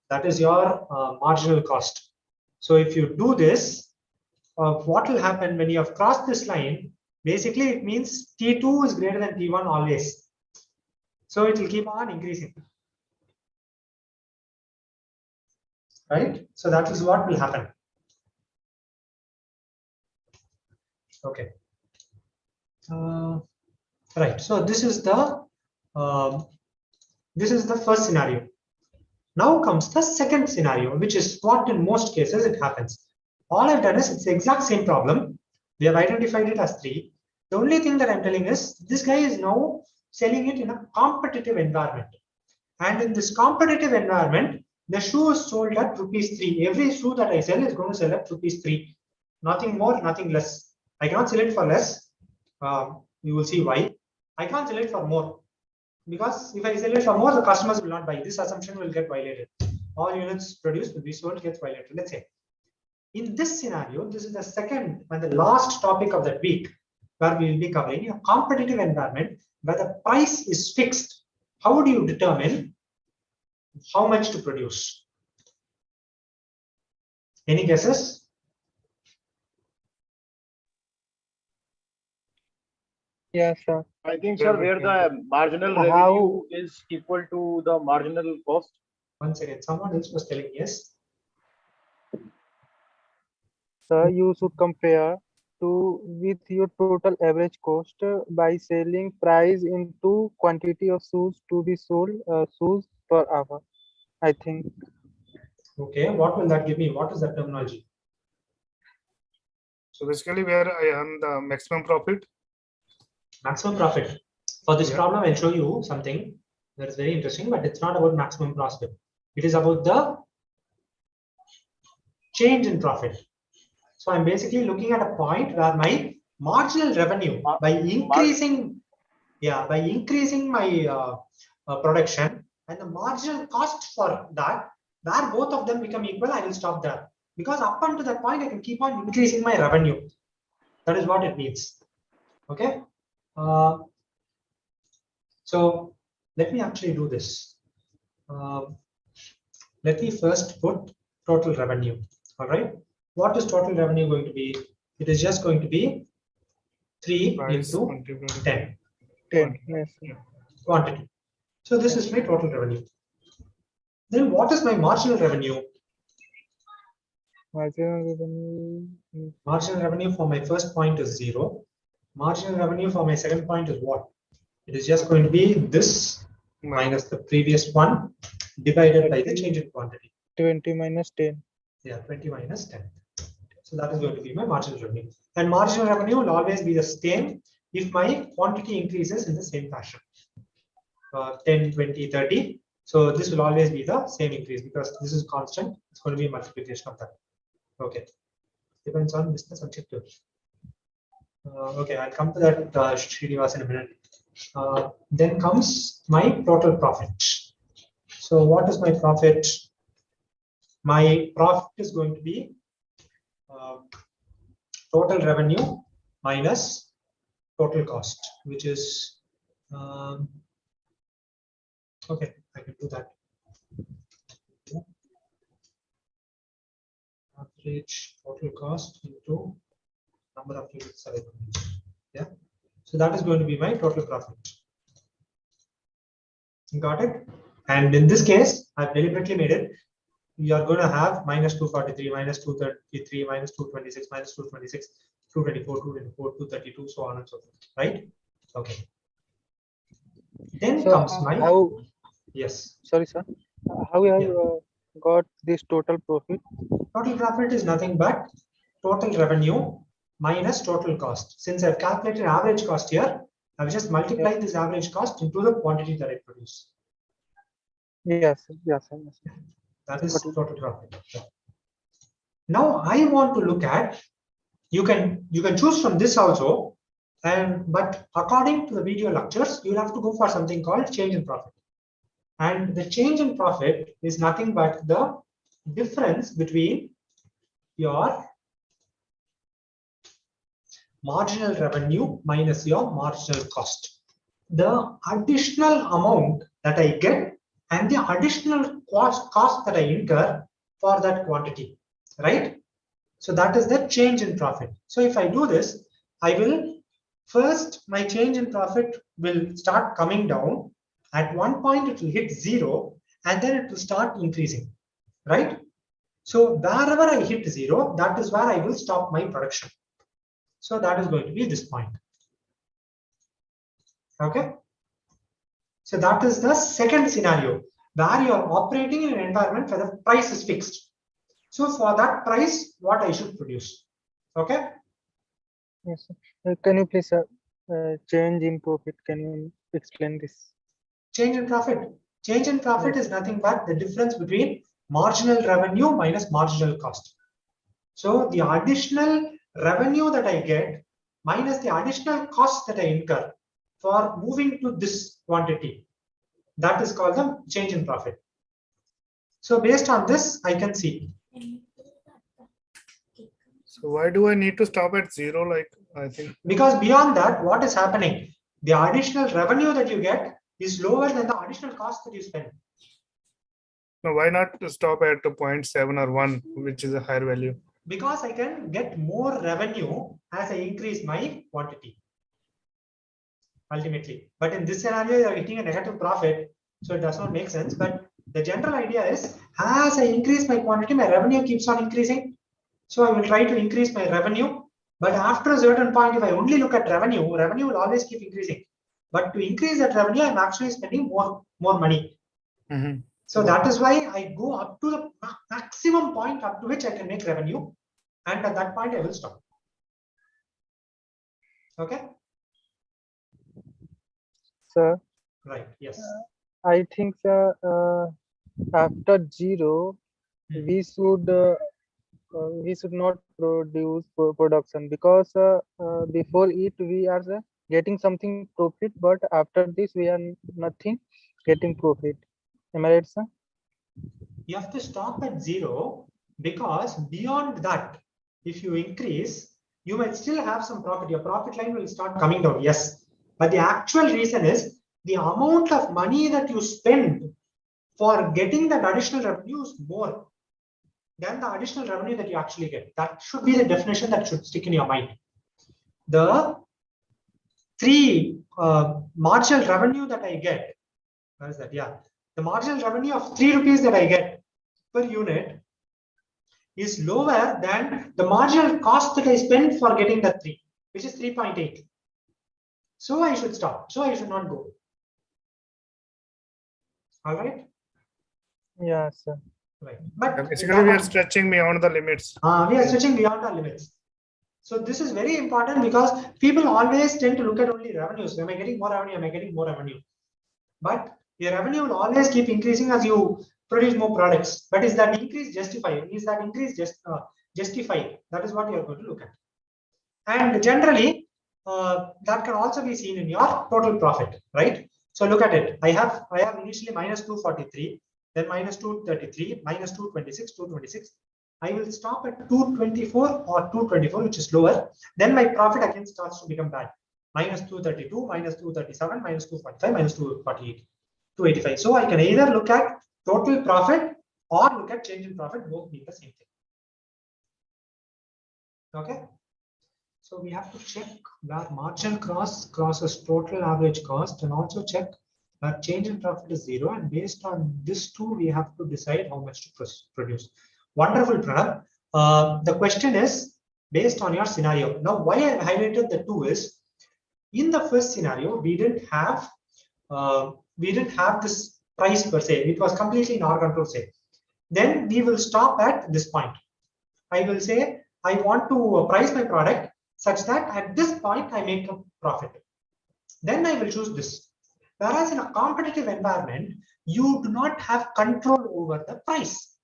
That is your marginal cost. So if you do this, what will happen when you have crossed this line? Basically, it means T2 is greater than T1 always. So it will keep on increasing. Right? So that is what will happen. Okay. Right. So this is the first scenario. Now comes the second scenario, which is what in most cases it happens. All I've done is it's the exact same problem. We have identified it as 3. The only thing that I'm telling is this guy is now selling it in a competitive environment. And in this competitive environment, the shoe is sold at ₹3. Every shoe that I sell is going to sell at ₹3. Nothing more, nothing less. I cannot sell it for less. You will see why. I can't sell it for more. Because if I sell it for more, the customers will not buy. This assumption will get violated. All units produced will be sold gets violated. Let's say. In this scenario, this is the second and the last topic of that week, where we will be covering a competitive environment where the price is fixed. How do you determine how much to produce? Any guesses? Yes, sir. I think, sir, where the marginal revenue is equal to the marginal cost. One second, someone else was telling yes. Sir, you should compare with your total average cost by selling price into quantity of shoes to be sold shoes per hour, I think. Okay, what will that give me? What is that terminology? So basically where I earn the maximum profit. Maximum profit. For this problem, I'll show you something that is very interesting, but it's not about maximum profit. It is about the change in profit. So I'm basically looking at a point where my marginal revenue by increasing my production and the marginal cost for that, where both of them become equal, I will stop there. Because up until that point, I can keep on increasing my revenue. That is what it means. Okay. So let me actually do this. Let me first put total revenue. All right. What is total revenue going to be? It is just going to be 3 into 10. 10. Yes. Quantity. So this is my total revenue. Then what is my marginal revenue? Marginal revenue for my first point is 0. Marginal revenue for my second point is what? It is just going to be this minus the previous one divided by the change in quantity. 20 minus 10. Yeah, 20 minus 10. So that is going to be my marginal revenue. And marginal revenue will always be the same if my quantity increases in the same fashion. 10, 20, 30. So this will always be the same increase because this is constant. It's going to be a multiplication of that. Okay. Depends on business objective. Okay, I'll come to that Srinivas in a minute. Then comes my total profit. So what is my profit? My profit is going to be total revenue minus total cost, which is okay, I can do that. Average total cost into number of units. Yeah, so that is going to be my total profit. Got it? And in this case, I've deliberately made it. You are going to have minus 243, minus 233, minus 226, minus 226, 224, 224, 232, so on and so forth. Right? Okay. Then comes my yes. Sorry, sir. How you have got this total profit? Total profit is nothing but total revenue minus total cost. Since I've calculated average cost here, I've just multiplied this average cost into the quantity that I produce. Yes, yes, yes. That is total profit. Now I want to look at, you can choose from this also, but according to the video lectures, you'll have to go for something called change in profit. And the change in profit is nothing but the difference between your marginal revenue minus your marginal cost. The additional amount that I get and the additional cost that I incur for that quantity, right? So that is the change in profit. So if I do this, I will first, my change in profit will start coming down. At one point, it will hit 0 and then it will start increasing, right? So wherever I hit 0, that is where I will stop my production. So that is going to be this point. Okay. So that is the second scenario where you are operating in an environment where the price is fixed. So for that price, what I should produce. Okay. Yes, sir. Can you please change in profit? Can you explain this? Change in profit. Change in profit is nothing but the difference between marginal revenue minus marginal cost. So the additional revenue that I get minus the additional cost that I incur for moving to this quantity, that is called the change in profit. So based on this, I can see. So why do I need to stop at 0? Like, I think Because beyond that, what is happening? The additional revenue that you get is lower than the additional cost that you spend. no, why not stop at 0.7 or 1, which is a higher value? Because I can get more revenue as I increase my quantity. Ultimately. But in this scenario, you are getting a negative profit, so it does not make sense. But the general idea is, as I increase my quantity, my revenue keeps on increasing. So I will try to increase my revenue. But after a certain point, if I only look at revenue, revenue will always keep increasing. But to increase that revenue, I'm actually spending more money. So that is why I go up to the maximum point up to which I can make revenue. And at that point, I will stop. Okay. Sir. Right. Yes. I think, sir, after 0, we should not produce production, because before it we are getting something profit, but after this we are nothing getting profit. Am I right, sir? You have to stop at 0, because beyond that, if you increase, you might still have some profit. Your profit line will start coming down. Yes. But the actual reason is the amount of money that you spend for getting that additional revenue is more than the additional revenue that you actually get. That should be the definition that should stick in your mind. The marginal revenue that I get, where is that? Yeah. The marginal revenue of 3 rupees that I get per unit is lower than the marginal cost that I spend for getting that 3, which is 3.8. So I should stop. So I should not go. All right. Yeah, sir. Right. But basically, we are stretching beyond the limits. We are stretching beyond our limits. So this is very important, because people always tend to look at only revenues. Am I getting more revenue? Am I getting more revenue? But your revenue will always keep increasing as you produce more products. But is that increase justified? Is that increase justified? That is what you are going to look at. And generally, that can also be seen in your total profit, right? So look at it. I have initially minus 243, then minus 233, minus 226, 226. I will stop at 224 or 224, which is lower. Then my profit again starts to become bad. Minus 232, minus 237, minus 245, minus 248, 285. So I can either look at total profit or look at change in profit, both mean the same thing. Okay. So we have to check where margin crosses total average cost, and also check where change in profit is 0. And based on this two, we have to decide how much to produce. Wonderful, Pranav. The question is based on your scenario. Now, why I highlighted the 2 is, in the first scenario, we didn't have this price per se. It was completely in our control, say. Then we will stop at this point. I will say I want to price my product such that at this point I make a profit. Then I will choose this. Whereas in a competitive environment, you do not have control over the price.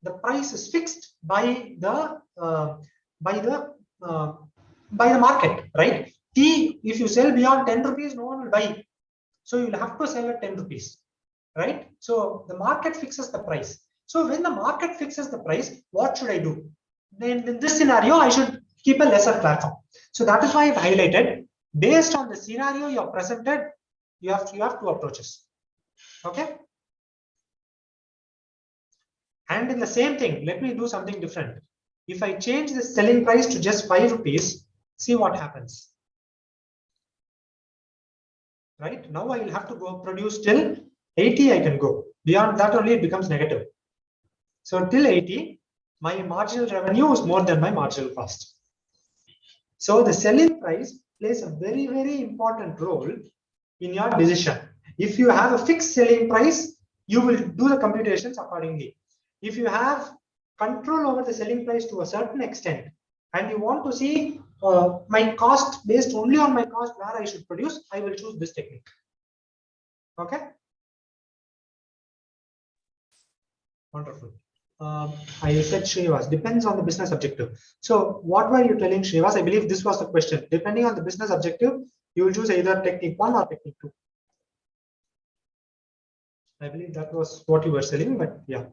The price is fixed by the market, right? Tea, if you sell beyond 10 rupees, no one will buy. So you will have to sell at 10 rupees, right? So the market fixes the price. So when the market fixes the price, what should I do? Then in this scenario, I should keep a lesser platform. So that is why I've highlighted, based on the scenario you have presented, you have 2 approaches. Okay. And in the same thing, let me do something different. If I change the selling price to just 5 rupees, see what happens. Right now, I will have to go produce till 80. I can go beyond that, only it becomes negative. So till 80, my marginal revenue is more than my marginal cost. So the selling price plays a very, very important role in your decision. If you have a fixed selling price, you will do the computations accordingly. If you have control over the selling price to a certain extent, and you want to see my cost based only on my cost where I should produce, I will choose this technique. Okay. Wonderful. I said Srinivas, depends on the business objective. So what were you telling Srinivas? I believe this was the question. Depending on the business objective, you will choose either technique 1 or technique 2. I believe that was what you were selling, but yeah.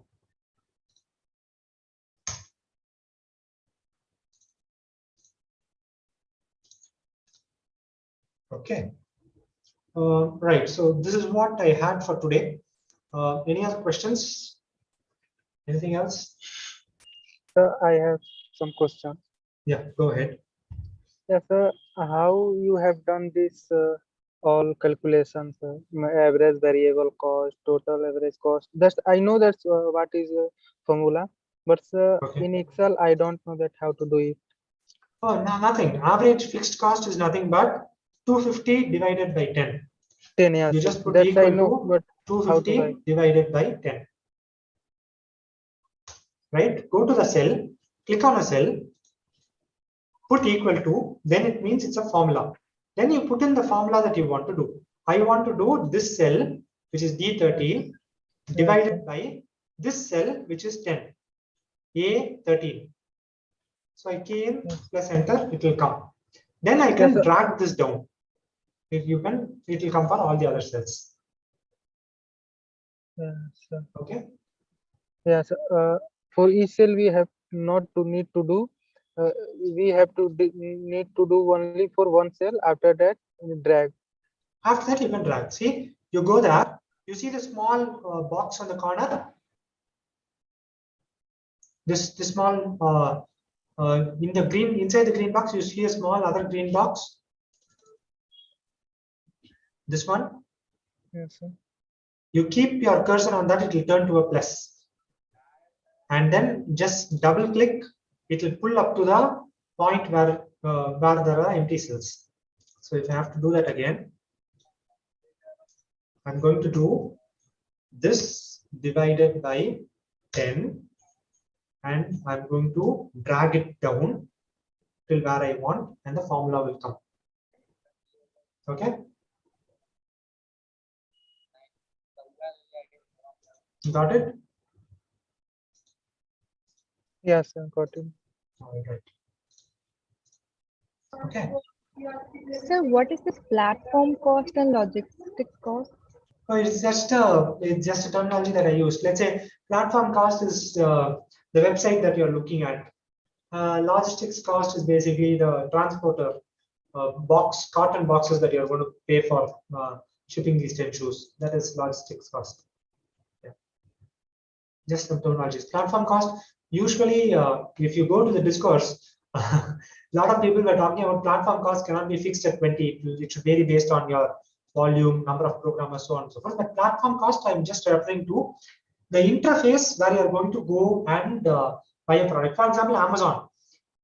Okay. Right. So this is what I had for today. Any other questions? Anything else? Sir, I have some questions. Yeah, go ahead. Yes, sir. How you have done this all calculations, average variable cost, total average cost? That's I know that's what is formula, but in Excel I don't know that how to do it. Oh, no, nothing. Average fixed cost is nothing but 250 divided by 10. 10, yes. You just put That's equal I know, to but how to 250 write? divided by 10. Right? Go to the cell, click on a cell, put equal to, then it means it's a formula. Then you put in the formula that you want to do. I want to do this cell, which is D13, divided by this cell, which is 10, A13. So I key in plus enter, it will come. Then I can drag this down. If you can, it will come for all the other cells. Yes, sir. Okay. Yes. For each cell we have not to need to do. We have to need to do only for one cell. After that, drag. After that, you can drag. See, you go there. You see the small box on the corner. This small in the green, inside the green box, you see a small other green box. This one. Yes, sir. You keep your cursor on that; it will turn to a plus. And then just double click. It will pull up to the point where there are empty cells. So if I have to do that again, I'm going to do this divided by 10, and I'm going to drag it down till where I want, and the formula will come. Okay. Got it? Yes, sir. Got it. All right. Okay. Sir, what is this platform cost and logistic cost? Oh, it's just a terminology that I use. Let's say platform cost is the website that you're looking at. Logistics cost is basically the transporter carton boxes that you're going to pay for shipping these 10 shoes. That is logistics cost. Yeah. Just some terminologies. Platform cost. Usually, if you go to the discourse, a lot of people were talking about platform cost cannot be fixed at 20. It should vary based on your volume, number of programmers, so on and so forth. But platform cost, I'm just referring to the interface where you're going to go and buy a product. For example, Amazon.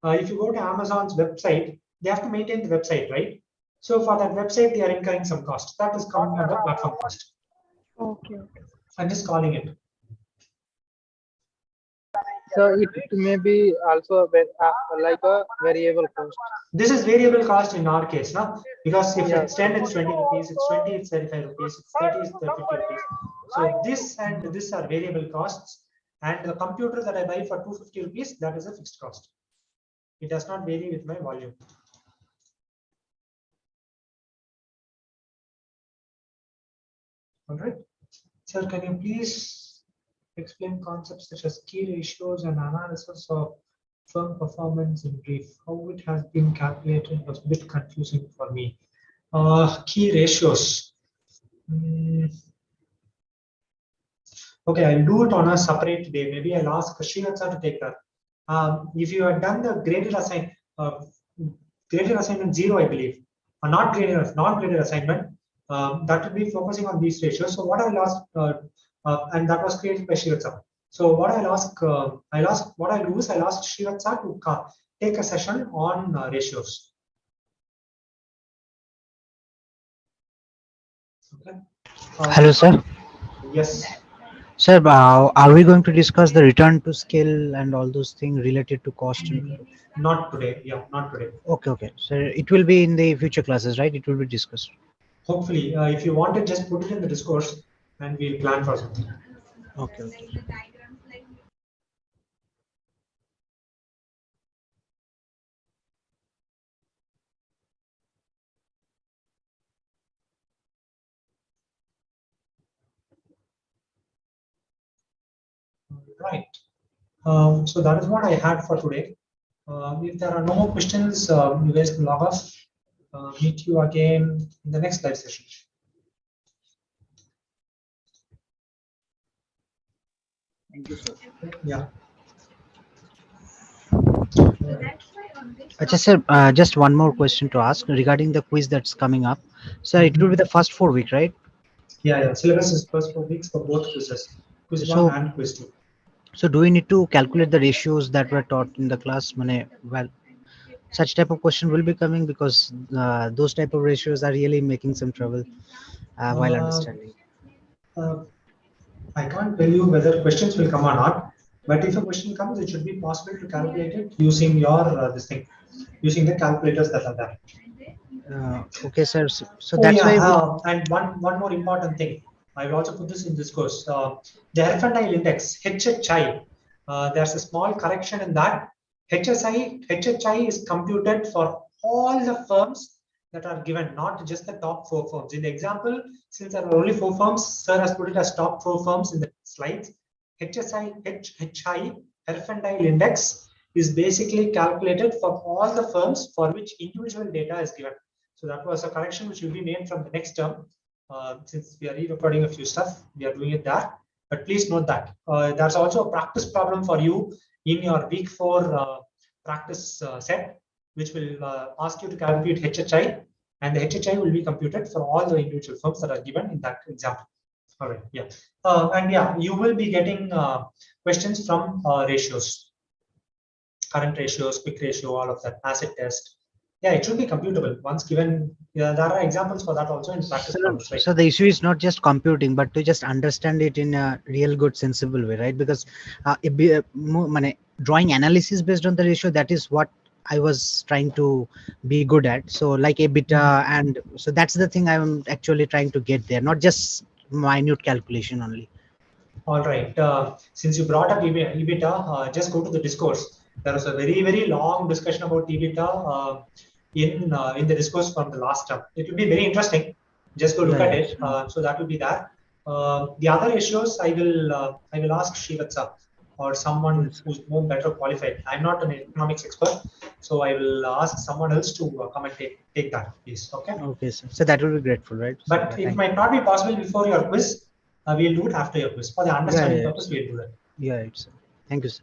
If you go to Amazon's website, they have to maintain the website, right? So for that website, they are incurring some cost. That is coming under platform cost. Okay. I'm just calling it. So it may be also like a variable cost. This is variable cost in our case, no? Because if it's 10, it's 20 rupees. It's 20, it's 35 rupees. It's 30, it's 50 rupees. So this and this are variable costs. And the computer that I buy for 250 rupees, that is a fixed cost. It does not vary with my volume. All right. Sir, can you please explain concepts such as key ratios and analysis of firm performance in brief? How it has been calculated was a bit confusing for me. Key ratios. Okay, I'll do it on a separate day. Maybe I'll ask Srinivas to take that. If you had done the graded assignment 0, I believe, or not graded assignment, that would be focusing on these ratios. So what I'll ask, and that was created by Srinivas. So what I'll ask Srinivas to take a session on ratios. Okay. Hello, sir. Yes. Sir, are we going to discuss the return to scale and all those things related to cost? Not today. Yeah, not today. Okay, okay. So it will be in the future classes, right? It will be discussed. Hopefully, if you want it, just put it in the discourse and we'll plan for something. Okay, okay. Right. So that is what I had for today. If there are no more questions, you guys can log off. Meet you again in the next live session. Thank you, sir. Yeah. Sir, just one more question to ask regarding the quiz that's coming up. So it will be the first 4 weeks, right? Yeah. Syllabus is first 4 weeks for both quizzes, quiz So- 1 and quiz 2. So do we need to calculate the ratios that were taught in the class? Well, such type of question will be coming because those type of ratios are really making some trouble while understanding. I can't tell you whether questions will come or not, but if a question comes, it should be possible to calculate it using your using the calculators that are there. Okay, sir. So that's why. And one more important thing, I will also put this in this course. The Herfindahl index, HHI, there's a small correction in that. HHI is computed for all the firms that are given, not just the top 4 firms. In the example, since there are only 4 firms, sir has put it as top 4 firms in the slides. HHI, Herfindahl index, is basically calculated for all the firms for which individual data is given. So that was a correction which will be made from the next term. Since we are re-recording a few stuff, we are doing it there. But please note that there's also a practice problem for you in your week 4 practice set, which will ask you to calculate HHI, and the HHI will be computed for all the individual firms that are given in that example. All right, yeah. And yeah, you will be getting questions from ratios, current ratios, quick ratio, all of that, acid test. Yeah, it should be computable once given. Yeah, there are examples for that also in practice problems, right? So the issue is not just computing, but to just understand it in a real good, sensible way, right? Because drawing analysis based on the ratio, that is what I was trying to be good at. So like EBITDA, and so that's the thing I'm actually trying to get there, not just minute calculation only. All right. Since you brought up EBITDA, just go to the discourse. There was a very long discussion about EBITDA in the discourse from the last term. It will be very interesting. Just go look at it. So that will be that. The other ratios, I will ask Shivatsa or someone who's more better qualified. I'm not an economics expert, so I will ask someone else to come and take that, please. Okay. Okay, sir. So that will be grateful, right? But So, it might not be possible before your quiz. We'll do it after your quiz. For the understanding purpose, sir. we'll do that. Yeah, it's. Thank you, sir.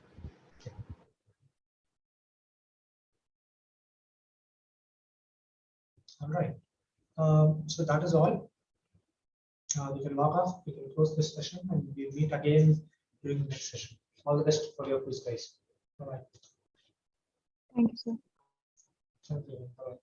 All right. So that is all. We can log off. We can close this session, and we'll meet again during the next session. All the best for your quiz, guys. All right. Thank you, sir. Thank you. Bye.